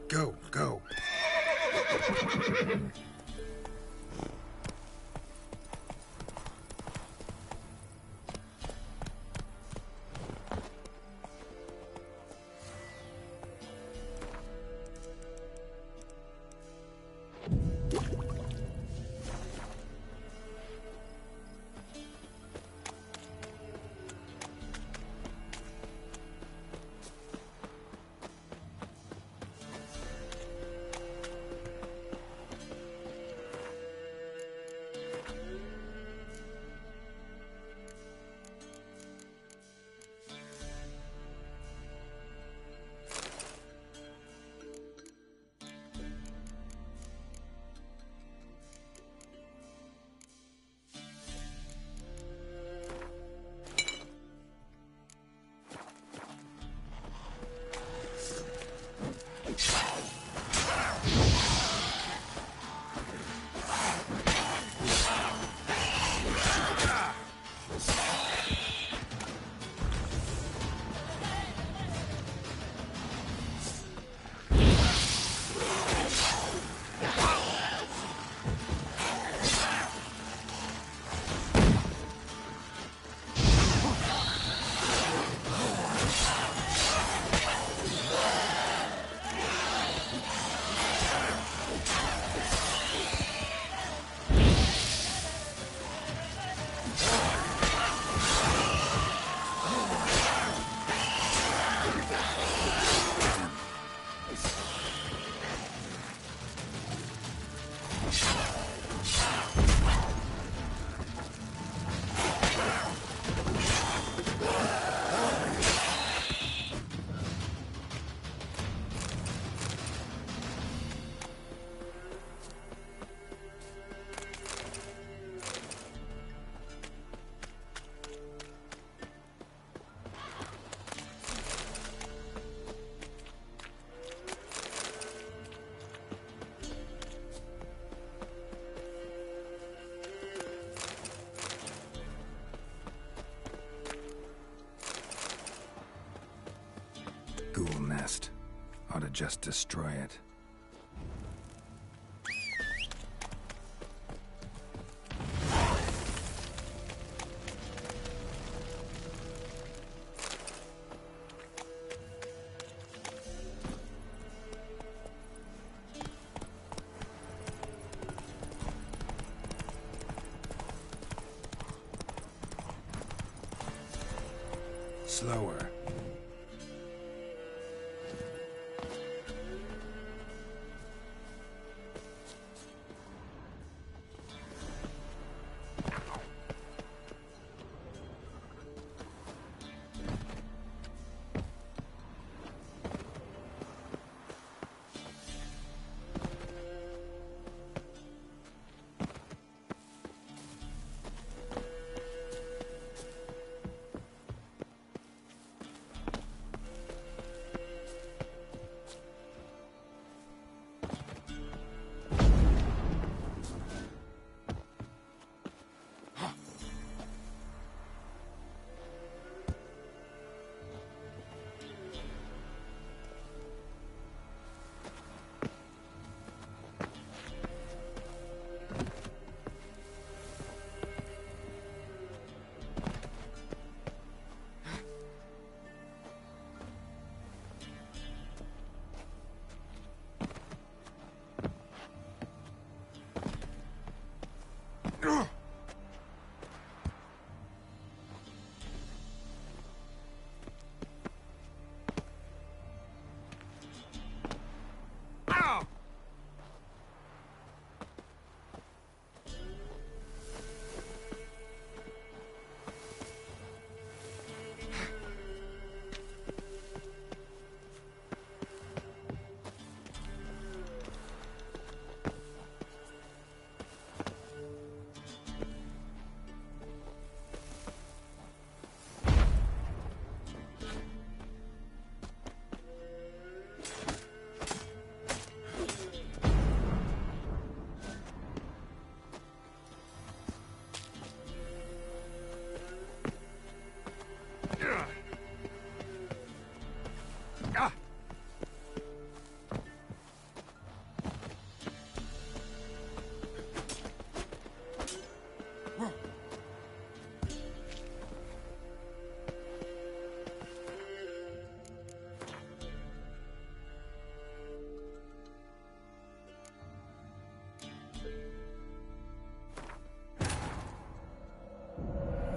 Go, go. Or to just destroy it. Slower.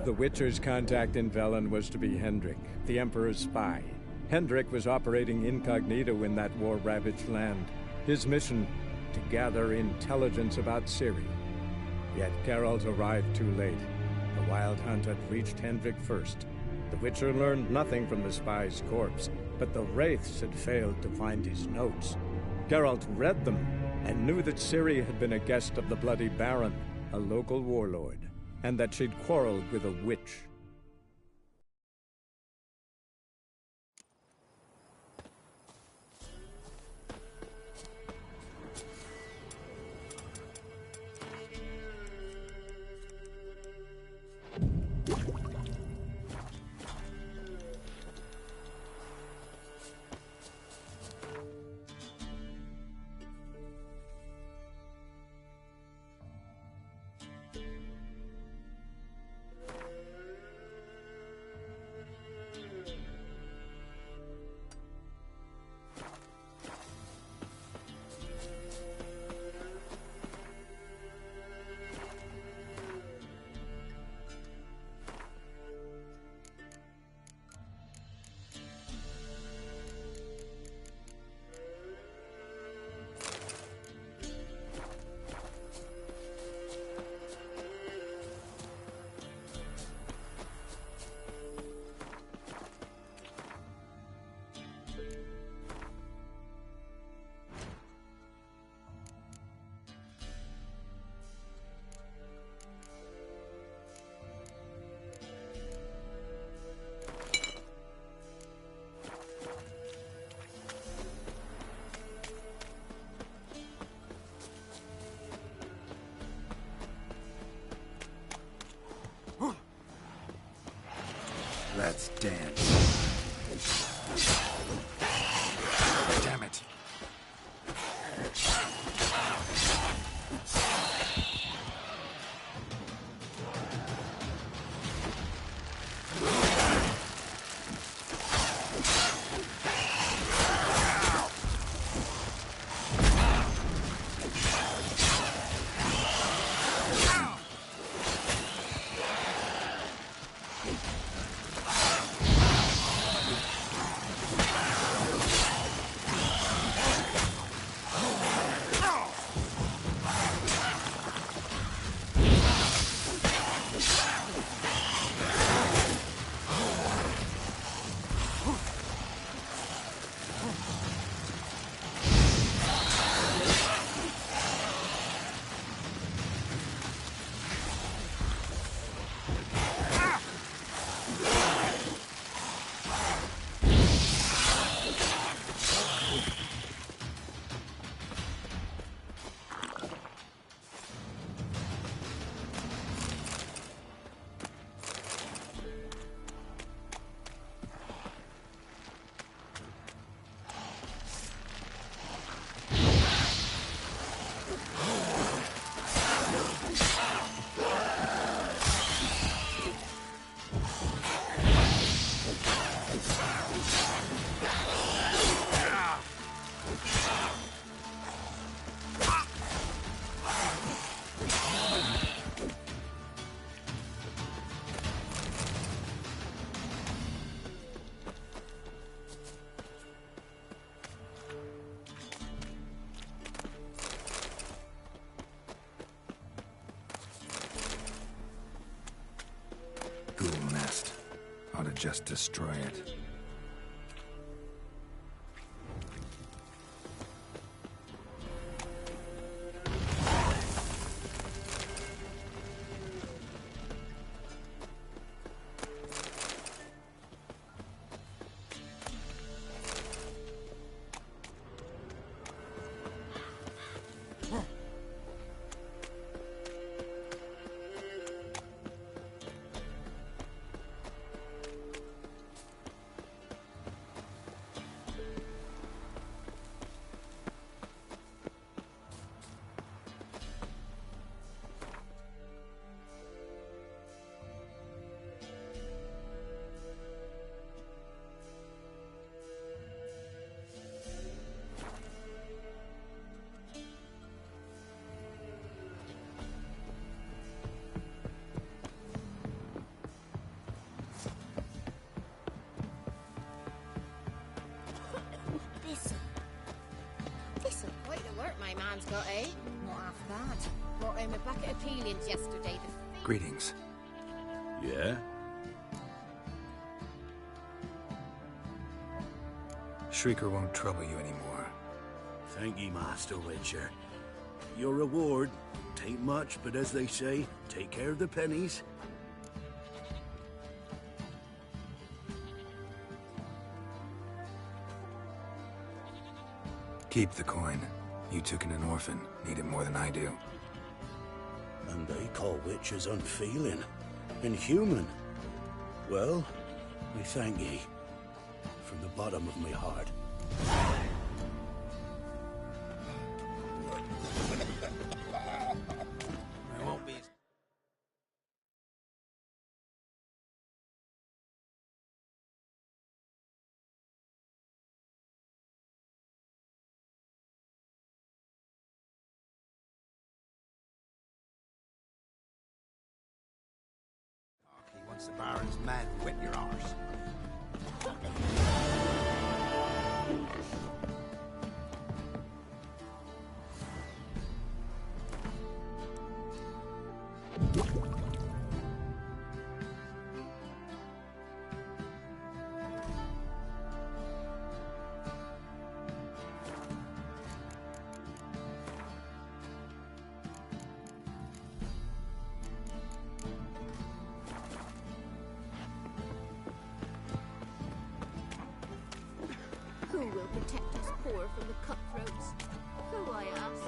The Witcher's contact in Velen was to be Hendrik, the Emperor's spy. Hendrik was operating incognito in that war-ravaged land. His mission, to gather intelligence about Ciri. Yet Geralt arrived too late. The Wild Hunt had reached Hendrik first. The Witcher learned nothing from the spy's corpse, but the Wraiths had failed to find his notes. Geralt read them and knew that Ciri had been a guest of the Bloody Baron, a local warlord, and that she'd quarreled with a witch. Let's dance. Damn it. to just destroy it. Quite the work my man's got, eh? Not half bad. Brought home a bucket of peelings yesterday. Greetings. Yeah? Shrieker won't trouble you anymore. Thank ye, Master Witcher. Your reward, tain't much, but as they say, take care of the pennies. Keep the coin. You took in an orphan. Need it more than I do. And they call witches unfeeling, inhuman. Well, I thank ye. From the bottom of my heart. I won't be... Once the Baron's mad, whip your arse. Who will protect us poor from the cutthroats? Who, I ask?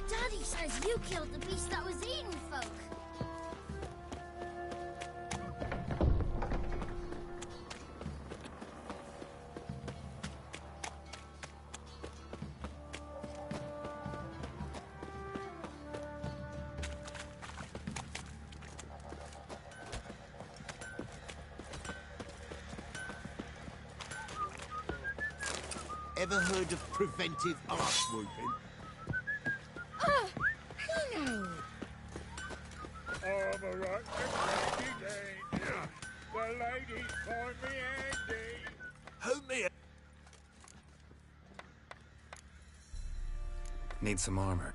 Daddy says you killed the beast that was eating folk. Ever heard of preventive arse whooping? Pino! I'm a right danger. The ladies find me handy. Who me? Need some armor.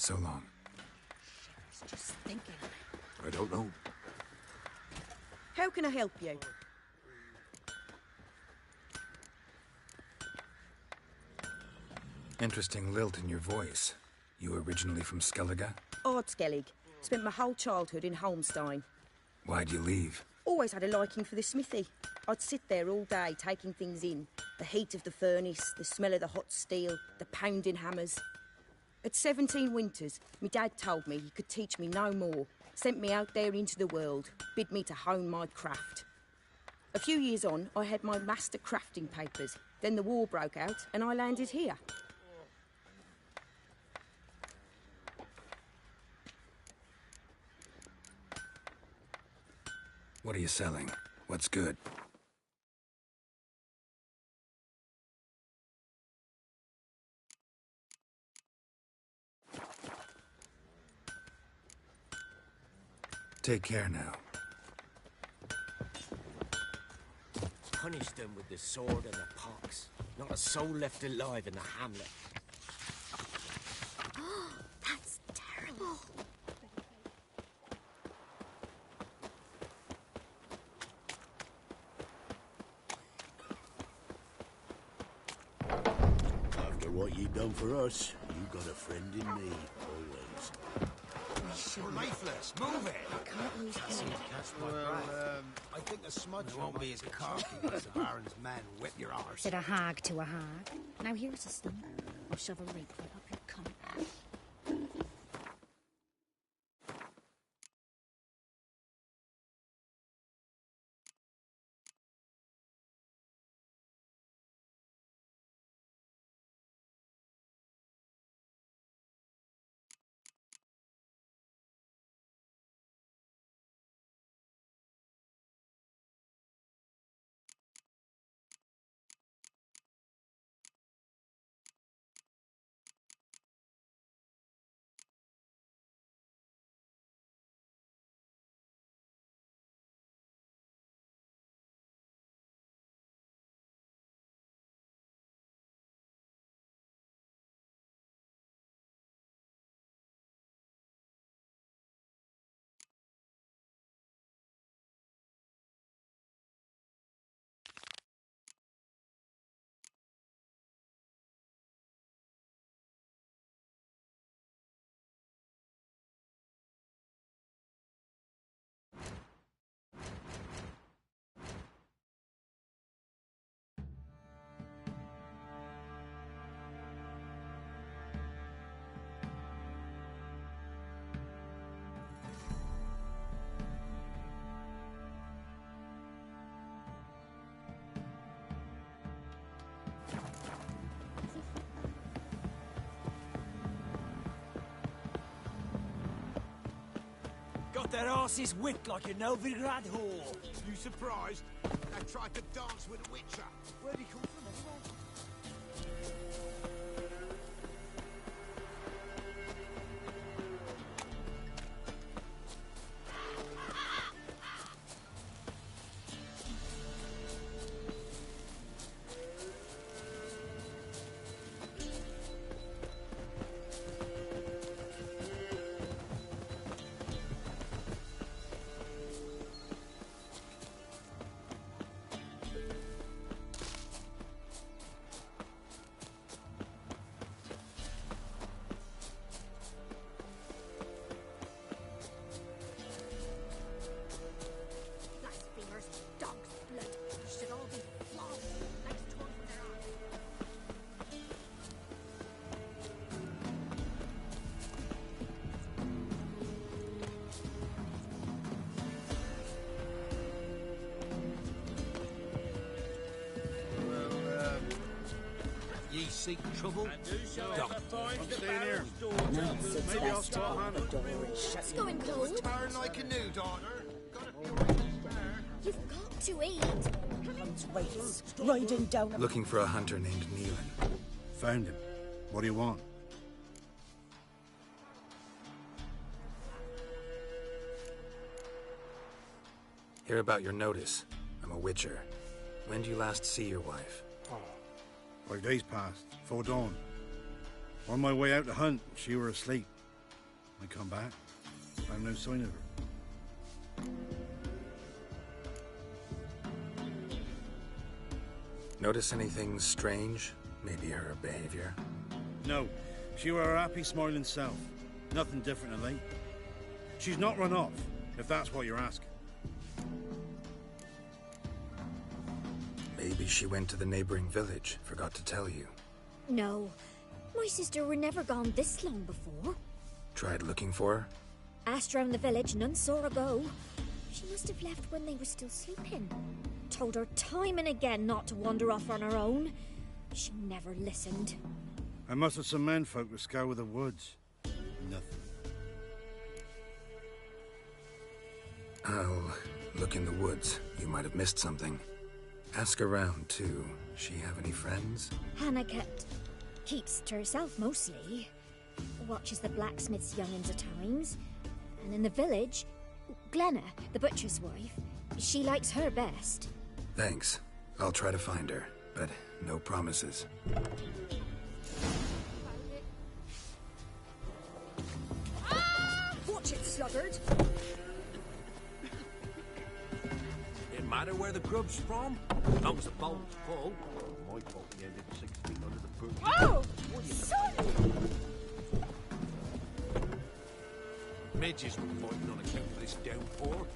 So long. Just thinking. I don't know. How can I help you? Interesting lilt in your voice. You originally from Skellige? Ardskellig. Spent my whole childhood in Holmstein. Why'd you leave? Always had a liking for the smithy. I'd sit there all day taking things in. The heat of the furnace, the smell of the hot steel, the pounding hammers. At 17 winters, my dad told me he could teach me no more. Sent me out there into the world, bid me to hone my craft. A few years on, I had my master crafting papers. Then the war broke out and I landed here. What are you selling? What's good? Take care now. Punish them with the sword and the pox. Not a soul left alive in the hamlet. That's terrible. After what you done for us, you got a friend in me, always. You're lifeless. Move it. I can't use I think a smudge won't be as cocky as the Baron's men whip your arse. Said a hag to a hag. Now here's a stump. I'll shove a rake right up your cunt. Got their asses whipped like a Novigrad whore. You surprised? I tried to dance with a witcher. Where'd he come from anyway? Blasphemers, dog's blood. You should all be flogged. Legs torn from their arms. Ye seek trouble? Maybe I'll start handling the door and shut It's going cold. Turn like a new daughter. You've got to eat. Hunt's waits, riding down. Looking for a hunter named Neelan. Found him. What do you want? Hear about your notice. I'm a witcher. When did you last see your wife? 5 days passed, 4 dawn. On my way out to hunt, she were asleep. I come back, found no sign of her. Notice anything strange? Maybe her behavior? No, she were her happy, smiling self. Nothing different of late. She's not run off, if that's what you're asking. Maybe she went to the neighboring village, forgot to tell you. No, my sister were never gone this long before. Tried looking for her? Asked round the village, none saw her go. She must have left when they were still sleeping. Told her time and again not to wander off on her own. She never listened. I mustered some menfolk to scour the woods. Nothing. I'll look in the woods. You might have missed something. Ask around, too. She have any friends? Hannah keeps to herself mostly. Watches the blacksmith's young'uns at times. And in the village, Glenna, the butcher's wife, she likes her best. Thanks. I'll try to find her, but no promises. Watch it, sluggard! It matter where the grub's from? As long as the bowl's full. My fault he ended 6 feet under the boot. Oh! Son! Midges were fighting on account of this downpour.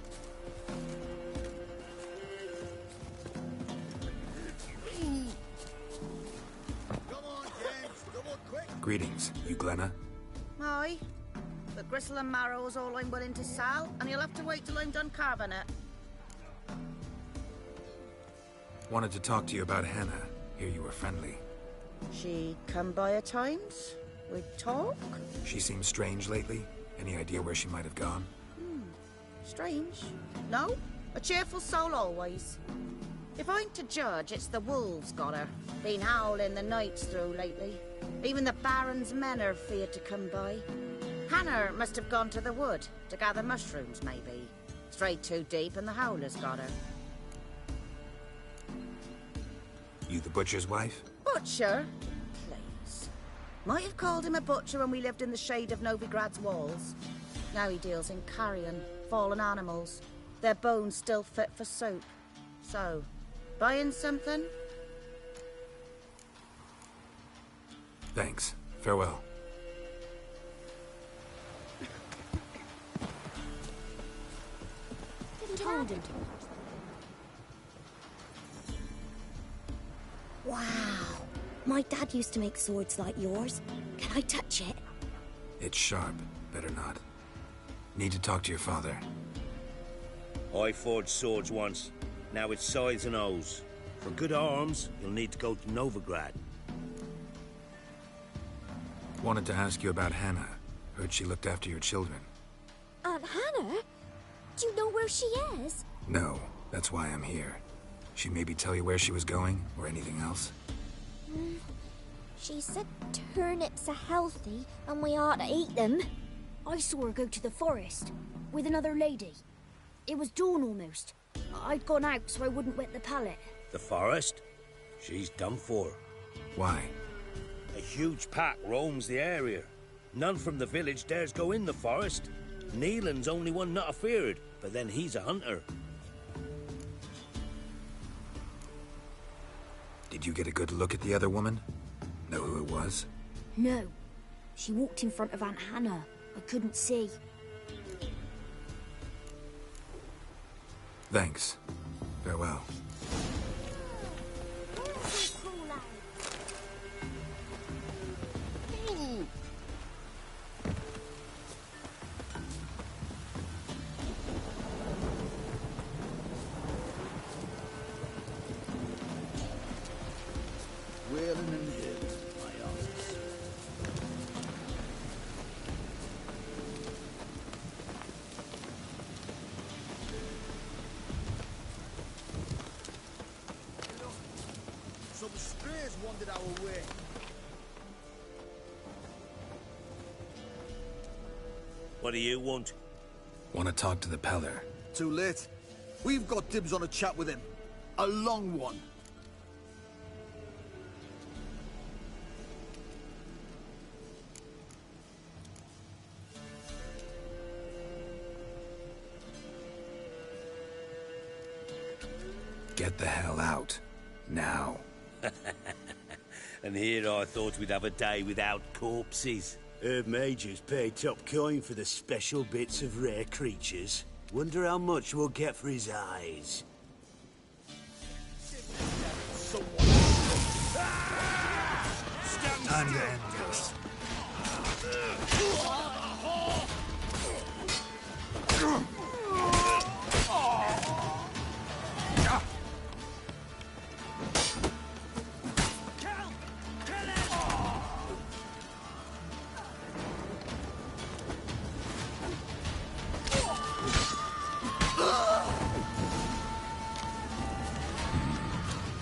Come on, gents. Come on, quick. Greetings. You Glenna? Aye. But gristle and marrow's all I'm willing to sell, and you'll have to wait till I'm done carving it. Wanted to talk to you about Hannah. Hear you were friendly. She come by at times? We'd talk? She seems strange lately. Any idea where she might have gone? Strange. No? A cheerful soul always. If I'm to judge, it's the wolves got her. Been howling the nights through lately. Even the Baron's men are feared to come by. Hannah must have gone to the wood to gather mushrooms, maybe. Strayed too deep and the howlers got her. You the butcher's wife? Butcher? Please. Might have called him a butcher when we lived in the shade of Novigrad's walls. Now he deals in carrion, fallen animals. Their bones still fit for soup. So, buying something? Thanks. Farewell. Told. Wow. My dad used to make swords like yours. Can I touch it? It's sharp. Better not. Need to talk to your father. I forged swords once. Now it's scythes and hoes. For good arms, you'll need to go to Novigrad. Wanted to ask you about Hannah. Heard she looked after your children. Aunt Hannah? Do you know where she is? No, that's why I'm here. She maybe tell you where she was going, or anything else? She said turnips are healthy, and we ought to eat them. I saw her go to the forest, with another lady. It was dawn almost. I'd gone out so I wouldn't wet the pallet. The forest? She's done for. Why? A huge pack roams the area. None from the village dares go in the forest. Neelan's only one not afeared, but then he's a hunter. Did you get a good look at the other woman? Know who it was? No. She walked in front of Aunt Hannah. I couldn't see. Thanks. Farewell. Wailing and dead, my arms. Some strays wandered our way. What do you want? Want to talk to the Peller. Too late. We've got dibs on a chat with him. A long one. get the hell out. Now. And here I thought we'd have a day without corpses. Herb Majors pay top coin for the special bits of rare creatures. Wonder how much we'll get for his eyes. Time to end this.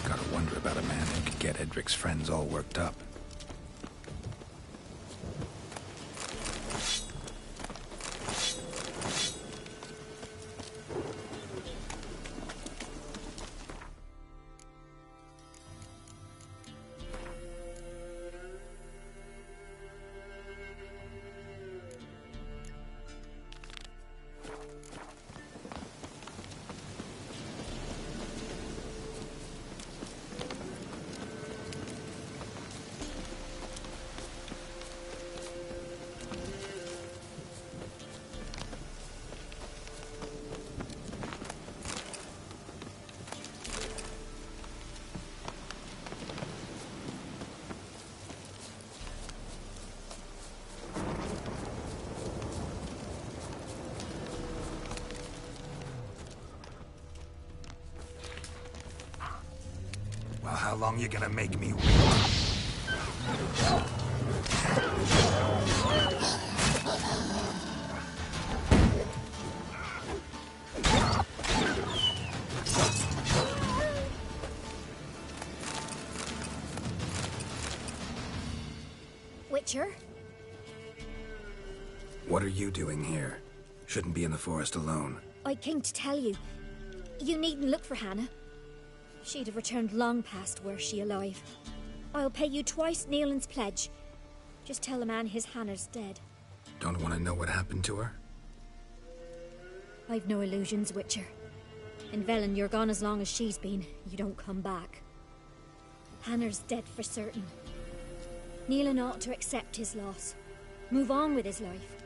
Gotta wonder about a man who could get Edric's friends all worked up. Well, how long you gonna make me wait? Witcher? What are you doing here? Shouldn't be in the forest alone. I came to tell you. You needn't look for Hannah. She'd have returned long past were she alive. I'll pay you twice Nealon's pledge. Just tell the man his Hannah's dead. Don't want to know what happened to her? I've no illusions, Witcher. In Velen, you're gone as long as she's been. You don't come back. Hannah's dead for certain. Nealon ought to accept his loss. Move on with his life.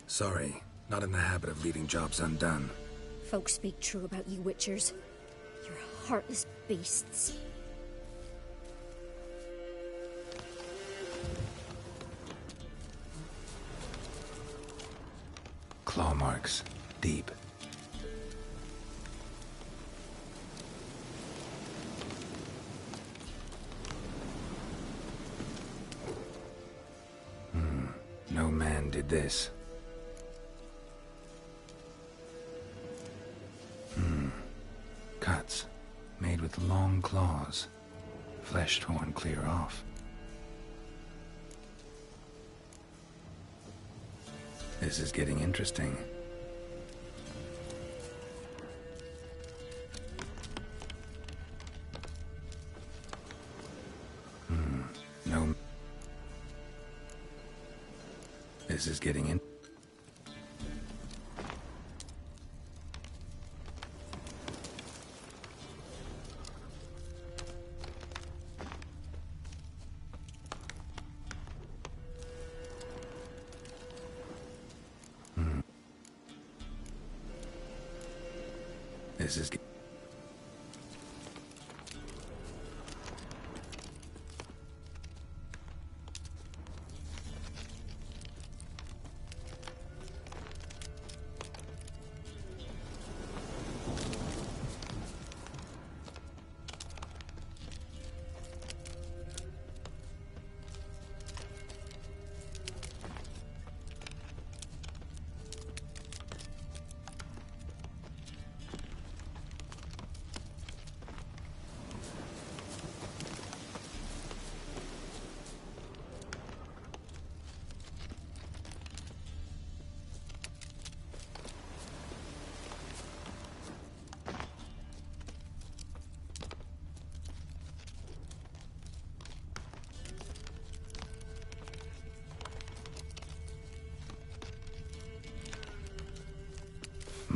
Sorry, not in the habit of leaving jobs undone. Folks speak true about you, Witchers. You're heartless beasts. Claw marks. Deep. No man did this. Cuts. Made with long claws. Flesh torn clear off. This is getting interesting. No. This is getting in. This is.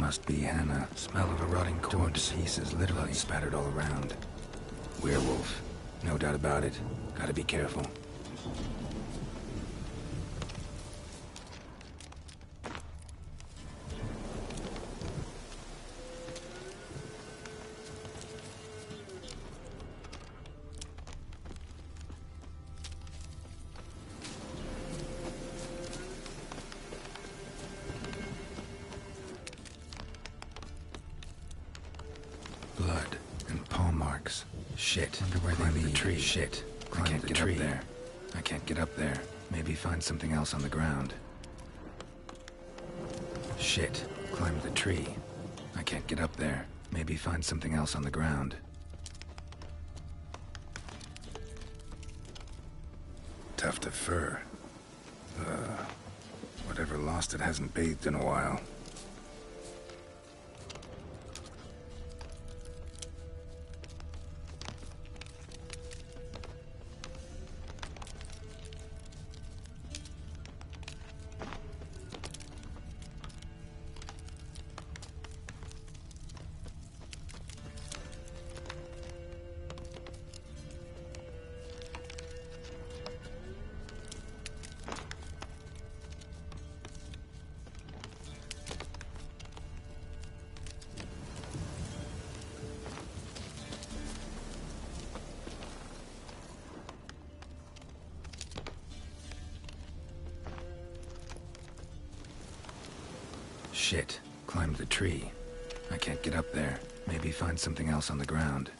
Must be Hannah. Smell of a rotting corpse. Pieces, literally spattered all around. Werewolf. No doubt about it. Gotta be careful. Blood and paw marks. Shit. Wonder where they lead. The tree. Shit. I can't get up there. I can't get up there. Maybe find something else on the ground. Shit. Climb the tree. I can't get up there. Maybe find something else on the ground. Tuft of fur. Whatever lost it hasn't bathed in a while. Shit. Climbed the tree. I can't get up there. Maybe find something else on the ground.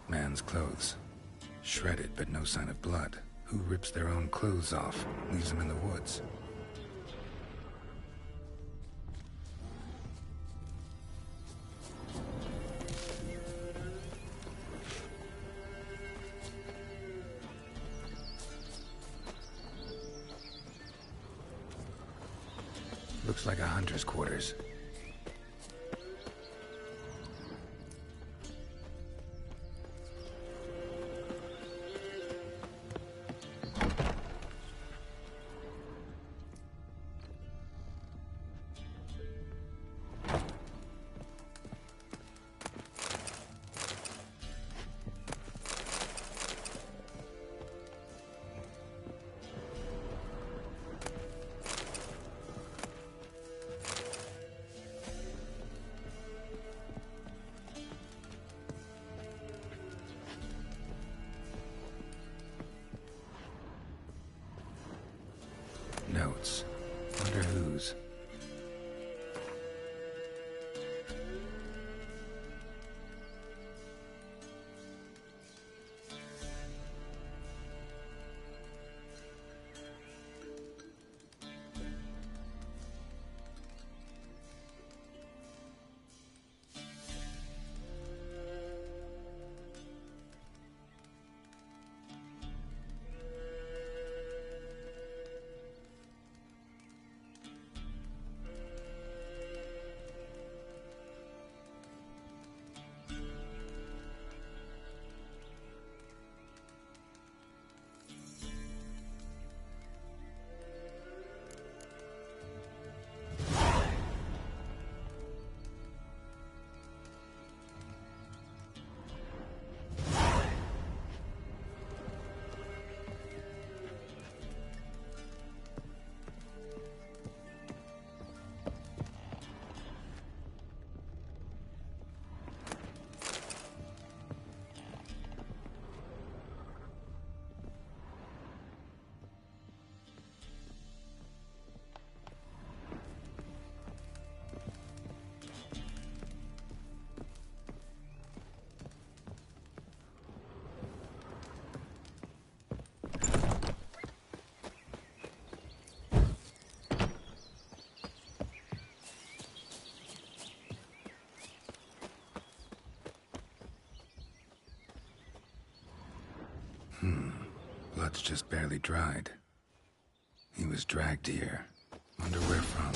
Man's clothes. Shredded, but no sign of blood. Who rips their own clothes off, leaves them in the woods? Looks like a hunter's quarters. Notes. Wonder whose. Blood's just barely dried. He was dragged here. Wonder where from.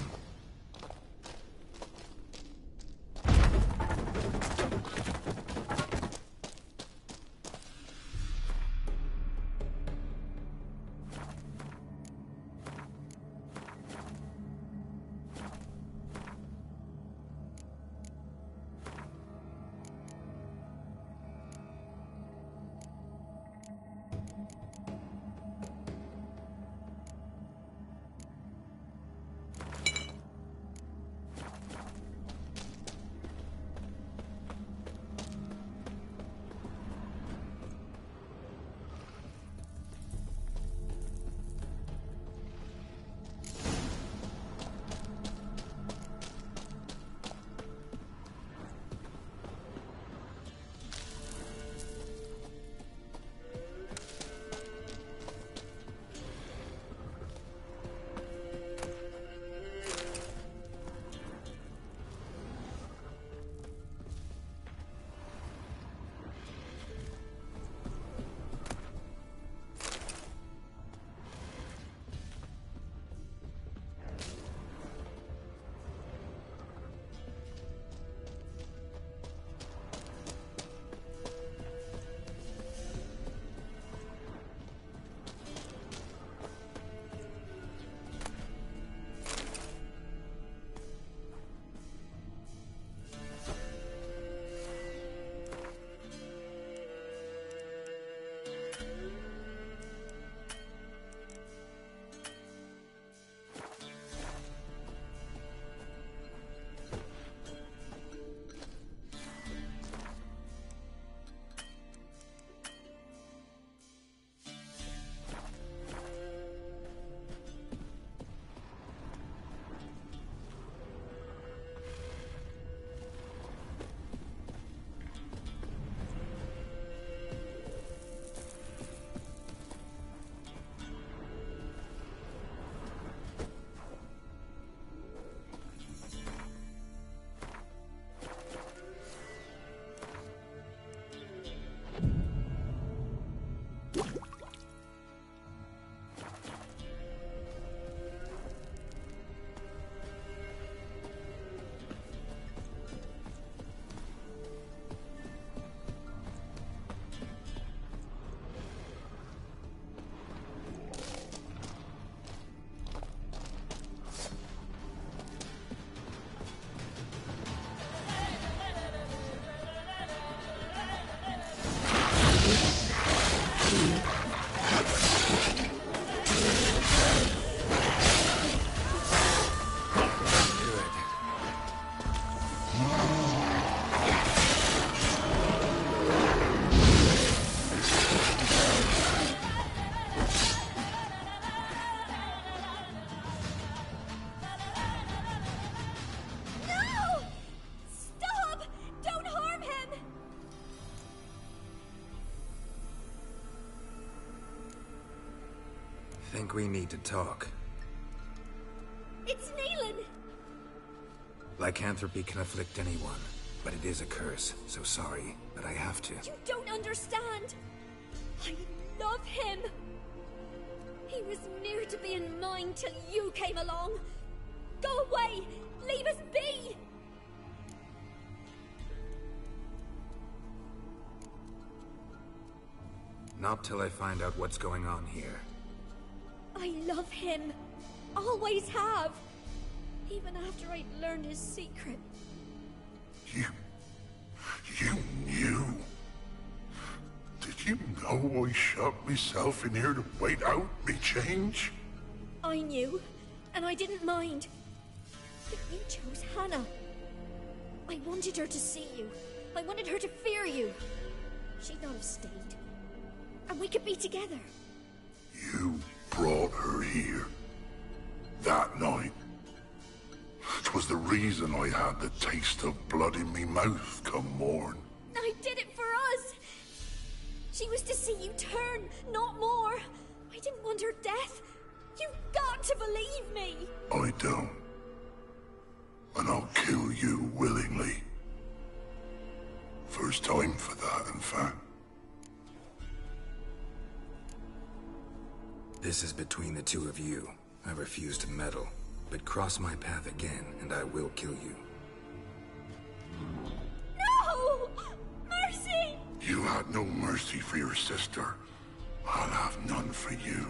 Think we need to talk. It's Neelan! Lycanthropy can afflict anyone, but it is a curse, so sorry, but I have to. You don't understand! I love him! He was near to being mine till you came along! Go away! Leave us be! Not till I find out what's going on here. I love him. Always have. Even after I'd learned his secret. You knew? Did you know I shut myself in here to wait out me change? I knew, and I didn't mind. But you chose Hannah. I wanted her to see you. I wanted her to fear you. She'd not have stayed. And we could be together. You brought her here. That night. It was the reason I had the taste of blood in me mouth come morn. I did it for us. She was to see you turn, not more. I didn't want her death. You've got to believe me. I don't. And I'll kill you willingly. First time for that, in fact. This is between the two of you. I refuse to meddle, but cross my path again, and I will kill you. No! Mercy! You had no mercy for your sister. I'll have none for you.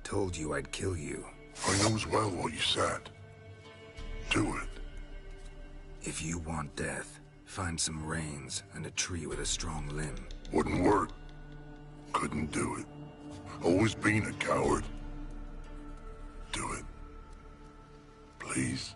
Told you I'd kill you. I knows well what you said. Do it. If you want death, find some reins and a tree with a strong limb. Wouldn't work. Couldn't do it. Always been a coward. Do it. Please.